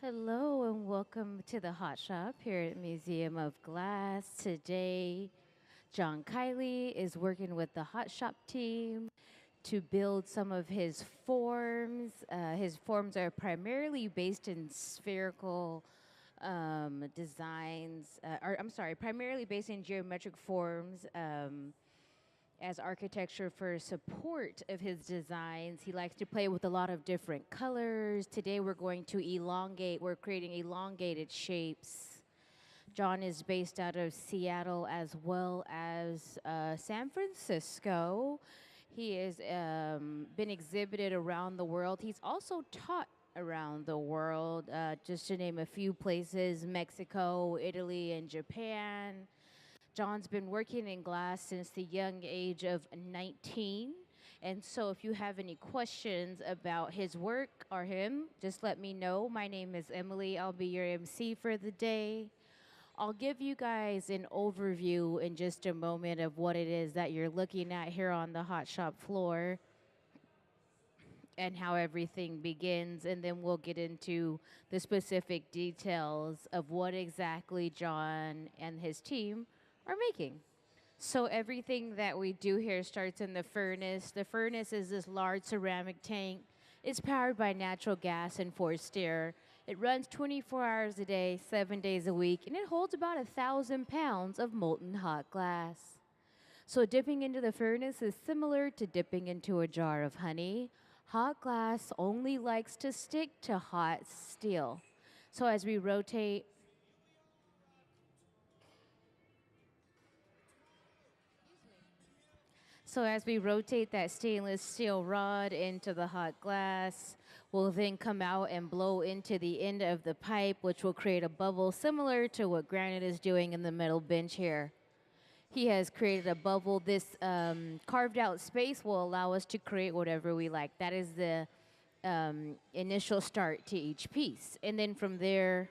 Hello and welcome to the Hot Shop here at Museum of Glass. Today, John Kiley is working with the Hot Shop team to build some of his forms. His forms are primarily based in spherical designs, or I'm sorry, primarily based in geometric forms. As architecture for support of his designs. He likes to play with a lot of different colors. Today we're going to we're creating elongated shapes. John is based out of Seattle as well as San Francisco. He has been exhibited around the world. He's also taught around the world, just to name a few places: Mexico, Italy, and Japan. John's been working in glass since the young age of 19. And so if you have any questions about his work or him, just let me know. My name is Emily. I'll be your MC for the day. I'll give you guys an overview in just a moment of what it is that you're looking at here on the hot shop floor and how everything begins, and then we'll get into the specific details of what exactly John and his team are making. So everything that we do here starts in the furnace. The furnace is this large ceramic tank. It's powered by natural gas and forced air. It runs 24 hours a day, 7 days a week, and it holds about 1,000 pounds of molten hot glass. So dipping into the furnace is similar to dipping into a jar of honey. Hot glass only likes to stick to hot steel. So as we rotate So as we rotate that stainless steel rod into the hot glass, we'll then come out and blow into the end of the pipe, which will create a bubble similar to what Granite is doing in the metal bench here. He has created a bubble. This carved out space will allow us to create whatever we like. That is the initial start to each piece. And then from there,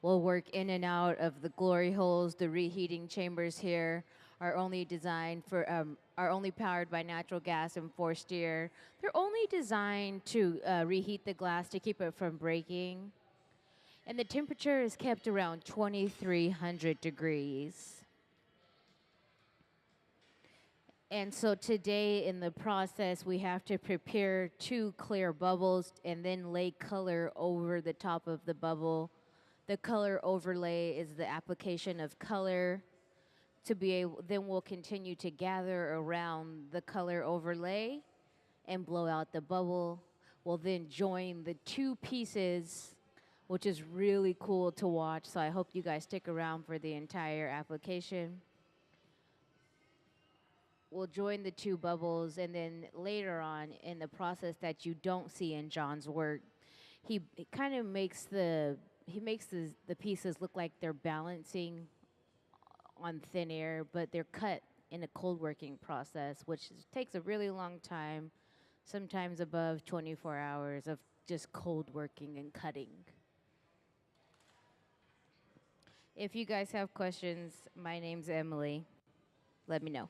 we'll work in and out of the glory holes. The reheating chambers here are only designed for, are only powered by natural gas and forced air. They're only designed to reheat the glass to keep it from breaking. And the temperature is kept around 2,300 degrees. And so today in the process, we have to prepare 2 clear bubbles and then lay color over the top of the bubble. The color overlay is the application of color to be able, then we'll continue to gather around the color overlay and blow out the bubble. We'll then join the 2 pieces, which is really cool to watch. So I hope you guys stick around for the entire application. We'll join the 2 bubbles, and then later on in the process that you don't see in John's work, he kind of makes the pieces look like they're balancing on thin air, but they're cut in a cold working process, which takes a really long time, sometimes above 24 hours of just cold working and cutting. If you guys have questions, my name's Emily. Let me know.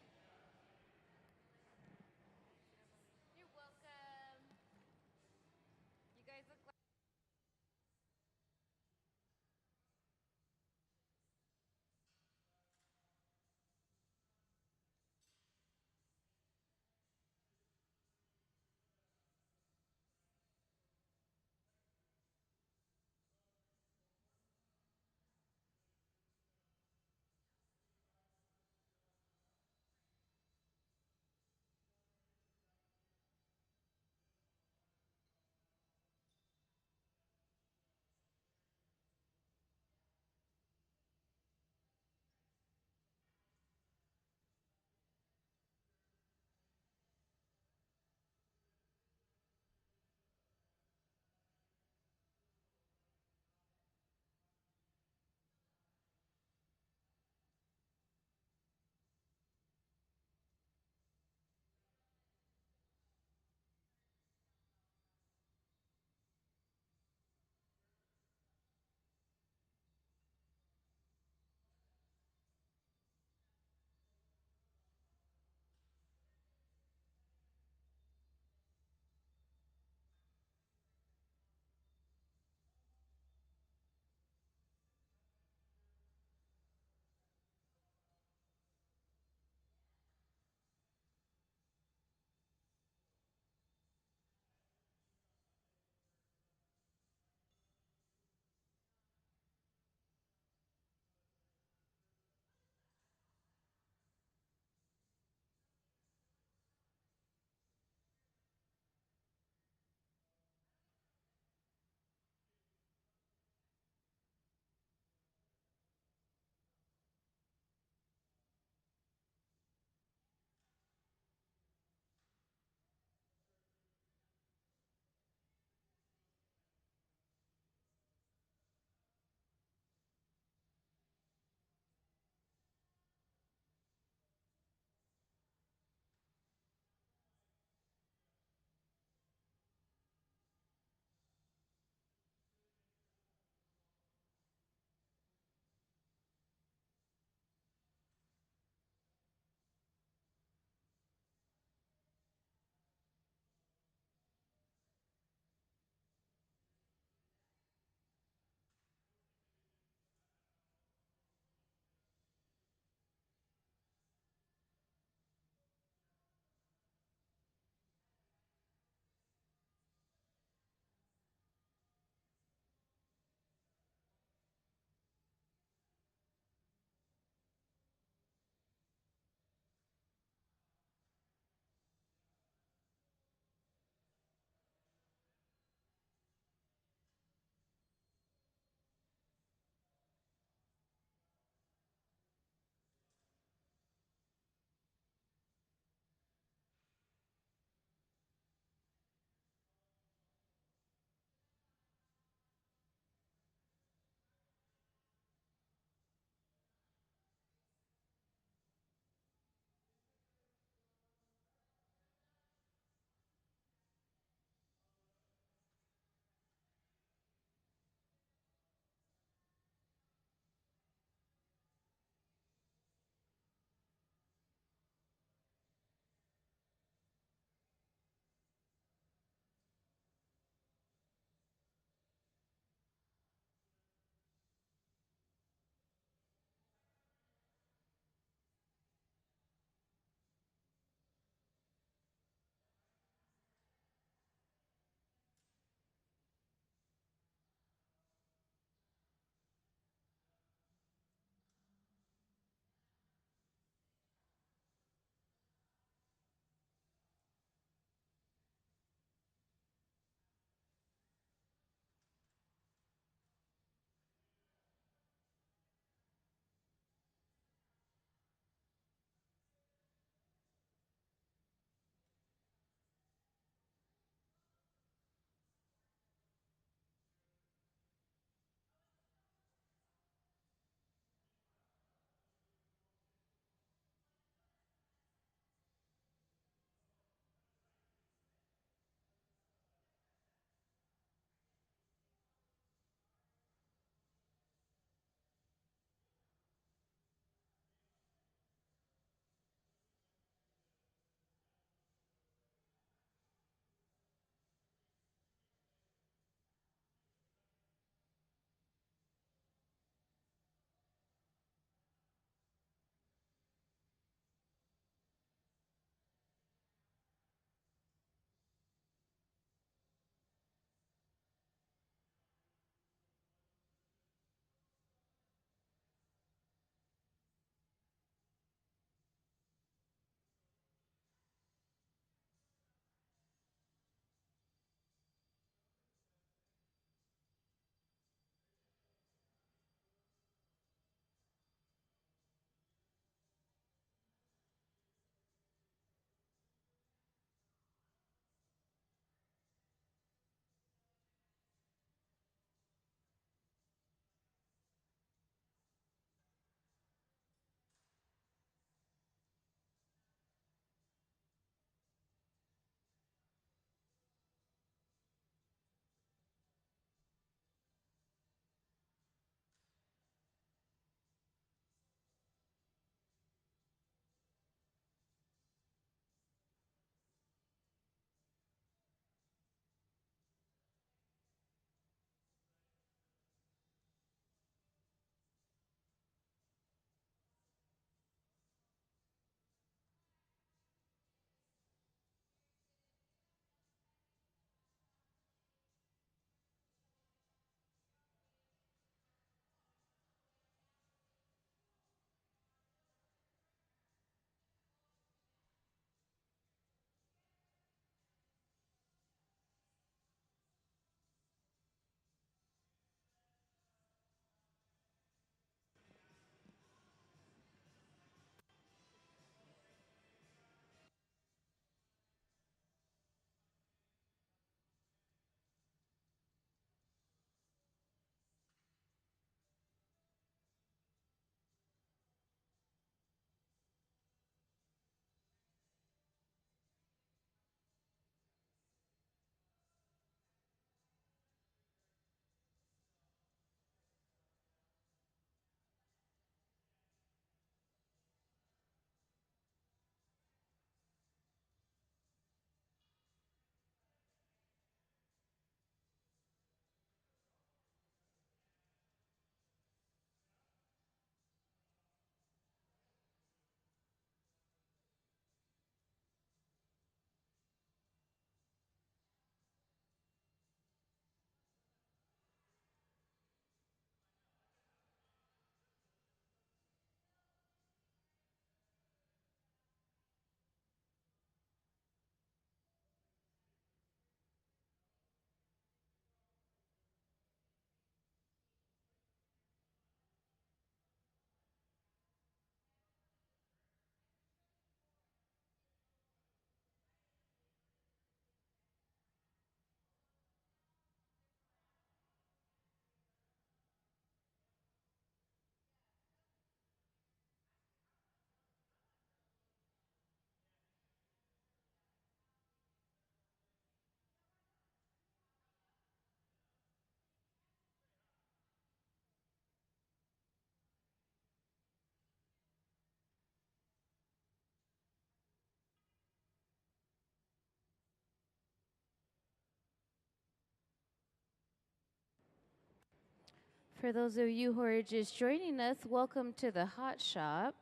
For those of you who are just joining us, welcome to the Hot Shop.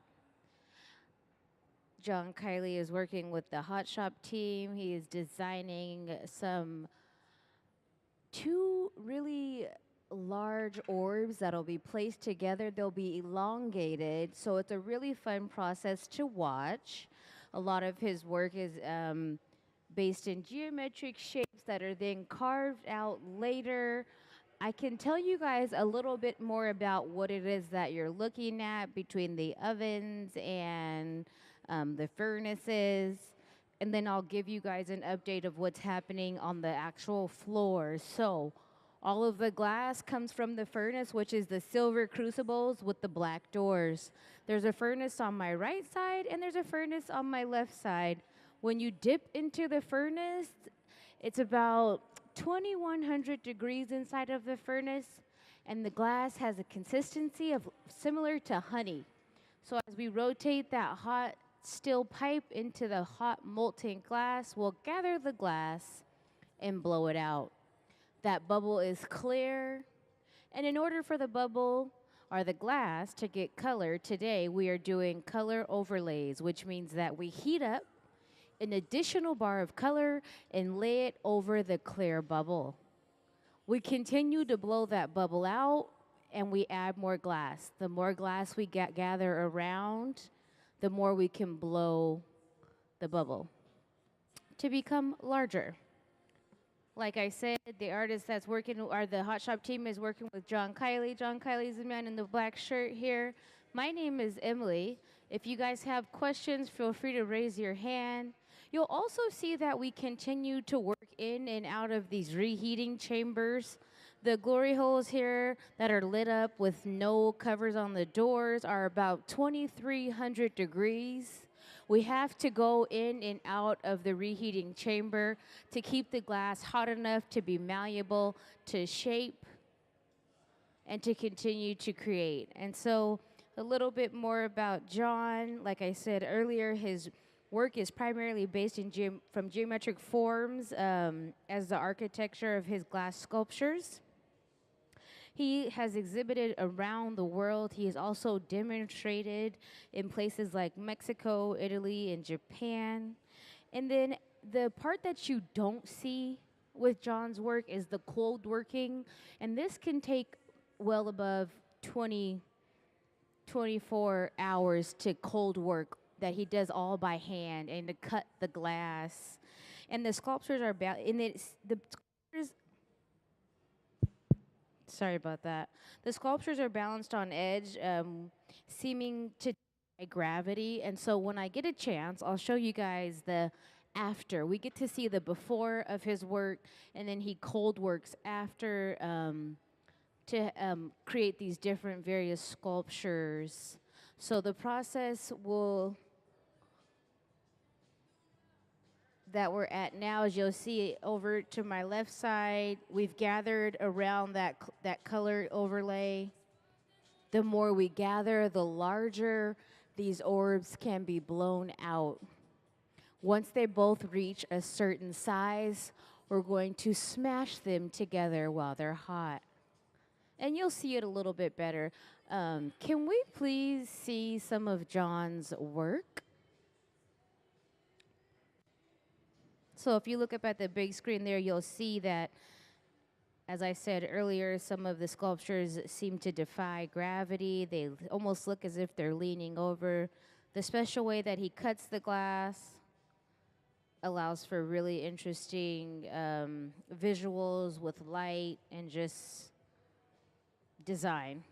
John Kiley is working with the Hot Shop team. He is designing some two really large orbs that'll be placed together. They'll be elongated, so it's a really fun process to watch. A lot of his work is based in geometric shapes that are then carved out later. I can tell you guys a little bit more about what it is that you're looking at between the ovens and the furnaces. And then I'll give you guys an update of what's happening on the actual floor. So all of the glass comes from the furnace, which is the silver crucibles with the black doors. There's a furnace on my right side and there's a furnace on my left side. When you dip into the furnace, it's about 2100 degrees inside of the furnace, and the glass has a consistency of similar to honey. So as we rotate that hot steel pipe into the hot molten glass, we'll gather the glass and blow it out. That bubble is clear, and in order for the bubble or the glass to get color, today we are doing color overlays, which means that we heat up an additional bar of color and lay it over the clear bubble. We continue to blow that bubble out and we add more glass. The more glass we gather around, the more we can blow the bubble to become larger. Like I said, the artist that's working, or the Hot Shop team is working with John Kiley. John Kiley's the man in the black shirt here. My name is Emily. If you guys have questions, feel free to raise your hand. You'll also see that we continue to work in and out of these reheating chambers. The glory holes here that are lit up with no covers on the doors are about 2300 degrees. We have to go in and out of the reheating chamber to keep the glass hot enough to be malleable, to shape, and to continue to create. And so a little bit more about John. Like I said earlier, his work is primarily based in from geometric forms as the architecture of his glass sculptures. He has exhibited around the world. He has also demonstrated in places like Mexico, Italy, and Japan. And then the part that you don't see with John's work is the cold working. And this can take well above 24 hours to cold work that he does all by hand and to cut the glass. And the sculptures are sorry about that. The sculptures are balanced on edge, seeming to defy gravity. And so when I get a chance, I'll show you guys the after. We get to see the before of his work, and then he cold works after to create these different various sculptures. So the process that we're at now, as you'll see over to my left side, we've gathered around that color overlay. The more we gather, the larger these orbs can be blown out. Once they both reach a certain size, we're going to smash them together while they're hot. And you'll see it a little bit better. Can we please see some of John's work? So if you look up at the big screen there, you'll see that, as I said earlier, some of the sculptures seem to defy gravity. They almost look as if they're leaning over. The special way that he cuts the glass allows for really interesting visuals with light and just design.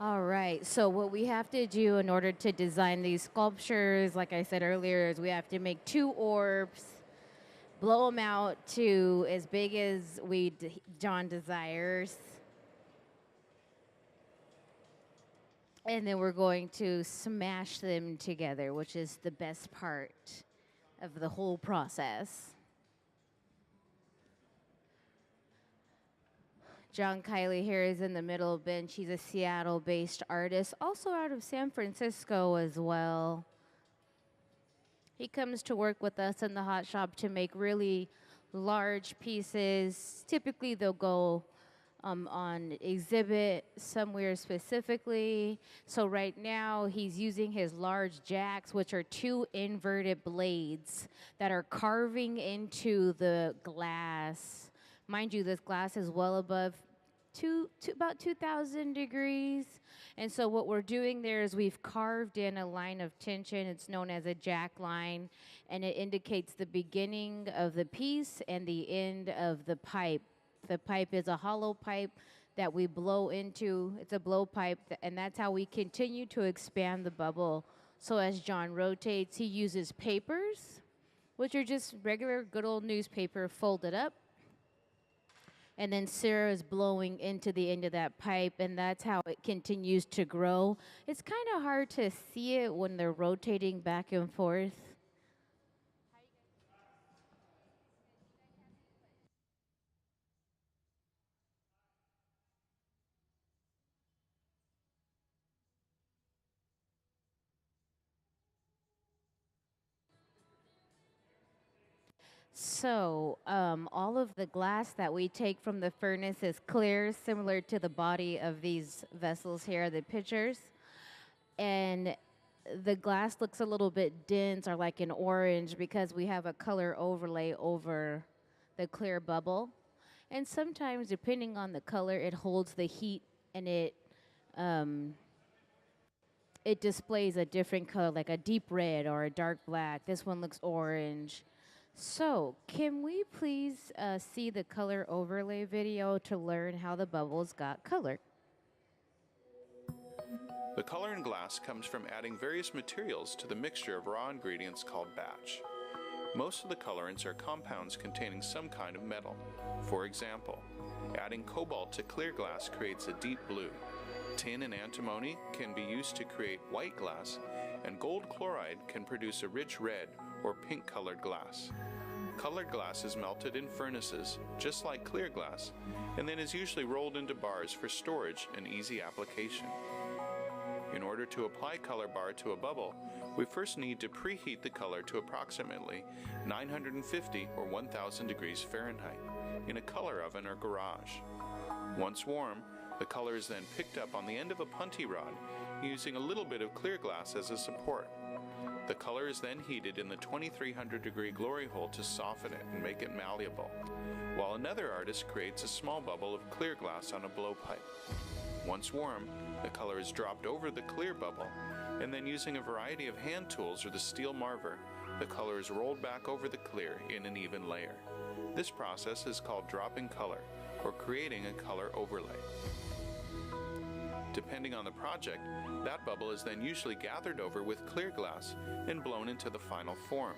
All right. So what we have to do in order to design these sculptures, like I said earlier, is we have to make two orbs, blow them out to as big as John desires. And then we're going to smash them together, which is the best part of the whole process. John Kiley here is in the middle bench. He's a Seattle-based artist, also out of San Francisco as well. He comes to work with us in the hot shop to make really large pieces. Typically, they'll go on exhibit somewhere specifically. So right now, he's using his large jacks, which are two inverted blades that are carving into the glass. Mind you, this glass is well above about 2,000 degrees. And so what we're doing there is we've carved in a line of tension. It's known as a jack line, and it indicates the beginning of the piece and the end of the pipe. The pipe is a hollow pipe that we blow into. It's a blow pipe, and that's how we continue to expand the bubble. So as John rotates, he uses papers, which are just regular good old newspaper folded up. And then Sarah is blowing into the end of that pipe, and that's how it continues to grow. It's kind of hard to see it when they're rotating back and forth. So all of the glass that we take from the furnace is clear, similar to the body of these vessels here, the pitchers. And the glass looks a little bit dense or like an orange because we have a color overlay over the clear bubble. And sometimes, depending on the color, it holds the heat and it displays a different color, like a deep red or a dark black. This one looks orange. So, can we please see the color overlay video to learn how the bubbles got color? The color in glass comes from adding various materials to the mixture of raw ingredients called batch. Most of the colorants are compounds containing some kind of metal. For example, adding cobalt to clear glass creates a deep blue. Tin and antimony can be used to create white glass, and gold chloride can produce a rich red or pink-colored glass. Colored glass is melted in furnaces, just like clear glass, and then is usually rolled into bars for storage and easy application. In order to apply color bar to a bubble, we first need to preheat the color to approximately 950 or 1000 degrees Fahrenheit in a color oven or garage. Once warm, the color is then picked up on the end of a punty rod using a little bit of clear glass as a support. The color is then heated in the 2300 degree glory hole to soften it and make it malleable, while another artist creates a small bubble of clear glass on a blowpipe. Once warm, the color is dropped over the clear bubble, and then using a variety of hand tools or the steel marver, the color is rolled back over the clear in an even layer. This process is called dropping color, or creating a color overlay. Depending on the project, that bubble is then usually gathered over with clear glass and blown into the final form.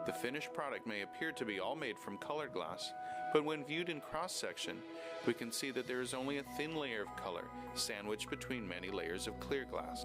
The finished product may appear to be all made from colored glass, but when viewed in cross-section, we can see that there is only a thin layer of color sandwiched between many layers of clear glass.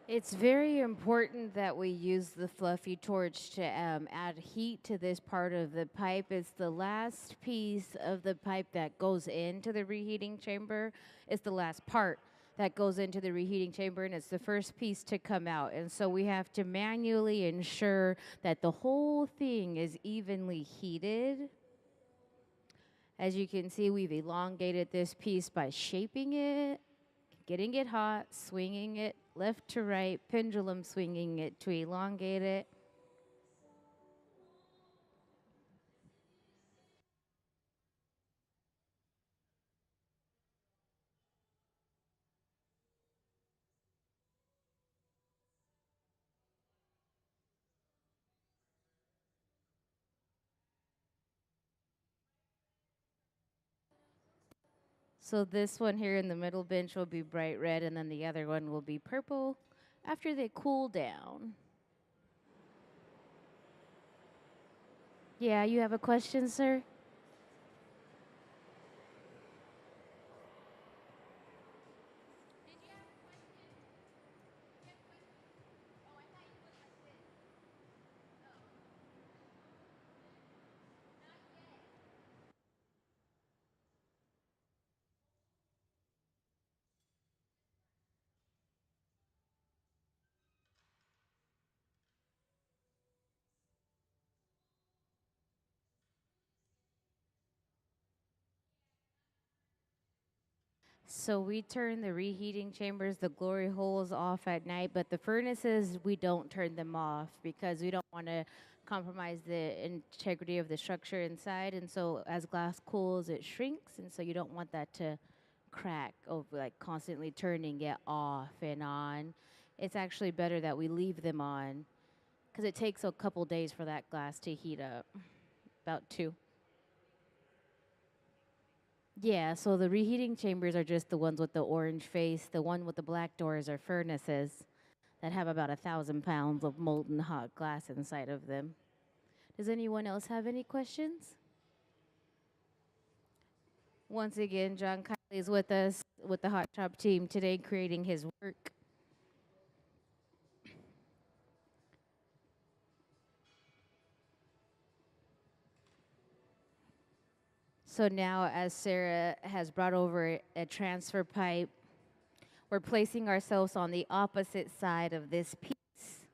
It's very important that we use the fluffy torch to add heat to this part of the pipe. It's the last piece of the pipe that goes into the reheating chamber. It's the last part that goes into the reheating chamber, and it's the first piece to come out. And so we have to manually ensure that the whole thing is evenly heated. As you can see, we've elongated this piece by shaping it, getting it hot, swinging it left to right, pendulum swinging it to elongate it. So this one here in the middle bench will be bright red, and then the other one will be purple after they cool down. Yeah, you have a question, sir? So we turn the reheating chambers, the glory holes off at night, but the furnaces, we don't turn them off because we don't want to compromise the integrity of the structure inside. And so as glass cools, it shrinks, and so you don't want that to crack over like constantly turning it off and on. It's actually better that we leave them on because it takes a couple days for that glass to heat up, about two. Yeah, so the reheating chambers are just the ones with the orange face. The one with the black doors are furnaces that have about 1,000 pounds of molten hot glass inside of them. Does anyone else have any questions? Once again, John Kiley is with us with the Hot Shop team today creating his work. So now, as Sarah has brought over a transfer pipe, we're placing ourselves on the opposite side of this piece,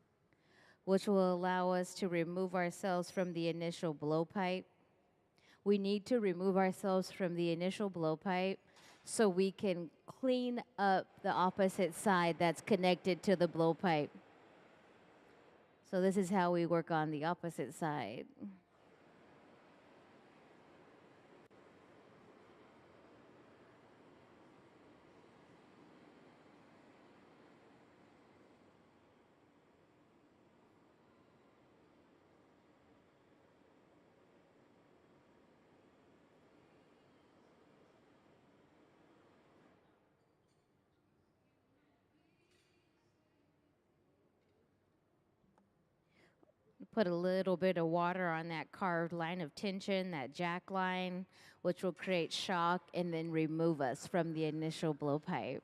which will allow us to remove ourselves from the initial blowpipe. We need to remove ourselves from the initial blowpipe so we can clean up the opposite side that's connected to the blowpipe. So this is how we work on the opposite side. Put a little bit of water on that carved line of tension, that jack line, which will create shock and then remove us from the initial blowpipe.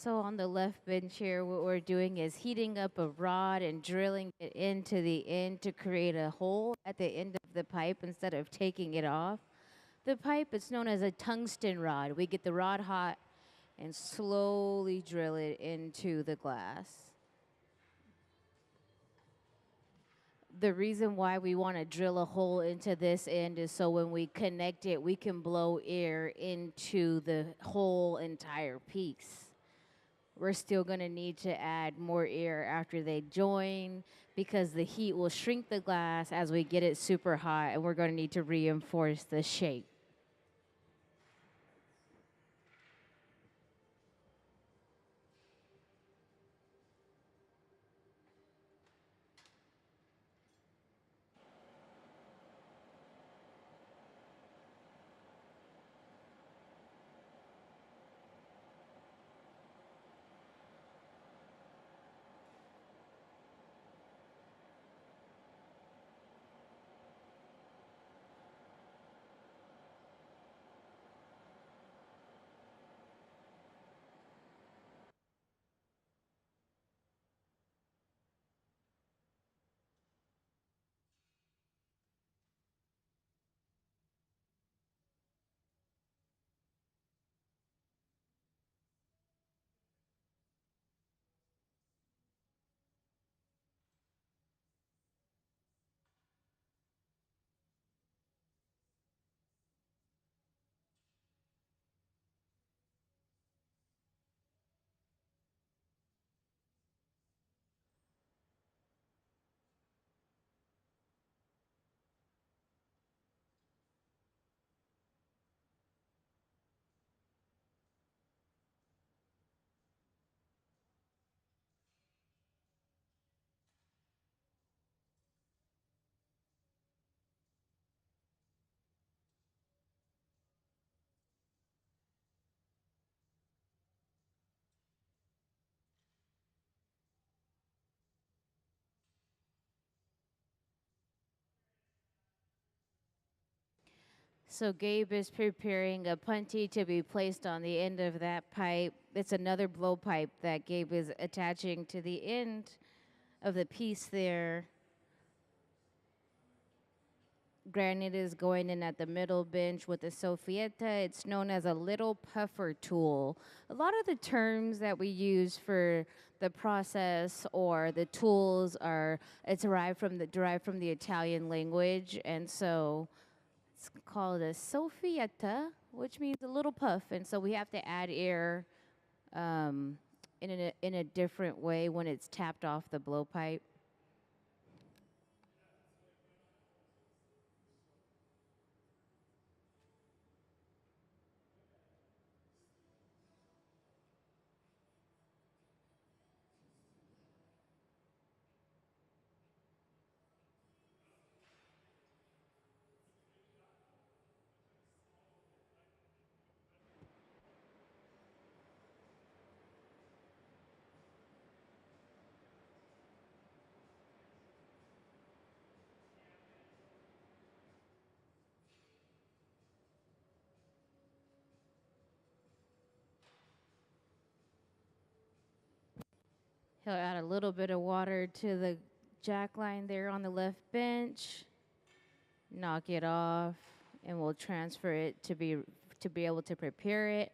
So on the left bench here, what we're doing is heating up a rod and drilling it into the end to create a hole at the end of the pipe instead of taking it off. The pipe is known as a tungsten rod. We get the rod hot and slowly drill it into the glass. The reason why we want to drill a hole into this end is so when we connect it, we can blow air into the whole entire piece. We're still going to need to add more air after they join because the heat will shrink the glass as we get it super hot, and we're going to need to reinforce the shape. So Gabe is preparing a punty to be placed on the end of that pipe. It's another blowpipe that Gabe is attaching to the end of the piece there. Granite is going in at the middle bench with the soffietta. It's known as a little puffer tool. A lot of the terms that we use for the process or the tools are derived from the Italian language, and so it's called a soffietta, which means a little puff, and so we have to add air in a different way when it's tapped off the blowpipe. He'll add a little bit of water to the jack line there on the left bench, knock it off, and we'll transfer it to be able to prepare it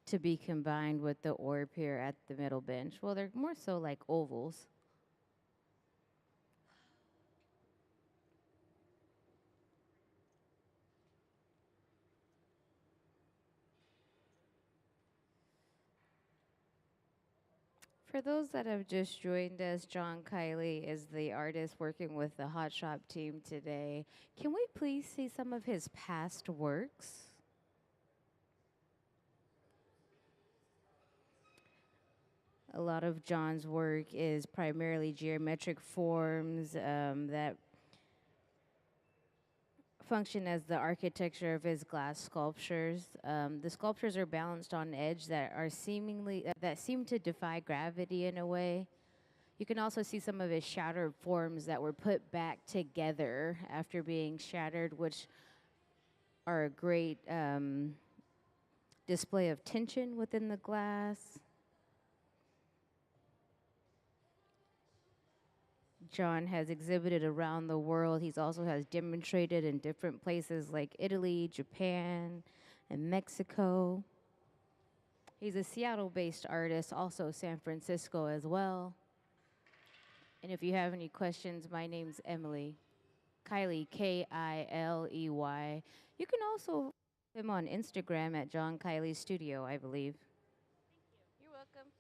to be combined with the orb here at the middle bench. Well, they're more so like ovals. For those that have just joined us, John Kiley is the artist working with the Hot Shop team today. Can we please see some of his past works? A lot of John's work is primarily geometric forms that function as the architecture of his glass sculptures. The sculptures are balanced on edge that seem to defy gravity in a way. You can also see some of his shattered forms that were put back together after being shattered, which are a great display of tension within the glass. John has exhibited around the world. He's also has demonstrated in different places like Italy, Japan, and Mexico. He's a Seattle-based artist, also San Francisco as well. And if you have any questions, my name's Emily. Kiley, Kiley. You can also follow him on Instagram at John Kiley Studio, I believe. You're welcome.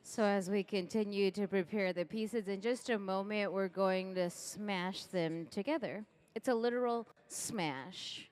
So as we continue to prepare the pieces, in just a moment, we're going to smash them together. It's a literal smash.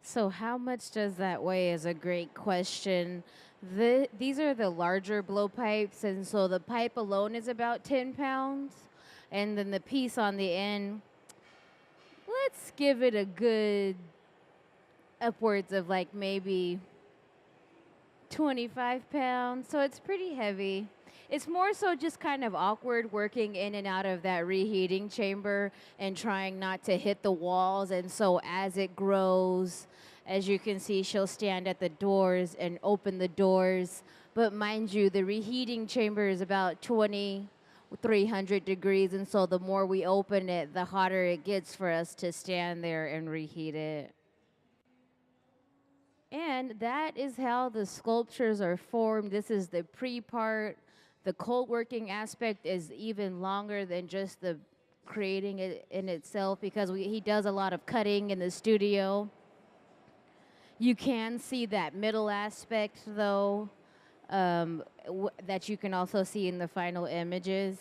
So, how much does that weigh is a great question. These are the larger blowpipes, and so the pipe alone is about 10 pounds. And then the piece on the end, let's give it a good upwards of like maybe 25 pounds. So, it's pretty heavy. It's more so just kind of awkward working in and out of that reheating chamber and trying not to hit the walls. And so as it grows, as you can see, she'll stand at the doors and open the doors. But mind you, the reheating chamber is about 2,300 degrees. And so the more we open it, the hotter it gets for us to stand there and reheat it. And that is how the sculptures are formed. This is the pre part. The cold working aspect is even longer than just the creating it in itself because he does a lot of cutting in the studio. You can see that middle aspect though, that you can also see in the final images.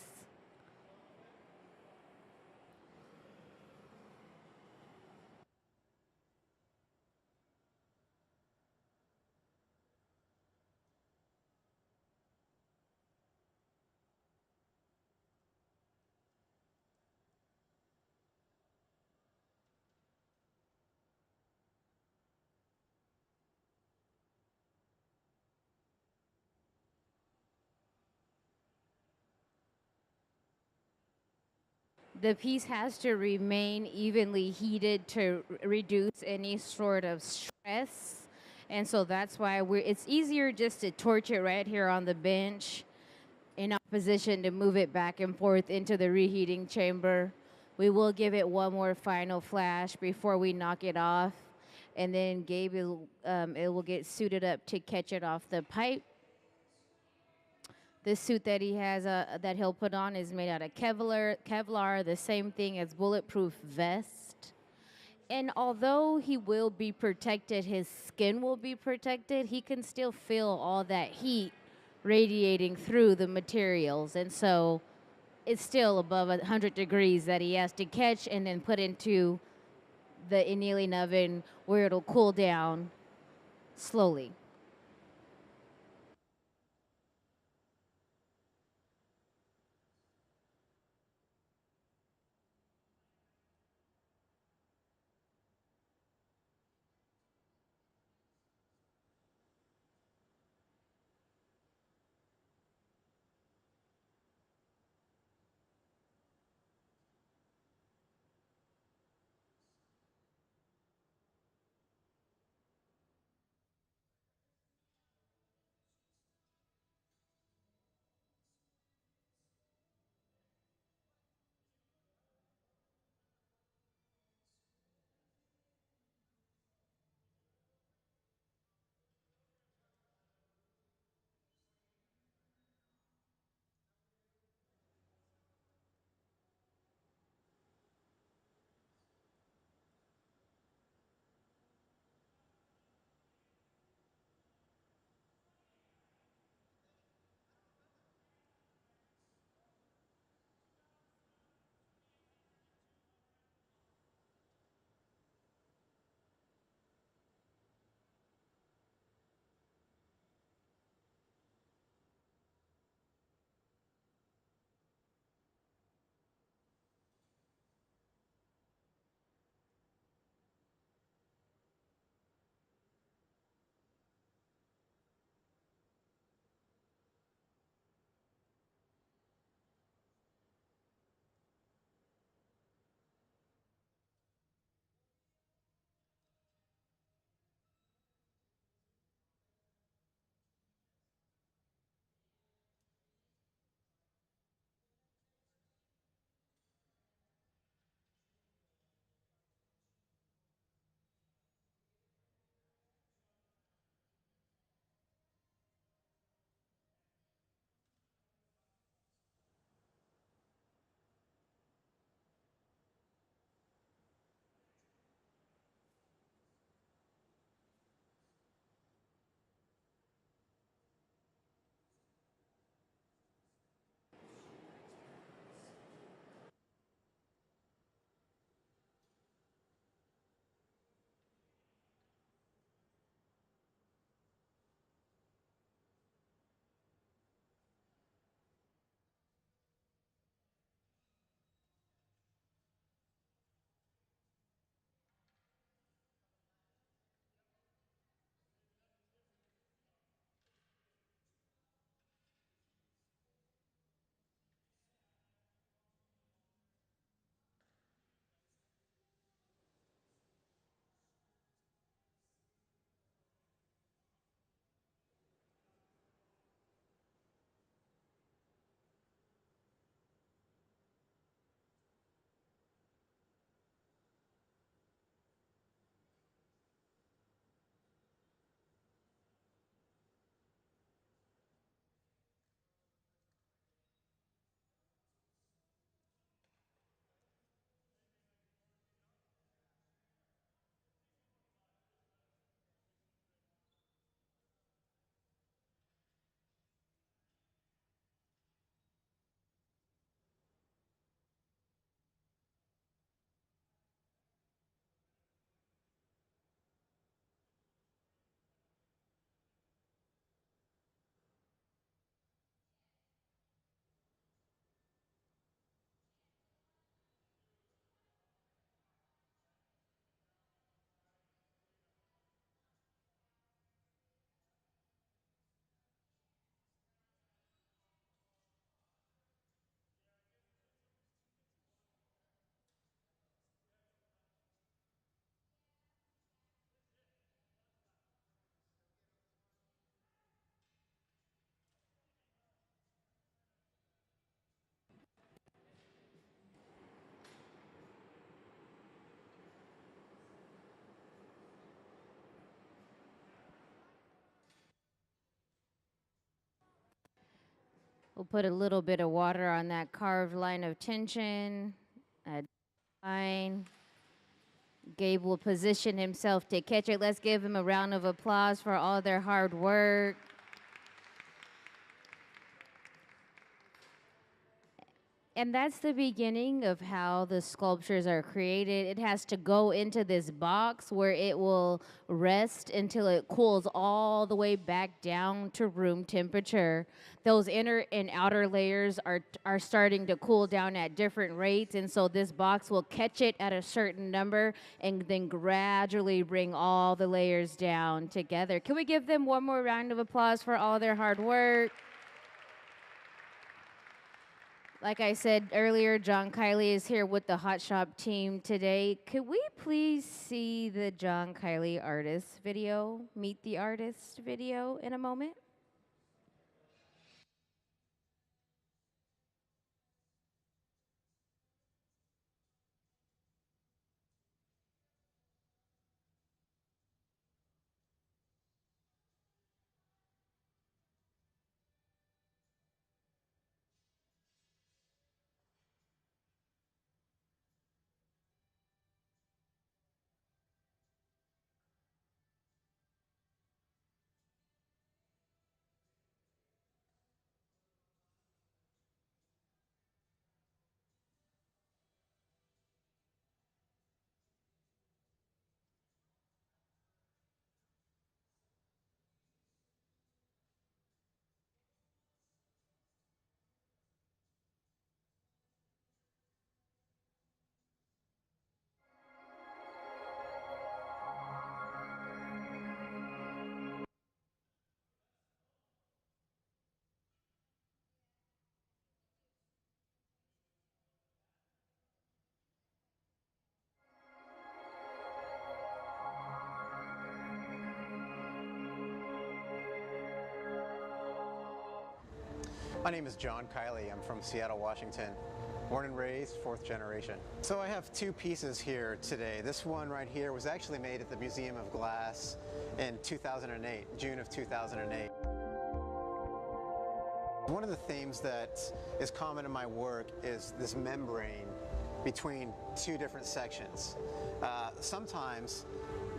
The piece has to remain evenly heated to reduce any sort of stress. And so that's why it's easier just to torch it right here on the bench in opposition to move it back and forth into the reheating chamber. We will give it one more final flash before we knock it off. And then it will get suited up to catch it off the pipe. The suit that he has that he'll put on is made out of Kevlar, the same thing as bulletproof vest. And although he will be protected, his skin will be protected, he can still feel all that heat radiating through the materials. And so it's still above 100 degrees that he has to catch and then put into the annealing oven where it'll cool down slowly. We'll put a little bit of water on that carved line of tension. A line. Gabe will position himself to catch it. Let's give him a round of applause for all their hard work. And that's the beginning of how the sculptures are created. It has to go into this box where it will rest until it cools all the way back down to room temperature. Those inner and outer layers are starting to cool down at different rates, and so this box will catch it at a certain number and then gradually bring all the layers down together. Can we give them one more round of applause for all their hard work? Like I said earlier, John Kiley is here with the Hot Shop team today. Could we please see the John Kiley artist video, Meet the Artist video in a moment? My name is John Kiley. I'm from Seattle, Washington. Born and raised, fourth generation. So I have two pieces here today. This one right here was actually made at the Museum of Glass in 2008, June of 2008. One of the themes that is common in my work is this membrane between two different sections. Sometimes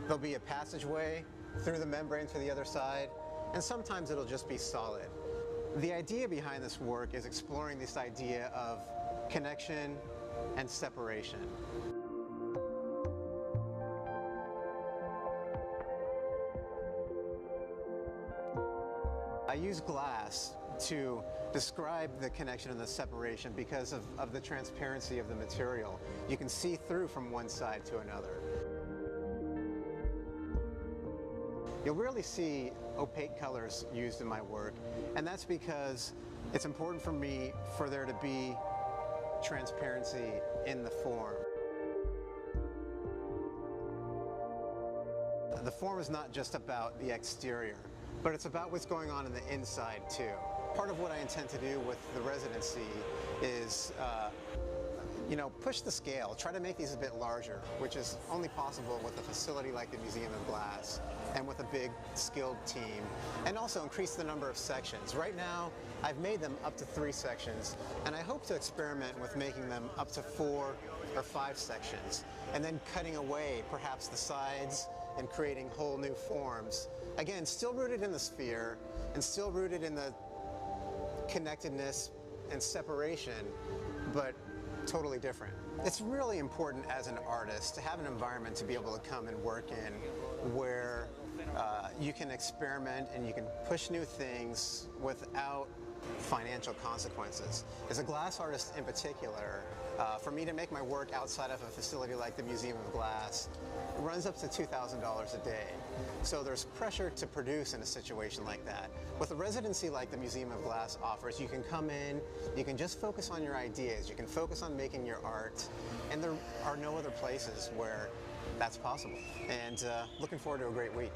there'll be a passageway through the membrane to the other side, and sometimes it'll just be solid. The idea behind this work is exploring this idea of connection and separation. I use glass to describe the connection and the separation because of the transparency of the material. You can see through from one side to another. You'll rarely see opaque colors used in my work, and that's because it's important for me for there to be transparency in the form. The form is not just about the exterior, but it's about what's going on in the inside too. Part of what I intend to do with the residency is push the scale, try to make these a bit larger, which is only possible with a facility like the Museum of Glass and with a big skilled team, and also increase the number of sections. Right now, I've made them up to 3 sections, and I hope to experiment with making them up to 4 or 5 sections, and then cutting away perhaps the sides and creating whole new forms. Again, still rooted in the sphere and still rooted in the connectedness and separation, but totally different. It's really important as an artist to have an environment to be able to come and work in where you can experiment and you can push new things without financial consequences. As a glass artist in particular, for me to make my work outside of a facility like the Museum of Glass, it runs up to $2,000 a day. So there's pressure to produce in a situation like that. With a residency like the Museum of Glass offers, you can come in, you can just focus on your ideas, you can focus on making your art, and there are no other places where that's possible. And looking forward to a great week.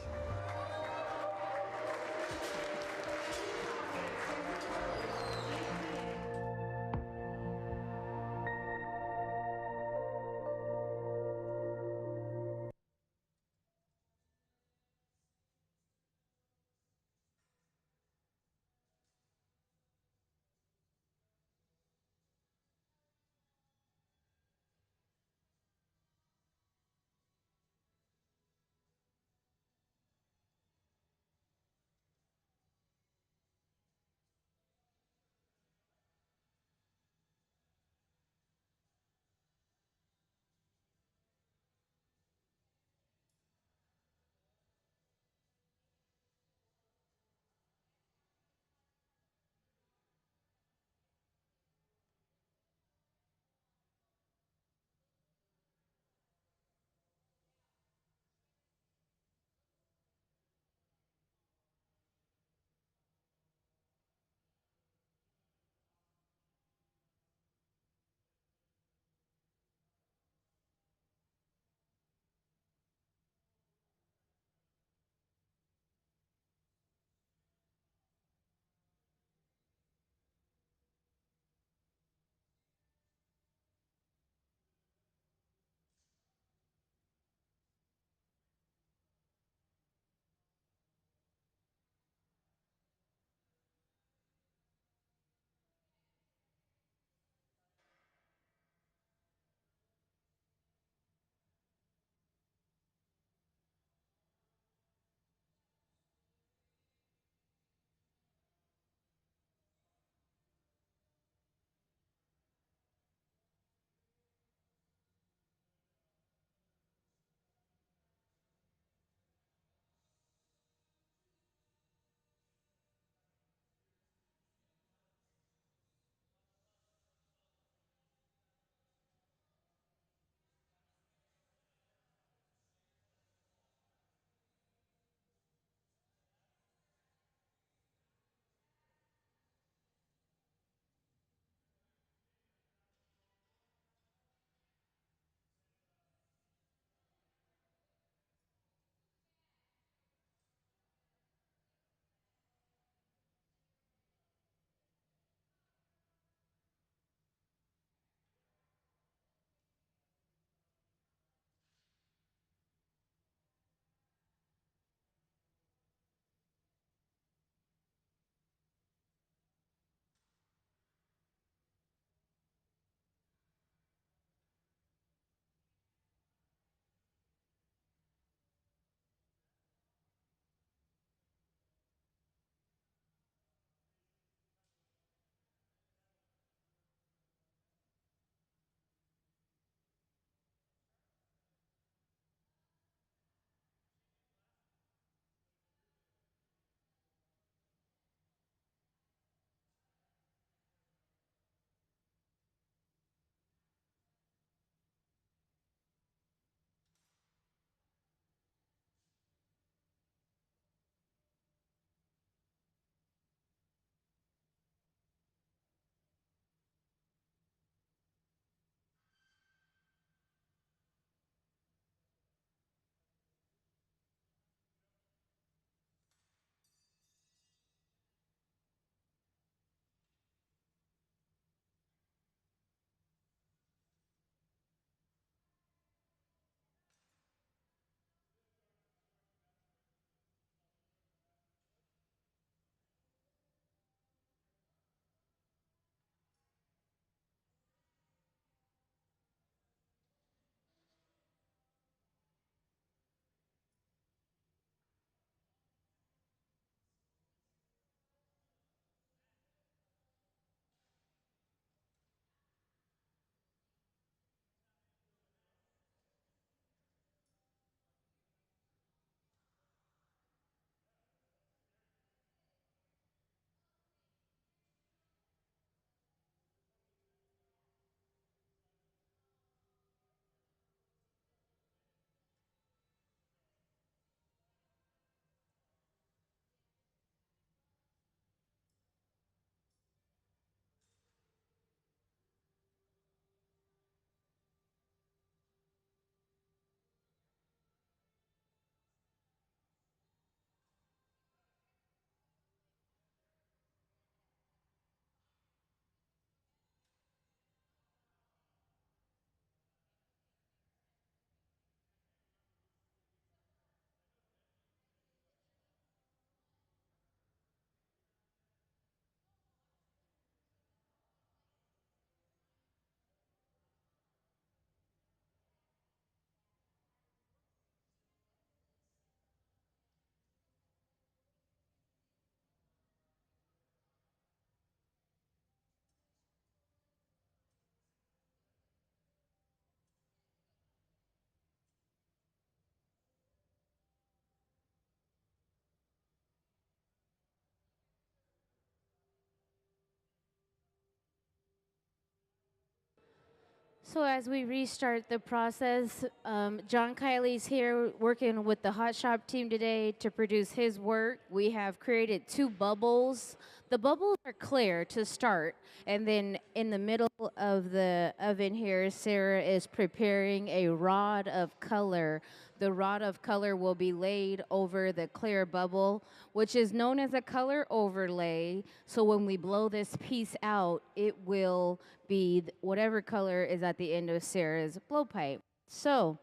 So as we restart the process, John Kiley's here working with the Hot Shop team today to produce his work. We have created 2 bubbles. The bubbles are clear to start, and then in the middle of the oven here, Sarah is preparing a rod of color. The rod of color will be laid over the clear bubble, which is known as a color overlay. So when we blow this piece out, it will be whatever color is at the end of Sarah's blowpipe. So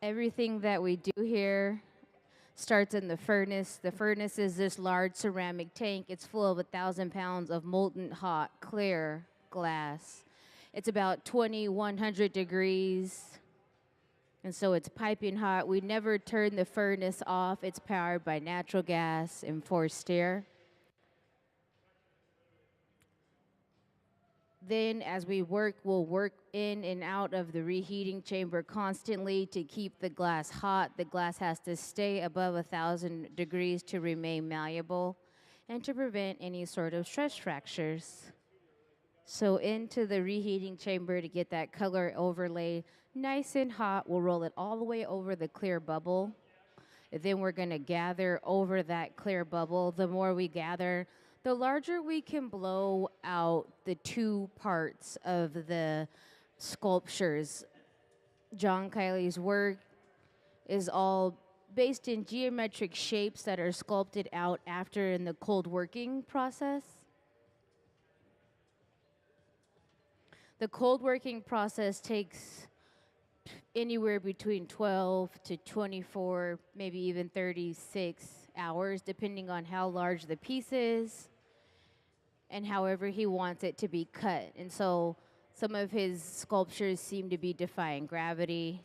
everything that we do here starts in the furnace. The furnace is this large ceramic tank. It's full of 1,000 pounds of molten hot, clear glass. It's about 2,100 degrees. And so it's piping hot. We never turn the furnace off. It's powered by natural gas and forced air. Then as we work, we'll work in and out of the reheating chamber constantly to keep the glass hot. The glass has to stay above 1,000 degrees to remain malleable and to prevent any sort of stress fractures. So into the reheating chamber to get that color overlay nice and hot. We'll roll it all the way over the clear bubble. Then we're going to gather over that clear bubble. The more we gather, the larger we can blow out the 2 parts of the sculptures. John Kiley's work is all based in geometric shapes that are sculpted out after in the cold working process. The cold working process takes anywhere between 12 to 24, maybe even 36 hours, depending on how large the piece is and however he wants it to be cut. And so some of his sculptures seem to be defying gravity.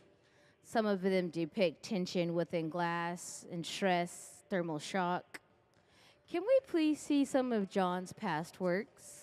Some of them depict tension within glass and stress, thermal shock. Can we please see some of John's past works?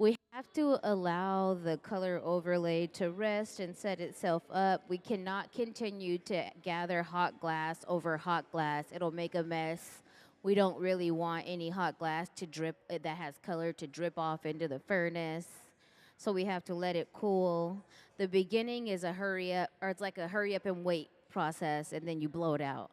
We have to allow the color overlay to rest and set itself up. We cannot continue to gather hot glass over hot glass. It'll make a mess. We don't really want any hot glass to drip that has color to drip off into the furnace. So we have to let it cool. The beginning is a hurry up, or it's like a hurry up and wait process, and then you blow it out.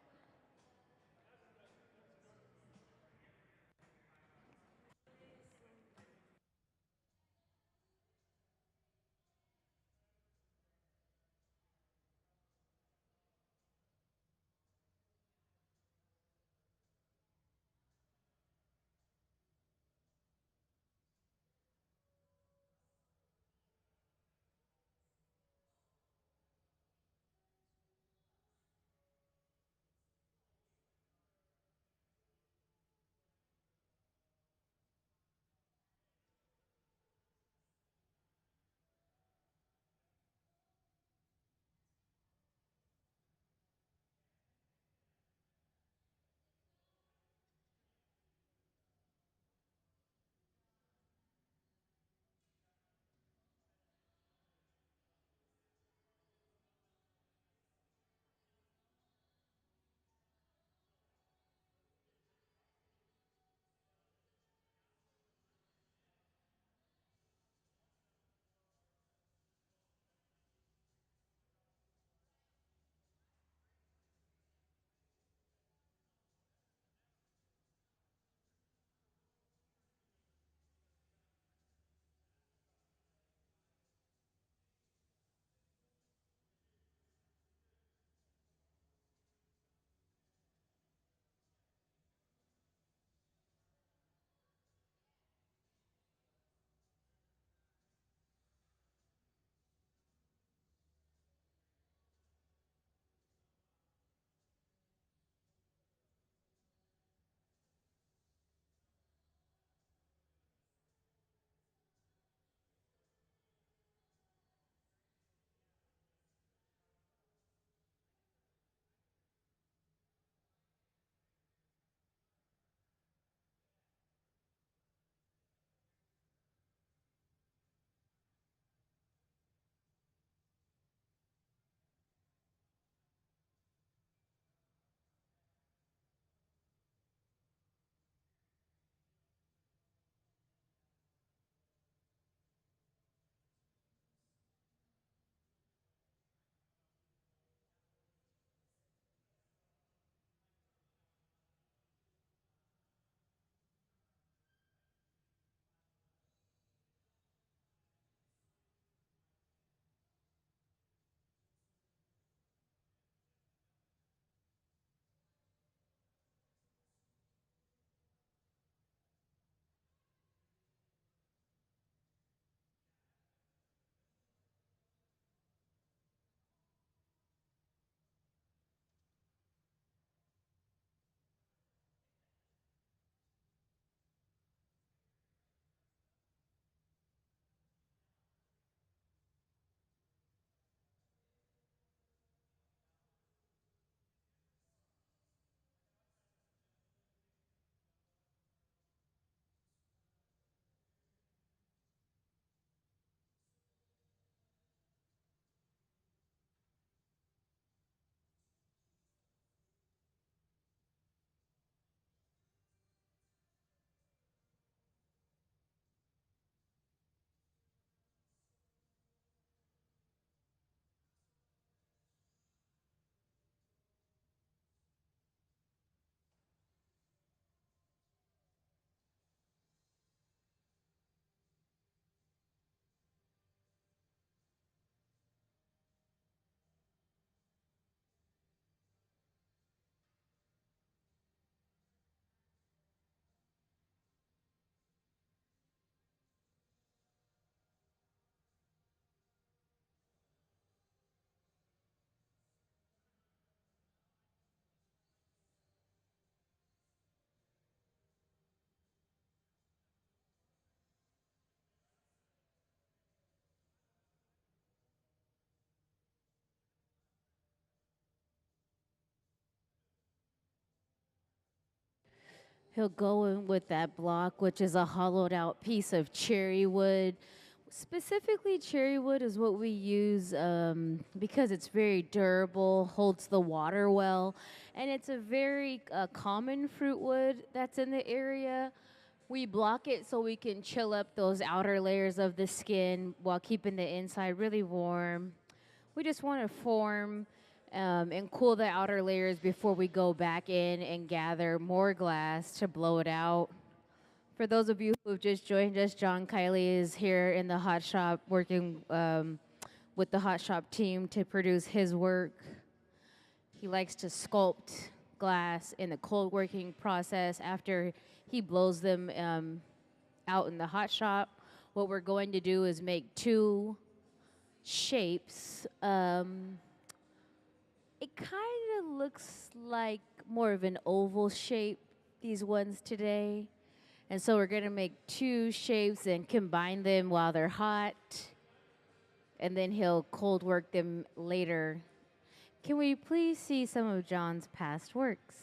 He'll go in with that block, which is a hollowed out piece of cherry wood. Specifically, cherry wood is what we use because it's very durable, holds the water well, and it's a very common fruit wood that's in the area. We block it so we can chill up those outer layers of the skin while keeping the inside really warm. We just want to form and cool the outer layers before we go back in and gather more glass to blow it out. For those of you who have just joined us, John Kiley is here in the hot shop working with the hot shop team to produce his work. He likes to sculpt glass in the cold working process after he blows them out in the hot shop. What we're going to do is make two shapes. It kind of looks like more of an oval shape, these ones today. And so we're going to make two shapes and combine them while they're hot. And then he'll cold work them later. Can we please see some of John's past works?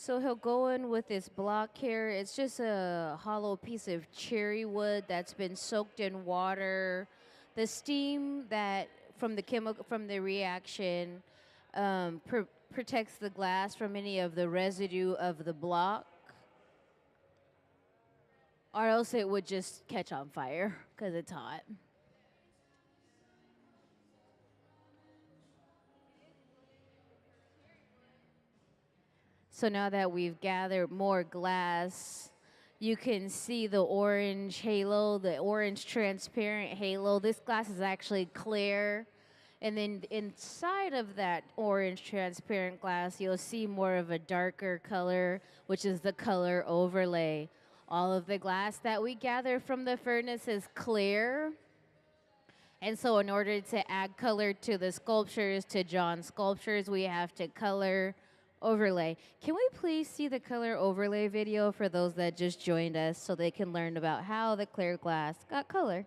So he'll go in with this block here. It's just a hollow piece of cherry wood that's been soaked in water. The steam that from the reaction protects the glass from any of the residue of the block, or else it would just catch on fire because it's hot. So now that we've gathered more glass, you can see the orange halo, the orange transparent halo. This glass is actually clear. And then inside of that orange transparent glass, you'll see more of a darker color, which is the color overlay. All of the glass that we gather from the furnace is clear. And so in order to add color to the sculptures, to John's sculptures, we have to color overlay. Can we please see the color overlay video for those that just joined us so they can learn about how the clear glass got color?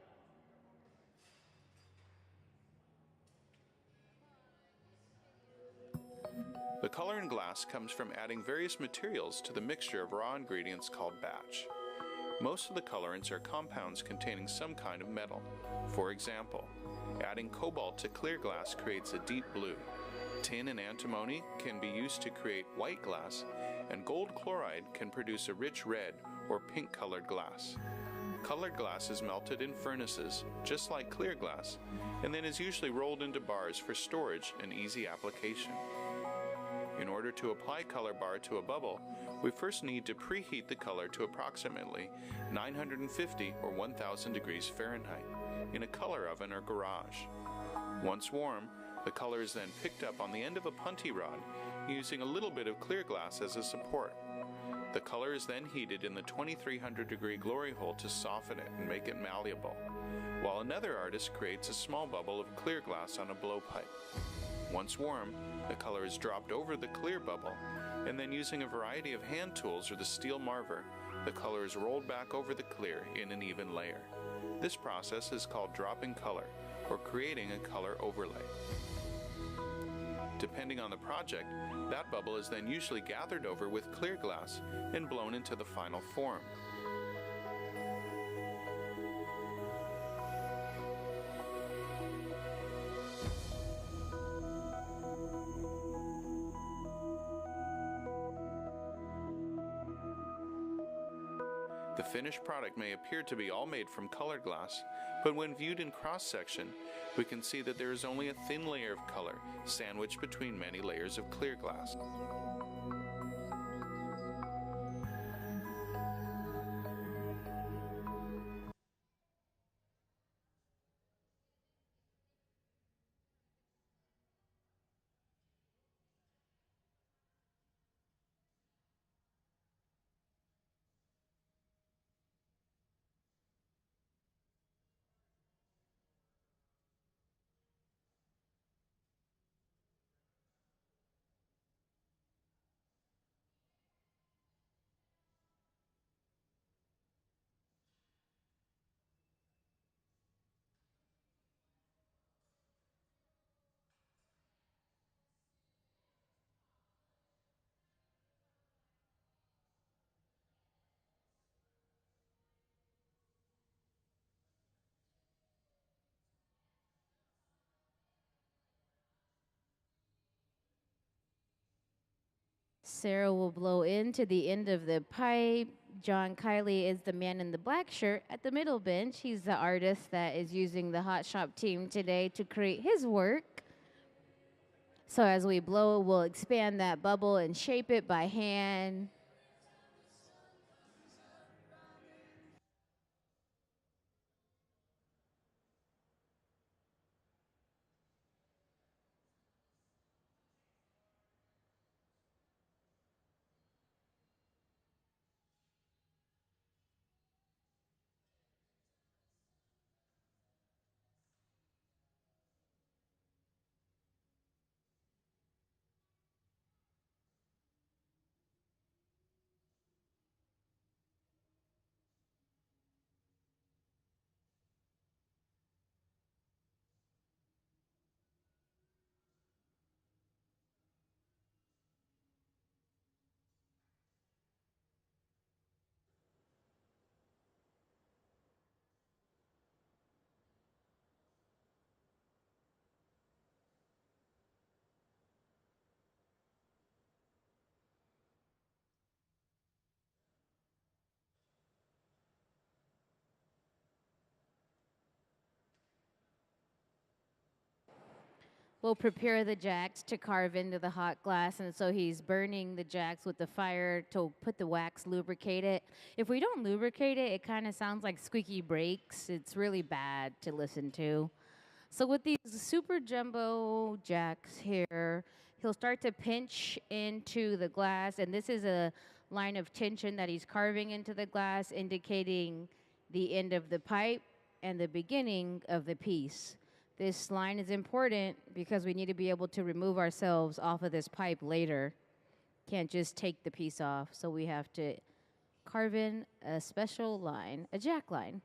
The color in glass comes from adding various materials to the mixture of raw ingredients called batch. Most of the colorants are compounds containing some kind of metal. For example, adding cobalt to clear glass creates a deep blue. Tin and antimony can be used to create white glass, and gold chloride can produce a rich red or pink-colored glass. Colored glass is melted in furnaces, just like clear glass, and then is usually rolled into bars for storage and easy application. In order to apply color bar to a bubble, we first need to preheat the color to approximately 950 or 1000 degrees Fahrenheit in a color oven or garage. Once warm, the color is then picked up on the end of a punty rod using a little bit of clear glass as a support. The color is then heated in the 2300 degree glory hole to soften it and make it malleable, while another artist creates a small bubble of clear glass on a blowpipe. Once warm, the color is dropped over the clear bubble, and then using a variety of hand tools or the steel marver, the color is rolled back over the clear in an even layer. This process is called dropping color, or creating a color overlay. Depending on the project, that bubble is then usually gathered over with clear glass and blown into the final form. The finished product may appear to be all made from colored glass, but when viewed in cross-section, we can see that there is only a thin layer of color sandwiched between many layers of clear glass. Sarah will blow into the end of the pipe. John Kiley is the man in the black shirt at the middle bench. He's the artist that is using the Hot Shop team today to create his work. So as we blow, we'll expand that bubble and shape it by hand. We'll prepare the jacks to carve into the hot glass, and so he's burning the jacks with the fire to put the wax, lubricate it. If we don't lubricate it, it kind of sounds like squeaky brakes. It's really bad to listen to. So with these super jumbo jacks here, he'll start to pinch into the glass, and this is a line of tension that he's carving into the glass, indicating the end of the pipe and the beginning of the piece. This line is important because we need to be able to remove ourselves off of this pipe later. Can't just take the piece off, so we have to carve in a special line, a jack line.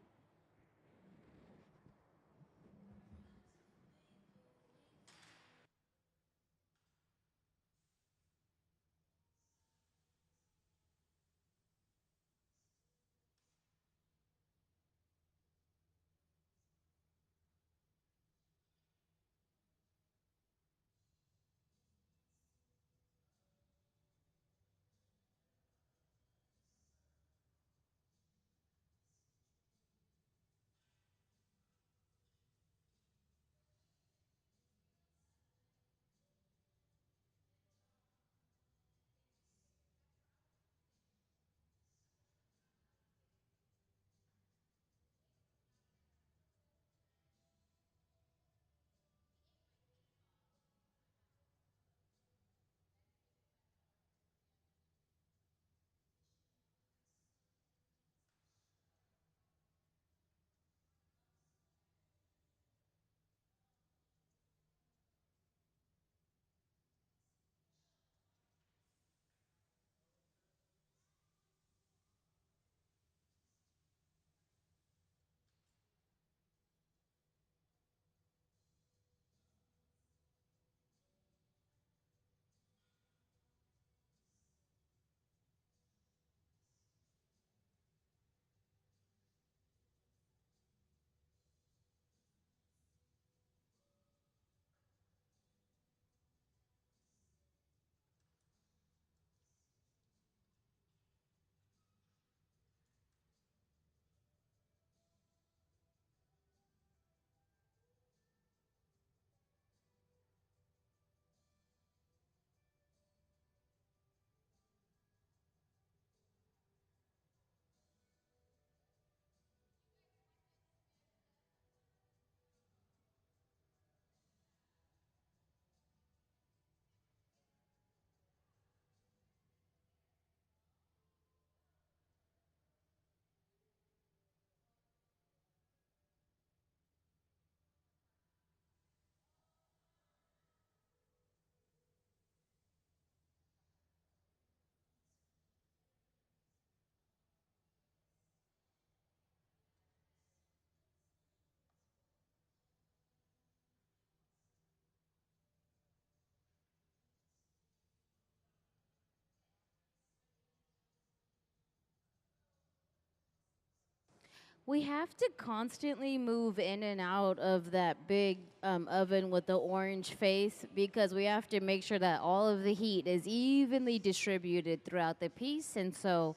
We have to constantly move in and out of that big oven with the orange face because we have to make sure that all of the heat is evenly distributed throughout the piece. And so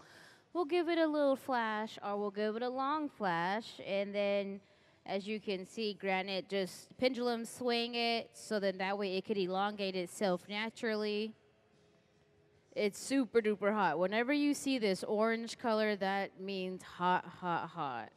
we'll give it a little flash or we'll give it a long flash. And then, as you can see, granite just pendulum swing it so then that way it could elongate itself naturally. It's super duper hot. Whenever you see this orange color, that means hot, hot, hot.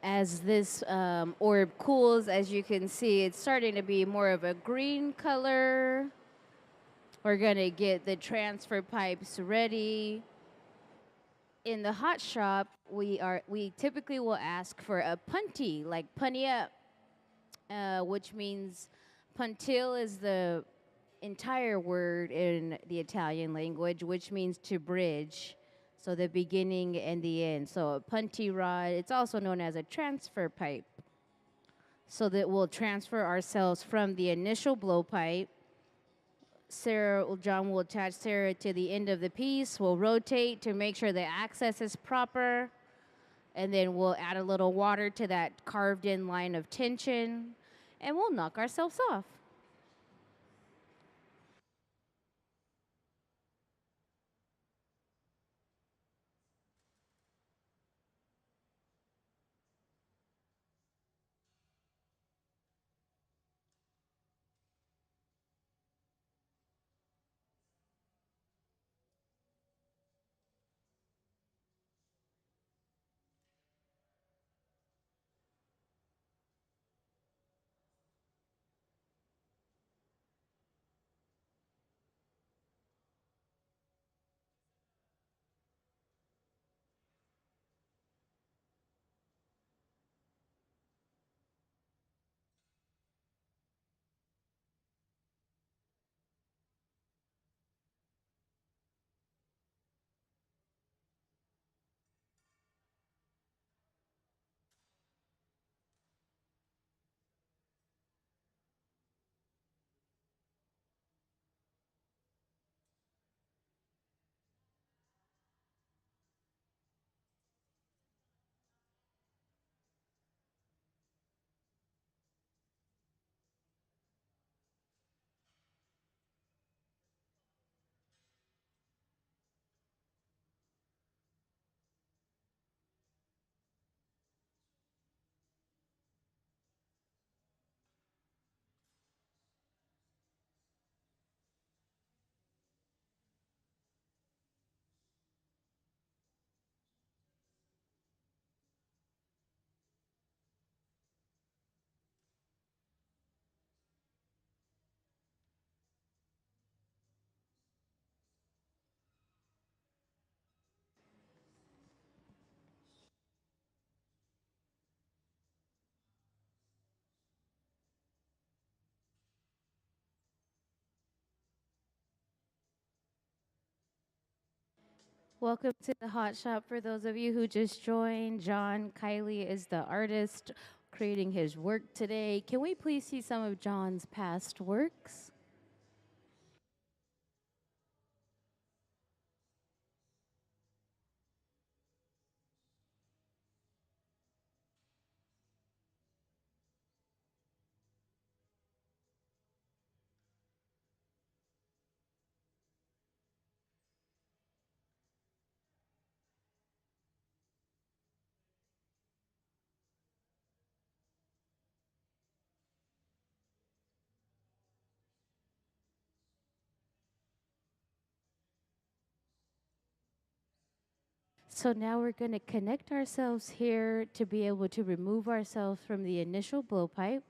As this orb cools, as you can see, it's starting to be more of a green color. We're gonna get the transfer pipes ready. In the hot shop, we typically will ask for a punty, like punty up, which means puntil is the entire word in the Italian language, which means to bridge. So the beginning and the end. So a punty rod, it's also known as a transfer pipe. so that we'll transfer ourselves from the initial blowpipe. John will attach Sarah to the end of the piece. We'll rotate to make sure the access is proper. And then we'll add a little water to that carved in line of tension. And we'll knock ourselves off. Welcome to the Hot Shop. For those of you who just joined, John Kiley is the artist creating his work today. Can we please see some of John's past works? So now we're going to connect ourselves here to be able to remove ourselves from the initial blowpipe.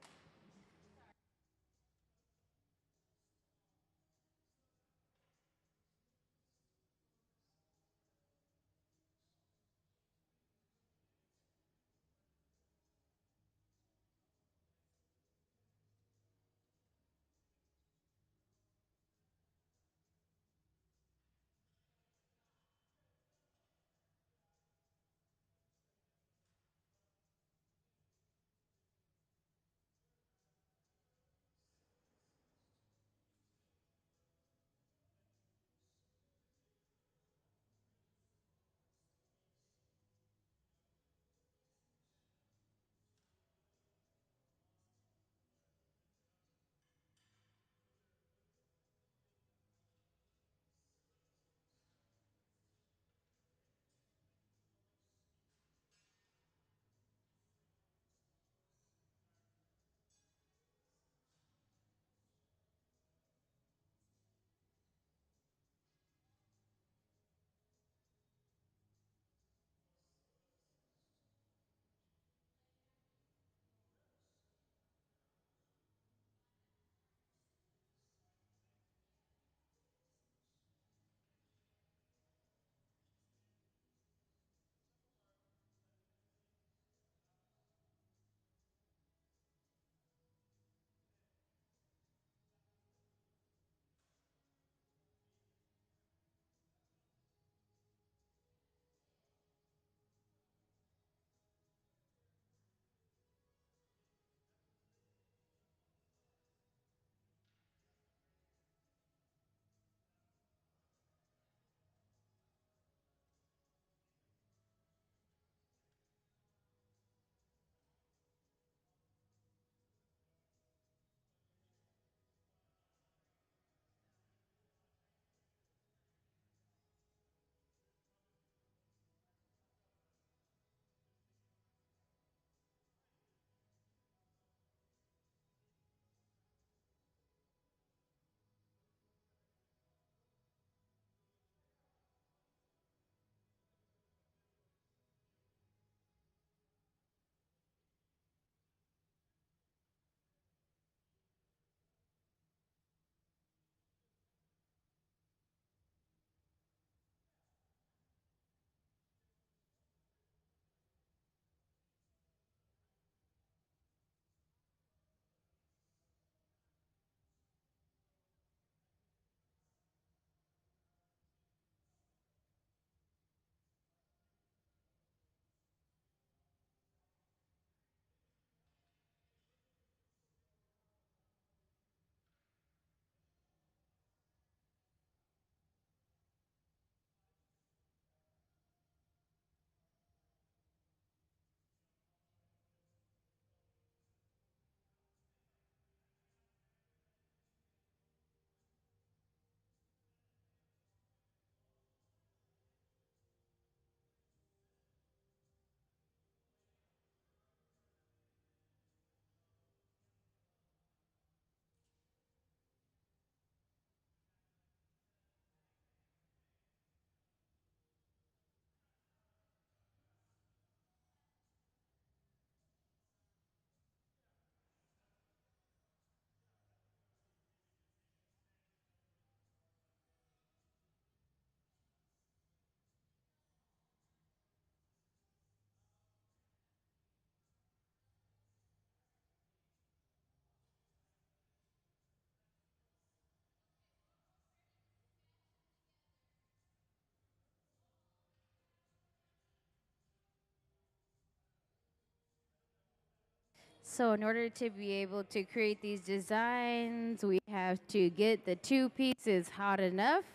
So in order to be able to create these designs, we have to get the two pieces hot enough,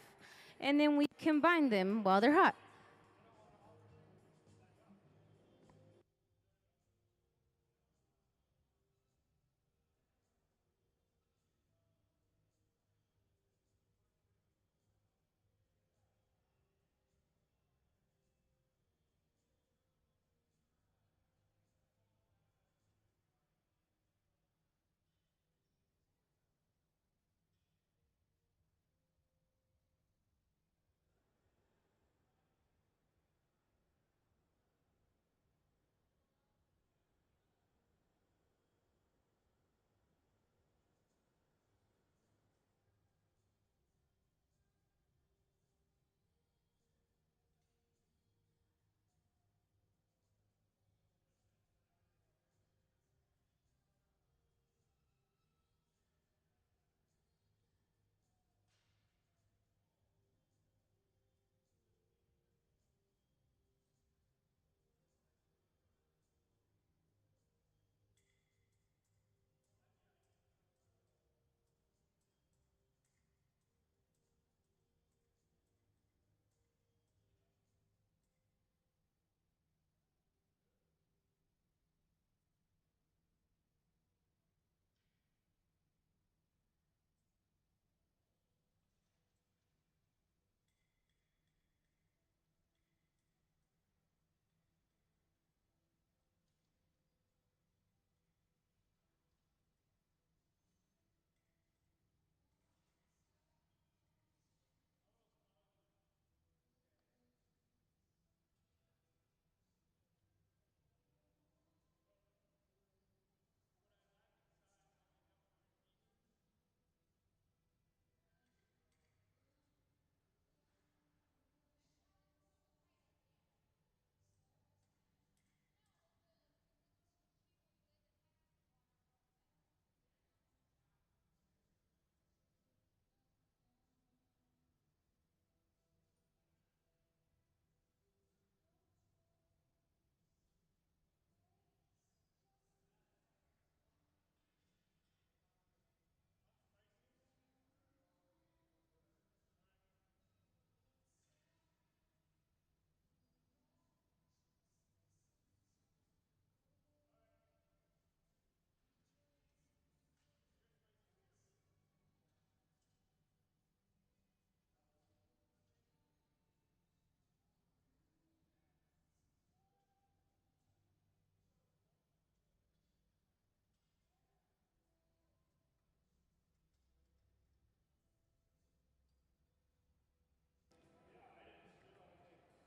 and then we combine them while they're hot.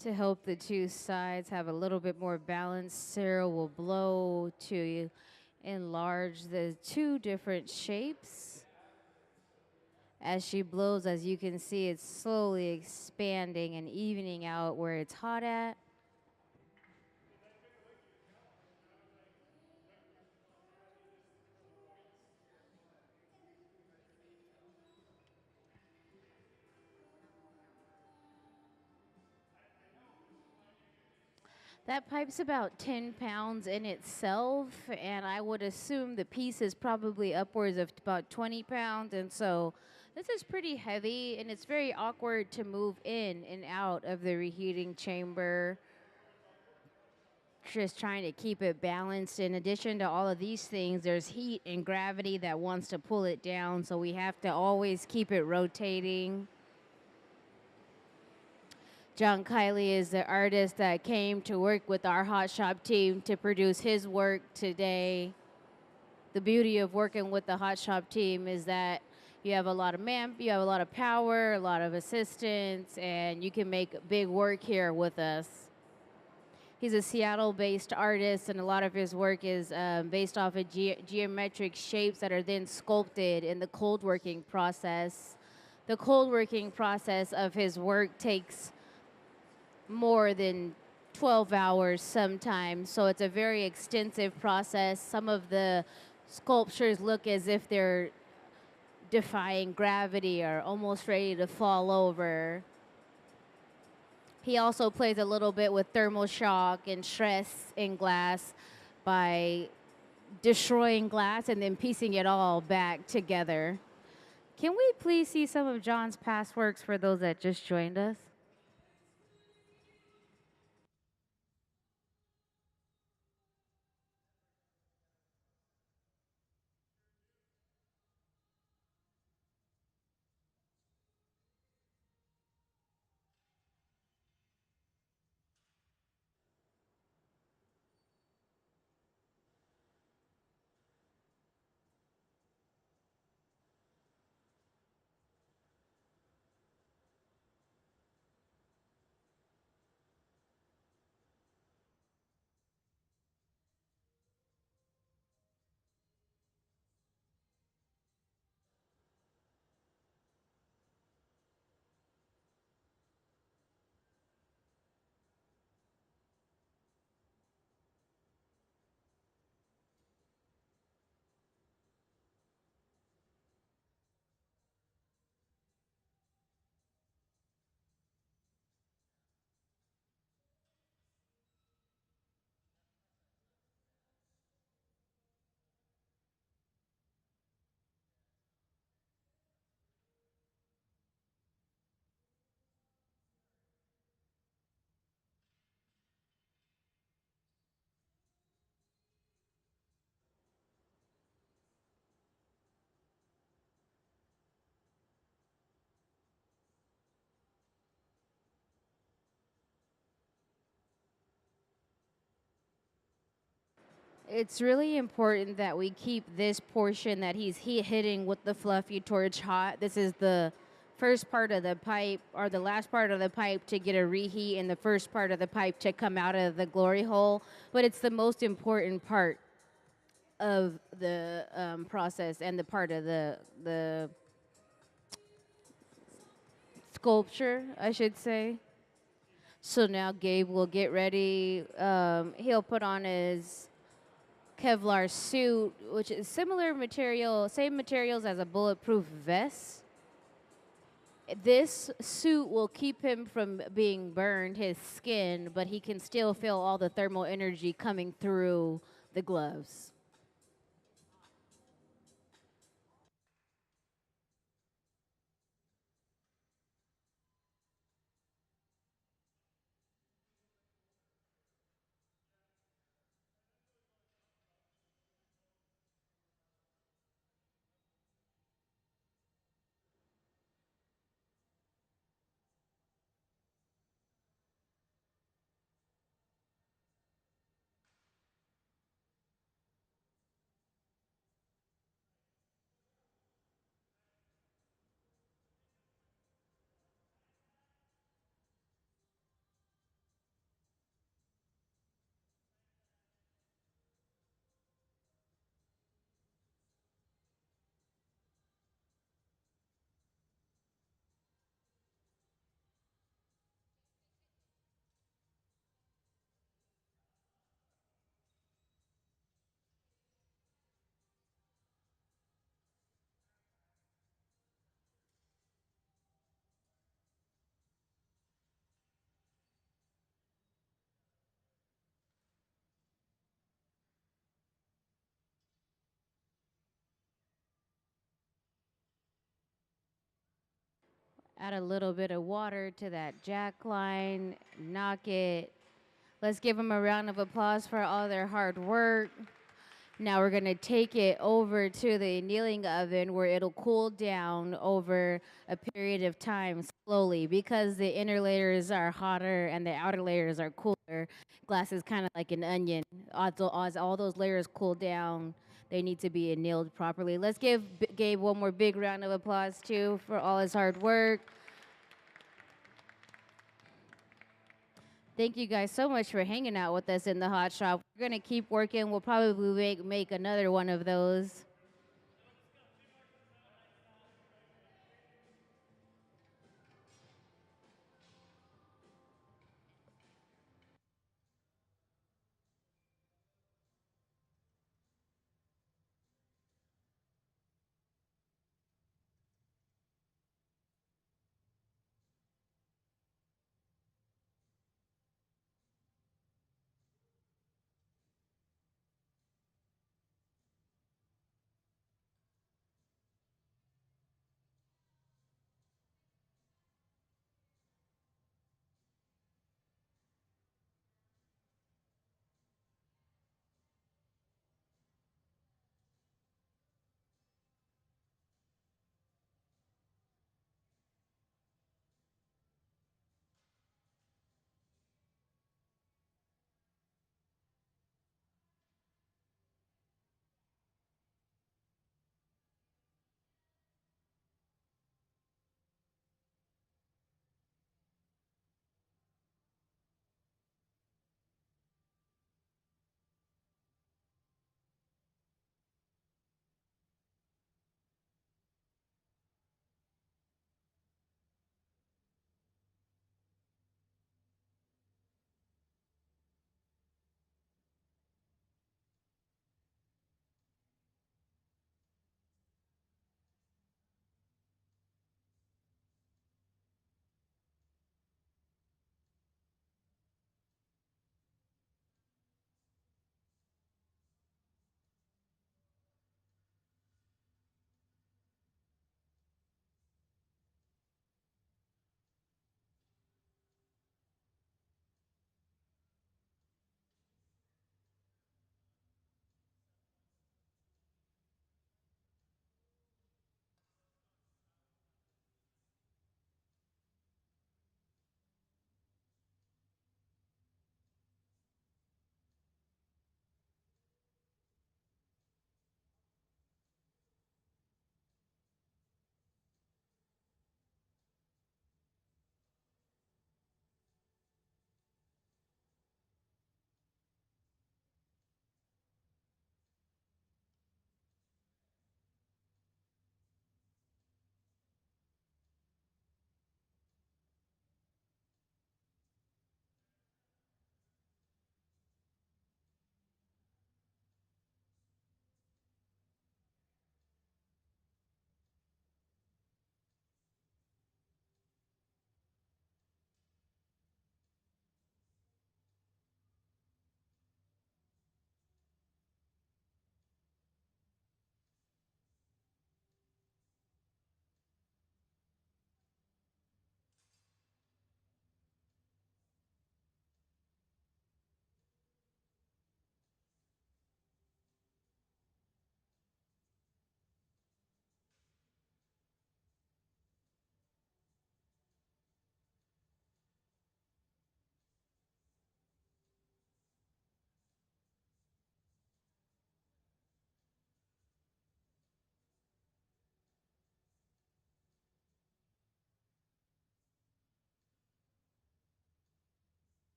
To help the two sides have a little bit more balance, Sarah will blow to enlarge the two different shapes. As she blows, as you can see, it's slowly expanding and evening out where it's hot at. That pipe's about 10 pounds in itself, and I would assume the piece is probably upwards of about 20 pounds. And so this is pretty heavy, and it's very awkward to move in and out of the reheating chamber. Just trying to keep it balanced. In addition to all of these things, there's heat and gravity that wants to pull it down, so we have to always keep it rotating. John Kiley is the artist that came to work with our Hot Shop team to produce his work today. The beauty of working with the Hot Shop team is that you have a lot of you have a lot of power, a lot of assistance, and you can make big work here with us. He's a Seattle-based artist, and a lot of his work is based off of geometric shapes that are then sculpted in the cold working process. The cold working process of his work takes more than 12 hours sometimes, so it's a very extensive process. Some of the sculptures look as if they're defying gravity or almost ready to fall over. He also plays a little bit with thermal shock and stress in glass by destroying glass and then piecing it all back together. Can we please see some of John's past works for those that just joined us? It's really important that we keep this portion that he's hitting with the fluffy torch hot. This is the first part of the pipe or the last part of the pipe to get a reheat and the first part of the pipe to come out of the glory hole. But it's the most important part of the process and the part of the sculpture, I should say. So now Gabe will get ready. He'll put on his Kevlar suit, which is similar material, same materials as a bulletproof vest. This suit will keep him from being burned, his skin, but he can still feel all the thermal energy coming through the gloves. Add a little bit of water to that jack line, knock it. Let's give them a round of applause for all their hard work. Now we're gonna take it over to the annealing oven where it'll cool down over a period of time slowly because the inner layers are hotter and the outer layers are cooler. Glass is kind of like an onion. As all those layers cool down, they need to be annealed properly. Let's give Gabe one more big round of applause too for all his hard work. Thank you guys so much for hanging out with us in the hot shop. We're gonna keep working. We'll probably make another one of those.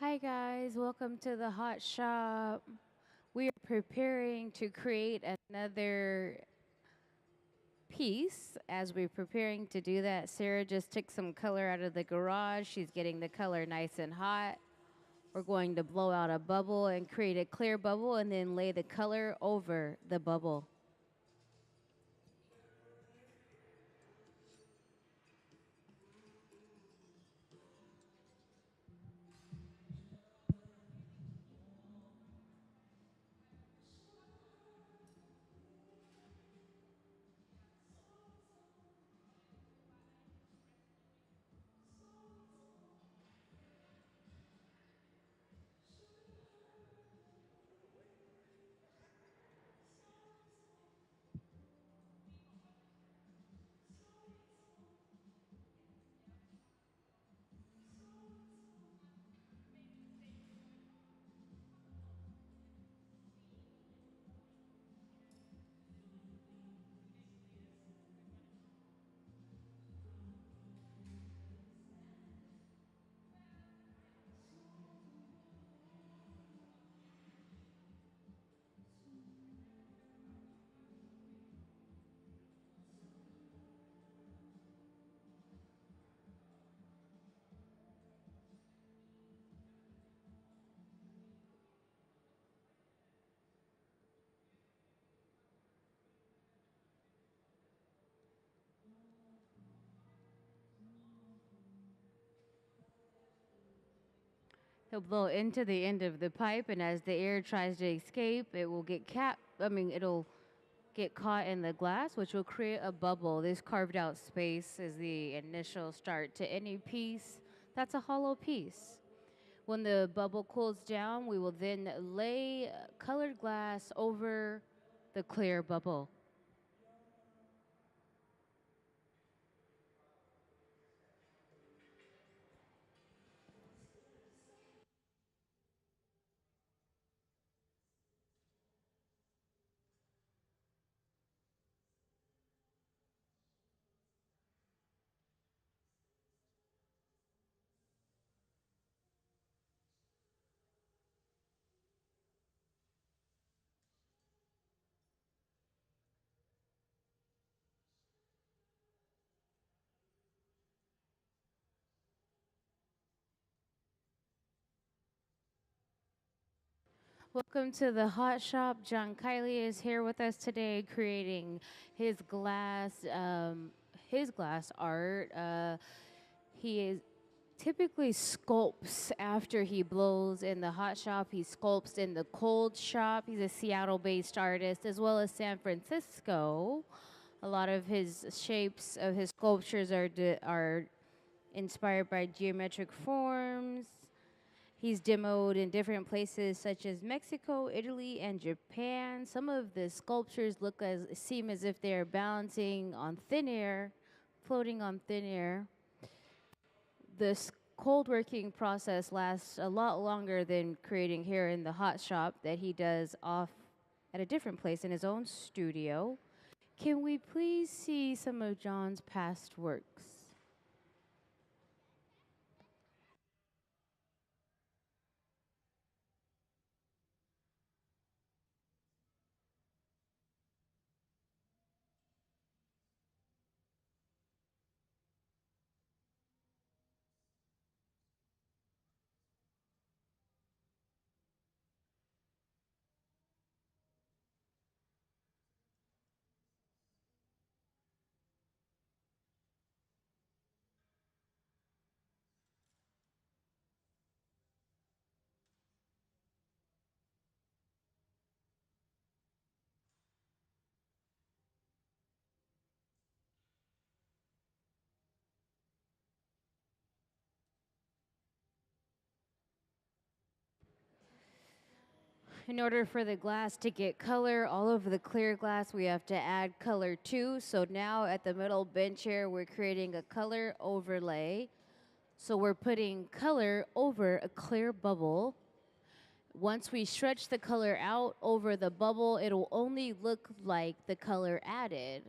Hi guys, welcome to the hot shop. We are preparing to create another piece. As we're preparing to do that, Sarah just took some color out of the garage. She's getting the color nice and hot. We're going to blow out a bubble and create a clear bubble and then lay the color over the bubble. He'll blow into the end of the pipe, and as the air tries to escape, it will get it'll get caught in the glass, which will create a bubble. This carved out space is the initial start to any piece that's a hollow piece. When the bubble cools down, we will then lay colored glass over the clear bubble. Welcome to the hot shop. John Kiley is here with us today, creating his glass art. He is typically sculpts after he blows in the hot shop. He sculpts in the cold shop. He's a Seattle-based artist as well as San Francisco. A lot of his shapes of his sculptures are inspired by geometric forms. He's demoed in different places such as Mexico, Italy, and Japan. Some of the sculptures seem as if they're balancing on thin air, floating on thin air. This cold working process lasts a lot longer than creating here in the hot shop that he does off at a different place in his own studio. Can we please see some of John's past works? In order for the glass to get color all over the clear glass, we have to add color too. So now at the middle bench here, we're creating a color overlay. So we're putting color over a clear bubble. Once we stretch the color out over the bubble, it'll only look like the color added.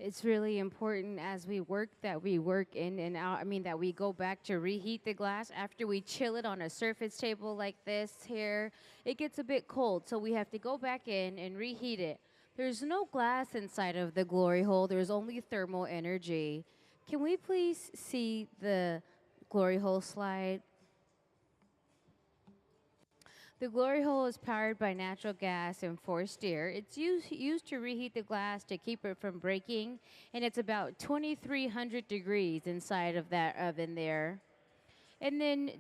It's really important as we work that we work in and out. I mean, that we go back to reheat the glass after we chill it on a surface table like this here. It gets a bit cold, so we have to go back in and reheat it. There's no glass inside of the glory hole, there's only thermal energy. Can we please see the glory hole slide? The glory hole is powered by natural gas and forced air. It's used to reheat the glass to keep it from breaking, and it's about 2,300 degrees inside of that oven there. And then,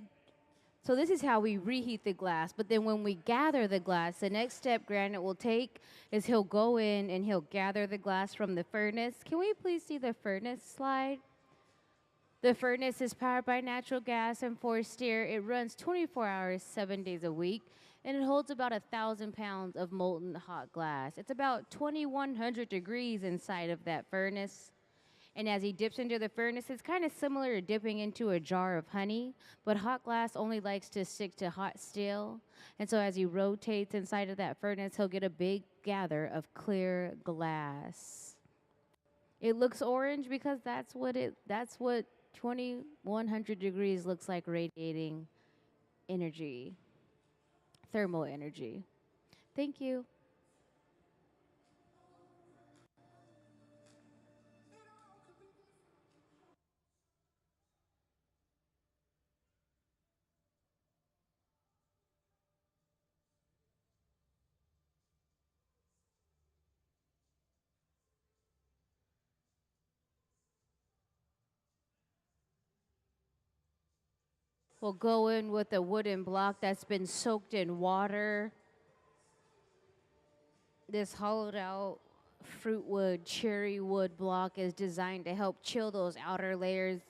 so this is how we reheat the glass, but then when we gather the glass, the next step Granite will take is he'll go in and he'll gather the glass from the furnace. Can we please see the furnace slide? The furnace is powered by natural gas and forced air. It runs 24 hours, 7 days a week, and it holds about 1,000 pounds of molten hot glass. It's about 2,100 degrees inside of that furnace. And as he dips into the furnace, it's kind of similar to dipping into a jar of honey, but hot glass only likes to stick to hot steel. And so as he rotates inside of that furnace, he'll get a big gather of clear glass. It looks orange because that's what 2,100 degrees looks like, radiating energy, thermal energy. Thank you. We'll go in with a wooden block that's been soaked in water. This hollowed out fruit wood, cherry wood block is designed to help chill those outer layers.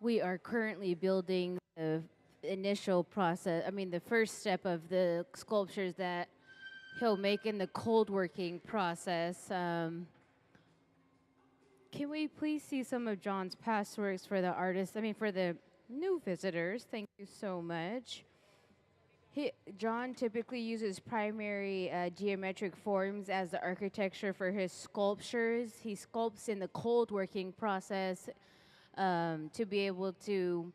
We are currently building the initial process, the first step of the sculptures that he'll make in the cold working process. Can we please see some of John's past works for the artists? For the new visitors. Thank you so much. John typically uses primary geometric forms as the architecture for his sculptures. He sculpts in the cold working process to be able to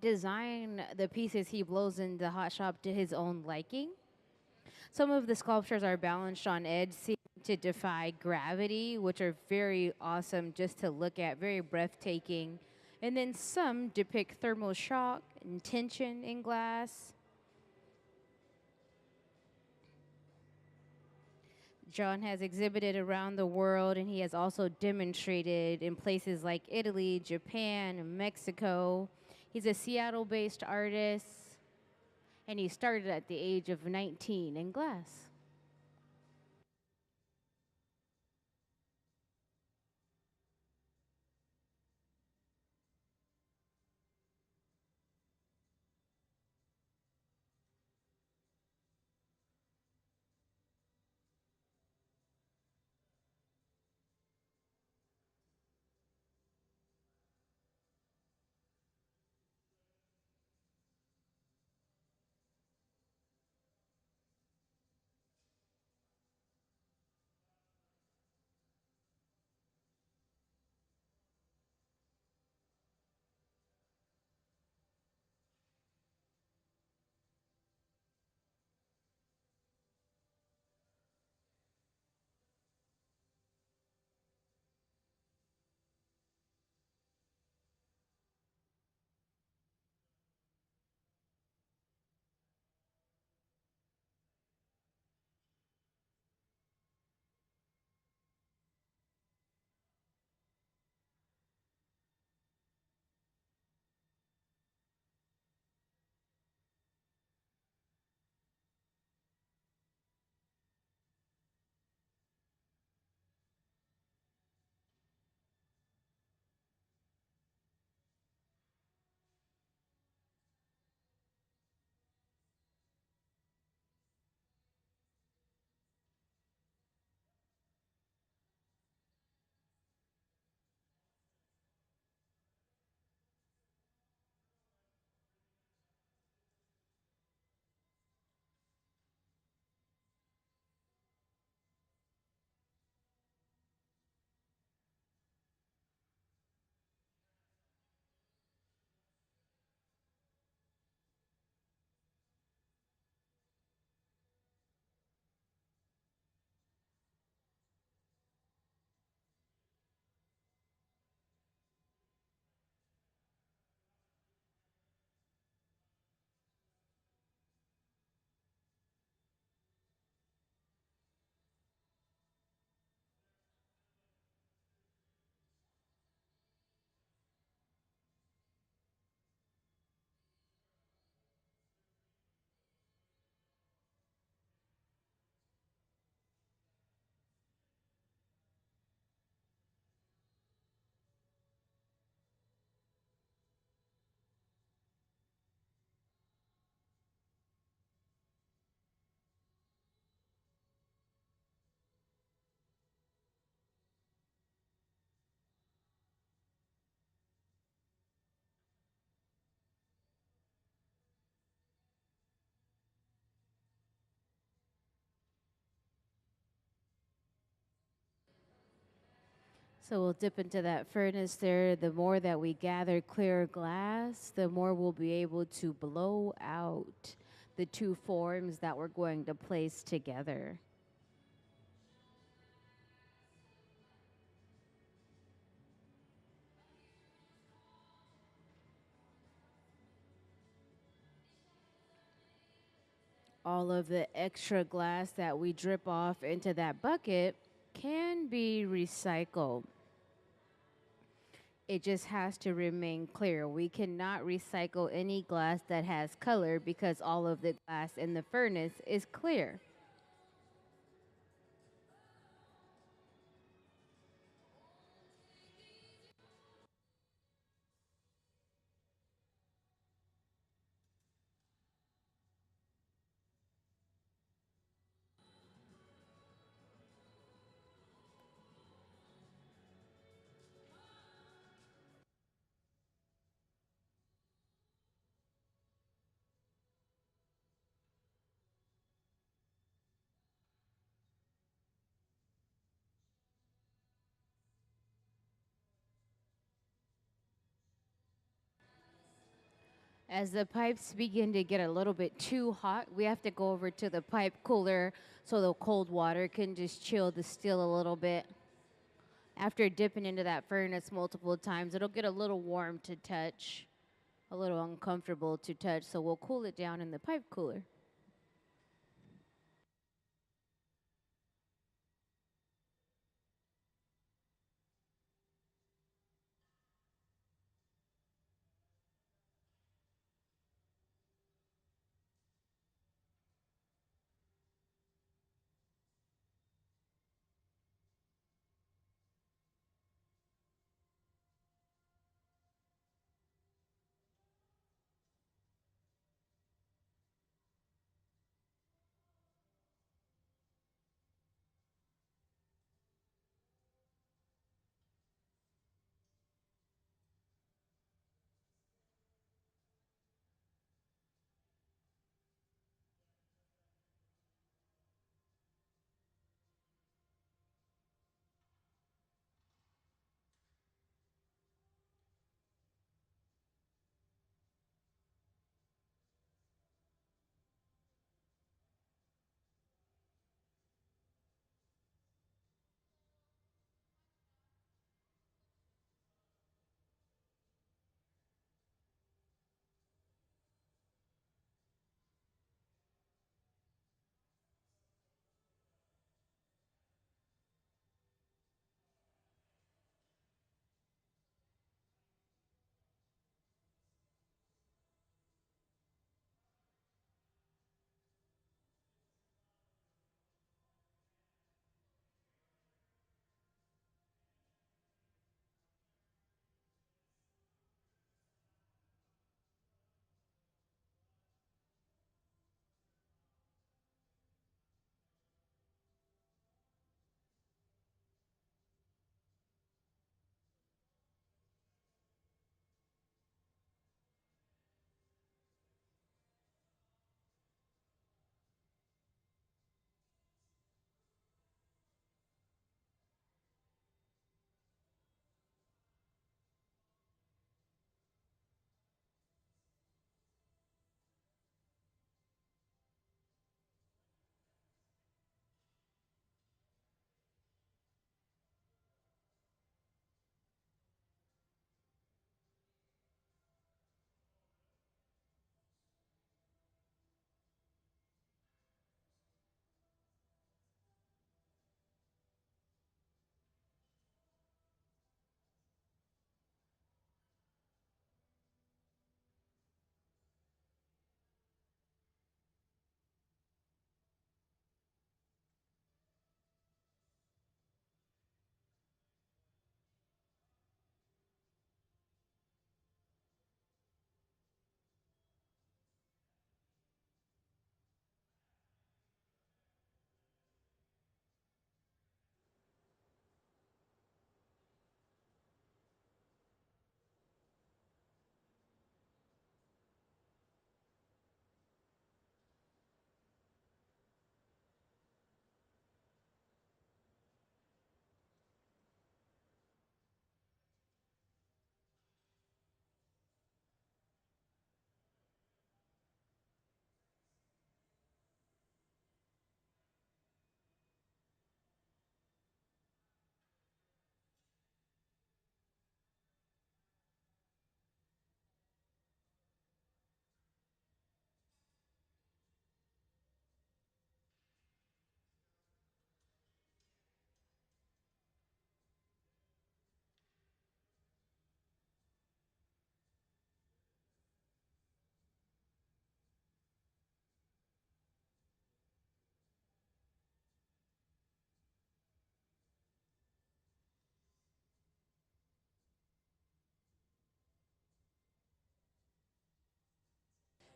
design the pieces he blows in the hot shop to his own liking. Some of the sculptures are balanced on edge to defy gravity, which are very awesome just to look at, very breathtaking. And then some depict thermal shock and tension in glass. John has exhibited around the world, and he has also demonstrated in places like Italy, Japan, and Mexico. He's a Seattle-based artist, and he started at the age of 19 in glass. So we'll dip into that furnace there. The more that we gather clear glass, the more we'll be able to blow out the two forms that we're going to place together. All of the extra glass that we drip off into that bucket can be recycled. It just has to remain clear. We cannot recycle any glass that has color because all of the glass in the furnace is clear. As the pipes begin to get a little bit too hot, we have to go over to the pipe cooler so the cold water can just chill the steel a little bit. After dipping into that furnace multiple times, it'll get a little warm to touch, a little uncomfortable to touch, so we'll cool it down in the pipe cooler.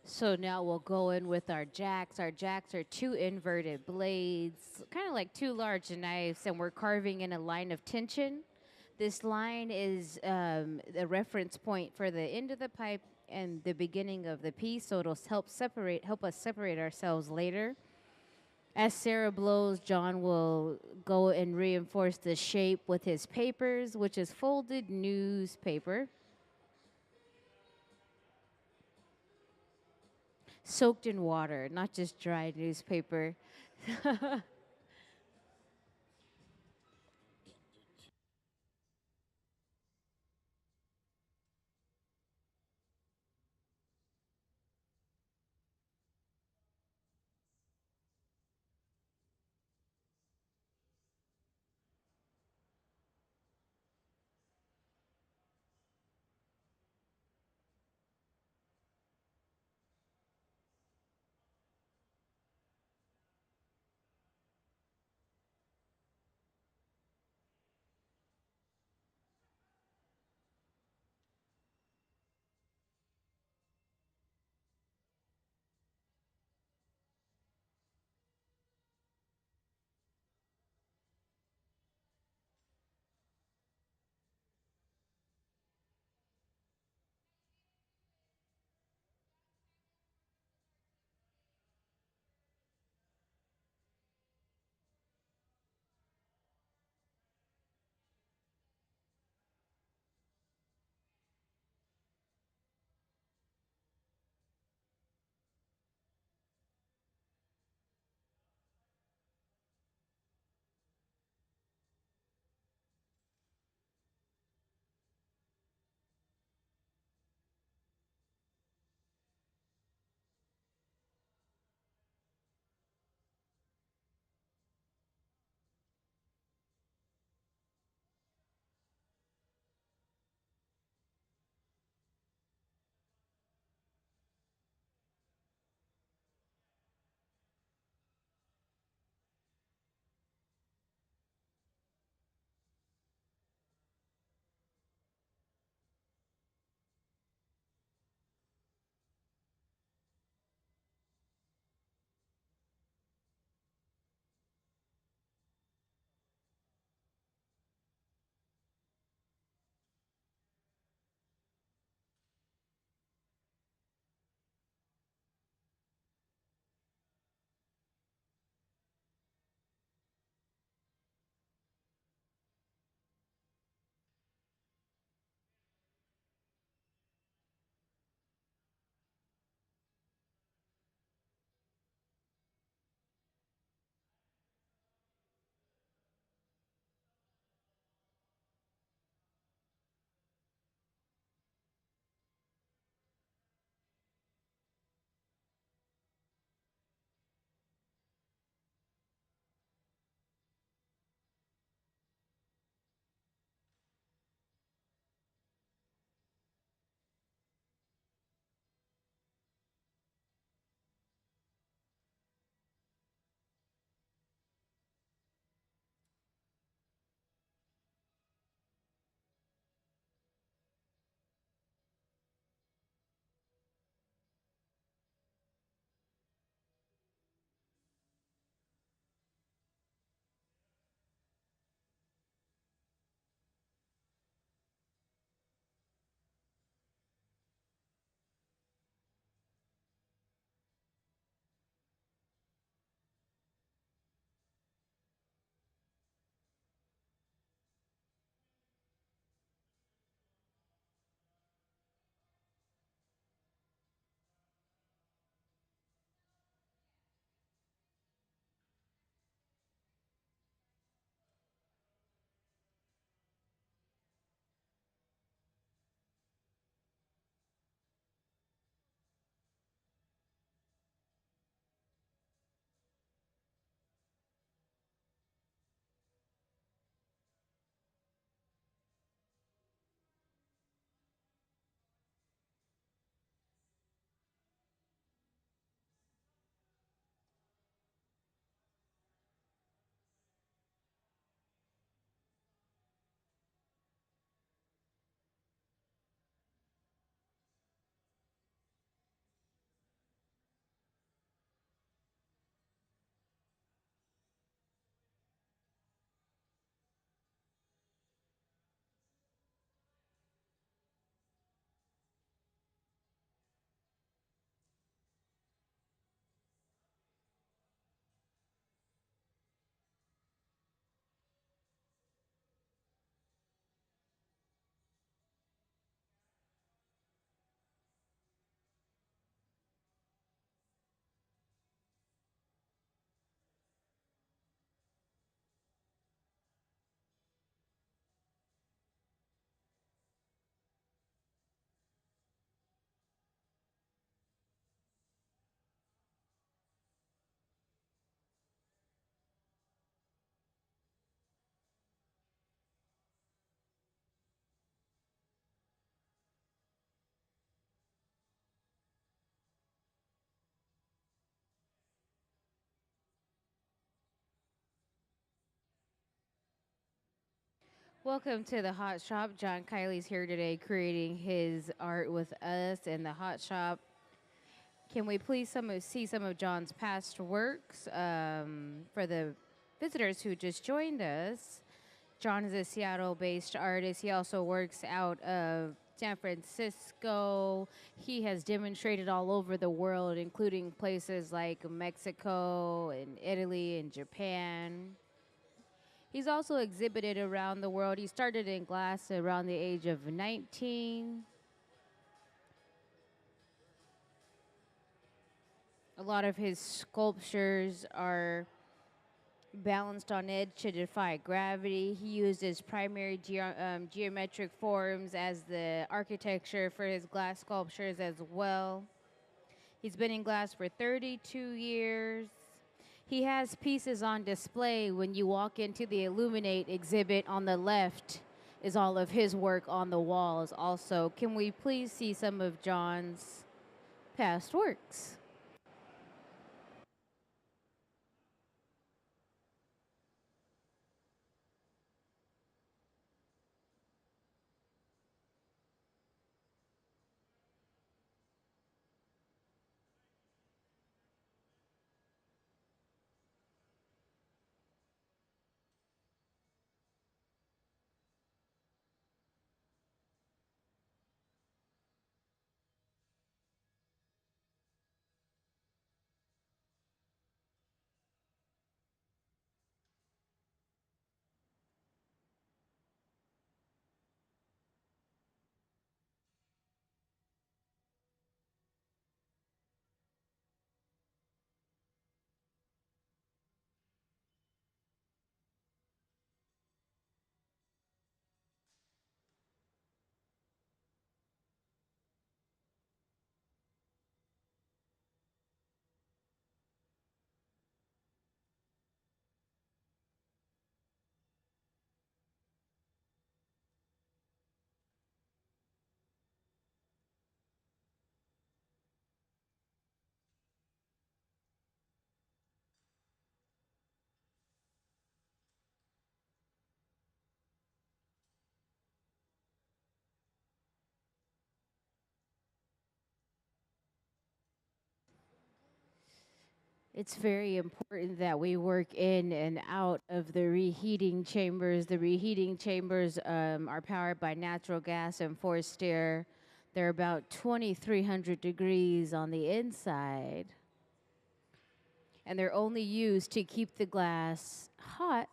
So now we'll go in with our jacks. Our jacks are two inverted blades, kind of like two large knives, and we're carving in a line of tension. This line is the reference point for the end of the pipe and the beginning of the piece, so it'll help us separate ourselves later. As Sarah blows, John will go and reinforce the shape with his papers, which is folded newspaper, soaked in water, not just dry newspaper. Welcome to the Hot Shop. John Kiley's here today creating his art with us in the Hot Shop. Can we please see some of John's past works for the visitors who just joined us? John is a Seattle-based artist. He also works out of San Francisco. He has demonstrated all over the world, including places like Mexico and Italy and Japan. He's also exhibited around the world. He started in glass around the age of 19. A lot of his sculptures are balanced on edge to defy gravity. He uses primary geometric forms as the architecture for his glass sculptures as well. He's been in glass for 32 years. He has pieces on display. When you walk into the Illuminate exhibit on the left is all of his work on the walls also. Can we please see some of John's past works? It's very important that we work in and out of the reheating chambers. The reheating chambers are powered by natural gas and forced air. They're about 2,300 degrees on the inside. And they're only used to keep the glass hot,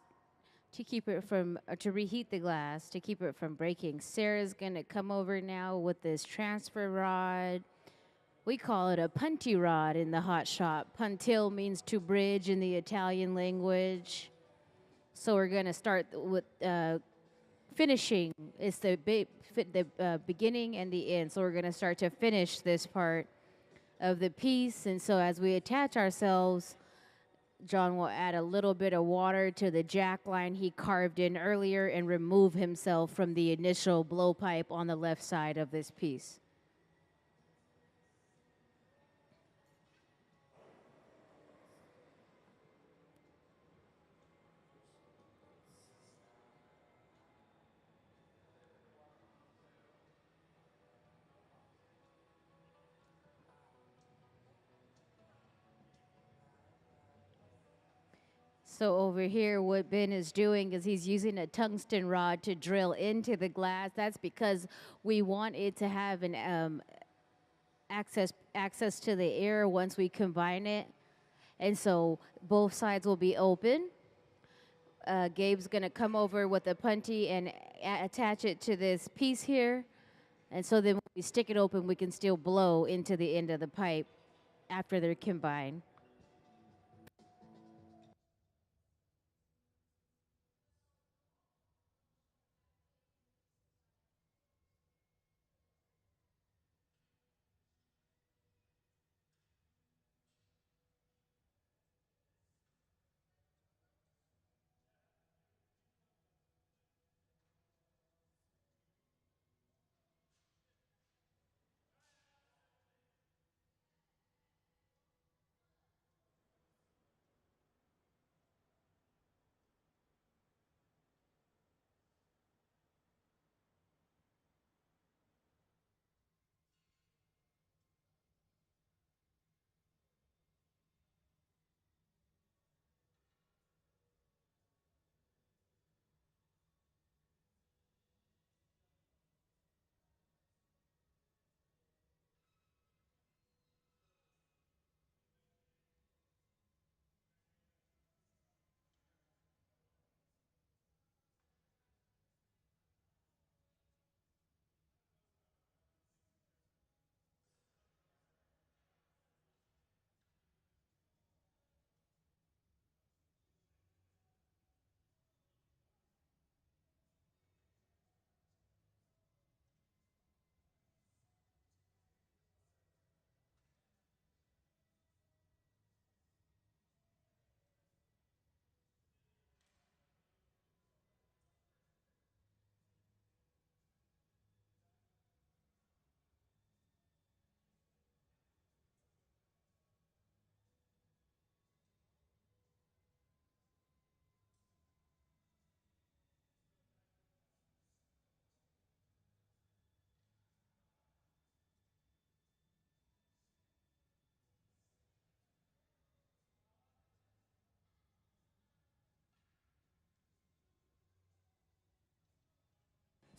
to keep it from, to reheat the glass, to keep it from breaking. Sarah's gonna come over now with this transfer rod. We call it a punty rod in the hot shop. Puntil means to bridge in the Italian language. So we're going to start with finishing. It's the beginning and the end. So we're going to start to finish this part of the piece. And so as we attach ourselves, John will add a little bit of water to the jack line he carved in earlier and remove himself from the initial blowpipe on the left side of this piece. So over here, what Ben is doing is he's using a tungsten rod to drill into the glass. That's because we want it to have an access to the air once we combine it. And so both sides will be open. Gabe's gonna come over with a punty and attach it to this piece here. And so then when we stick it open, we can still blow into the end of the pipe after they're combined.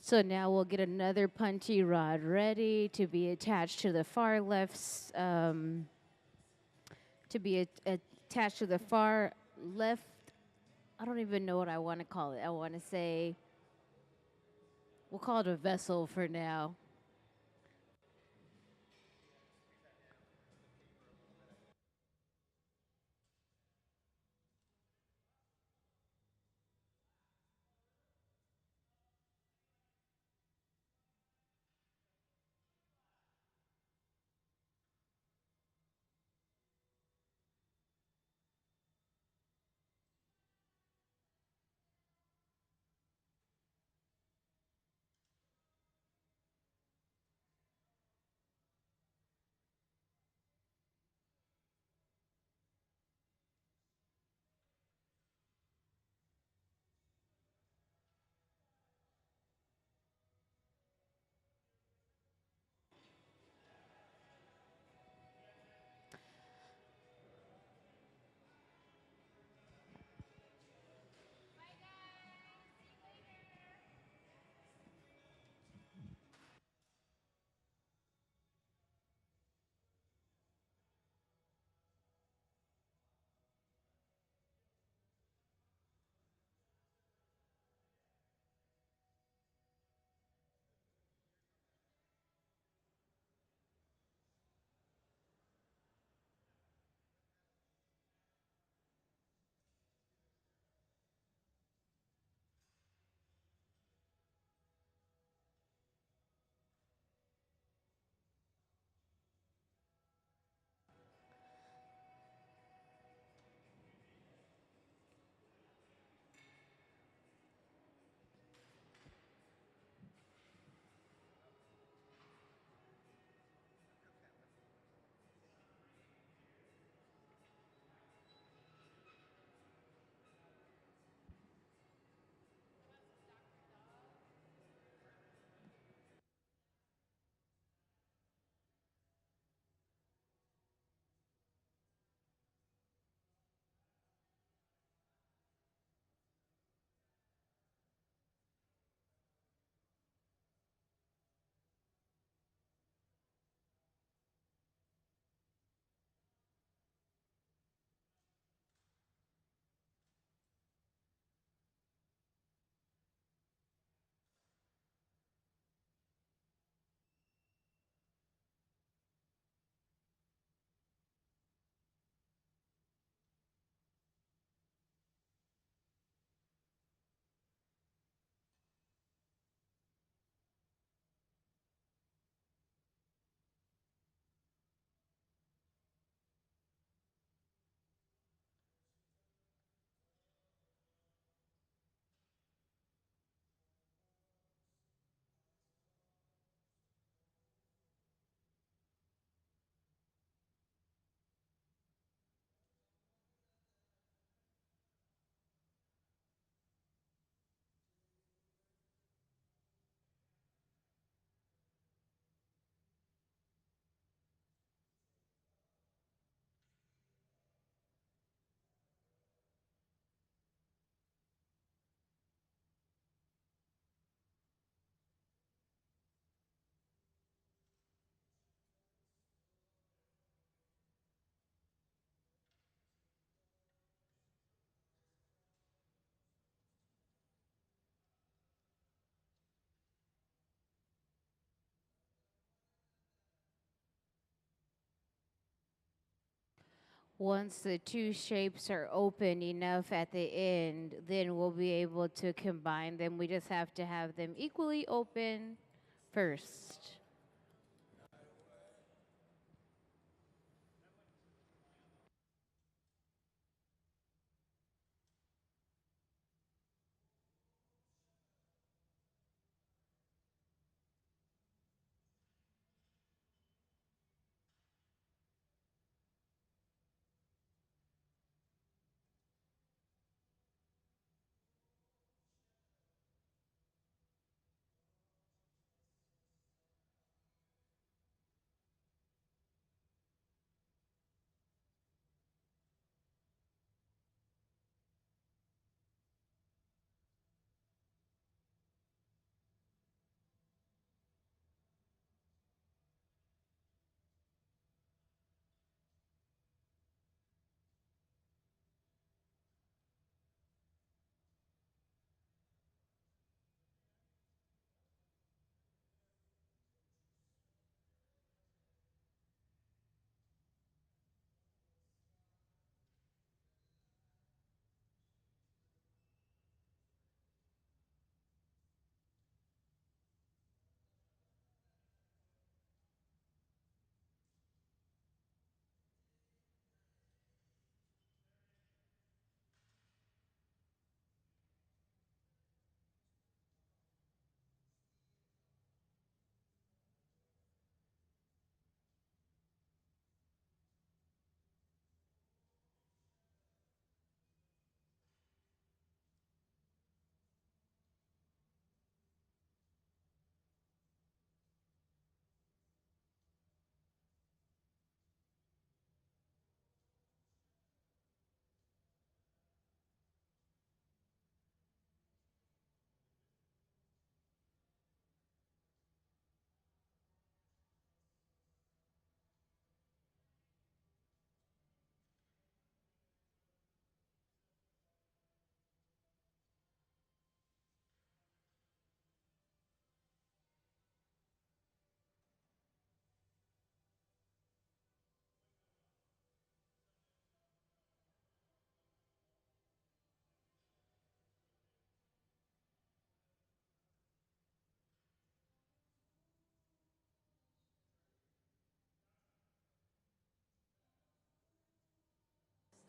So now we'll get another punchy rod ready to be attached to the far left, attached to the far left. I don't even know what I want to call it. I want to say, we'll call it a vessel for now. Once the two shapes are open enough at the end, then we'll be able to combine them. We just have to have them equally open first.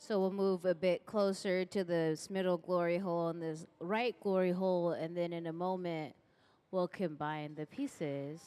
So we'll move a bit closer to this middle glory hole and this right glory hole, and then in a moment, we'll combine the pieces.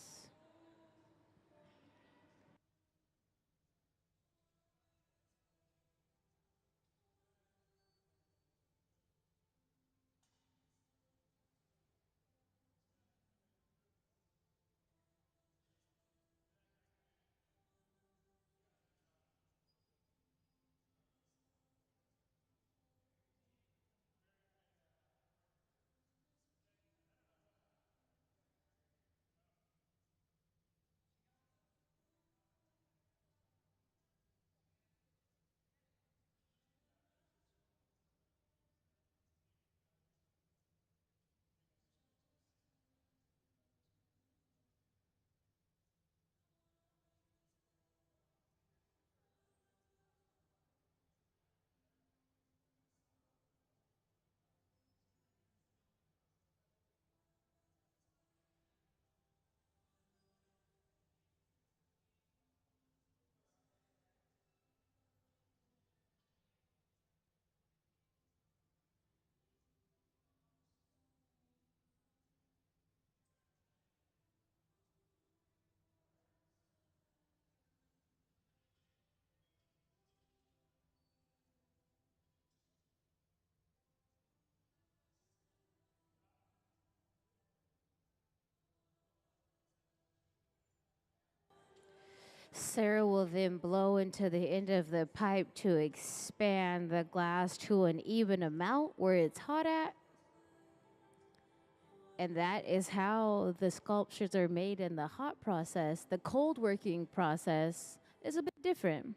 Sarah will then blow into the end of the pipe to expand the glass to an even amount where it's hot at. And that is how the sculptures are made in the hot process. The cold working process is a bit different.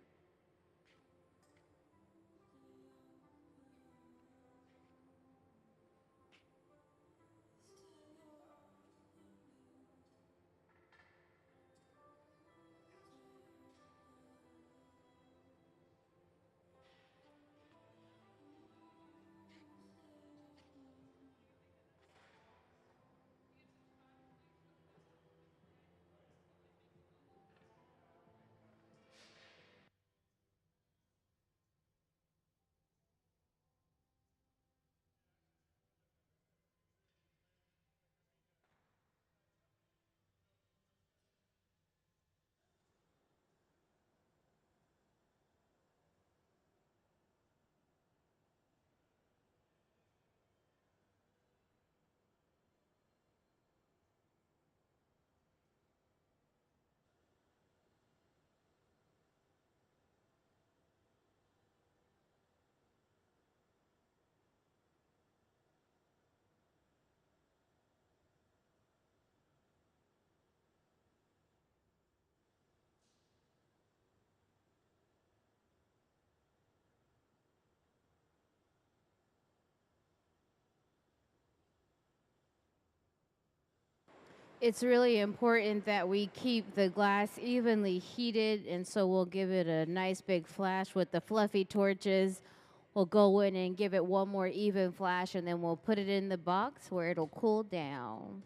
It's really important that we keep the glass evenly heated, and so we'll give it a nice big flash with the fluffy torches. We'll go in and give it one more even flash, and then we'll put it in the box where it'll cool down.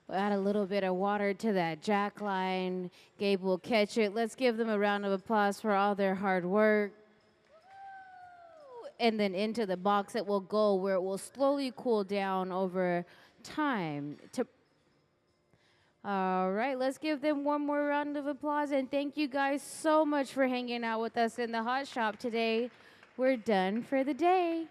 We'll add a little bit of water to that jack line. Gabe will catch it. Let's give them a round of applause for all their hard work. And then into the box it will go, where it will slowly cool down over time. All right, let's give them one more round of applause. And thank you guys so much for hanging out with us in the hot shop today. We're done for the day.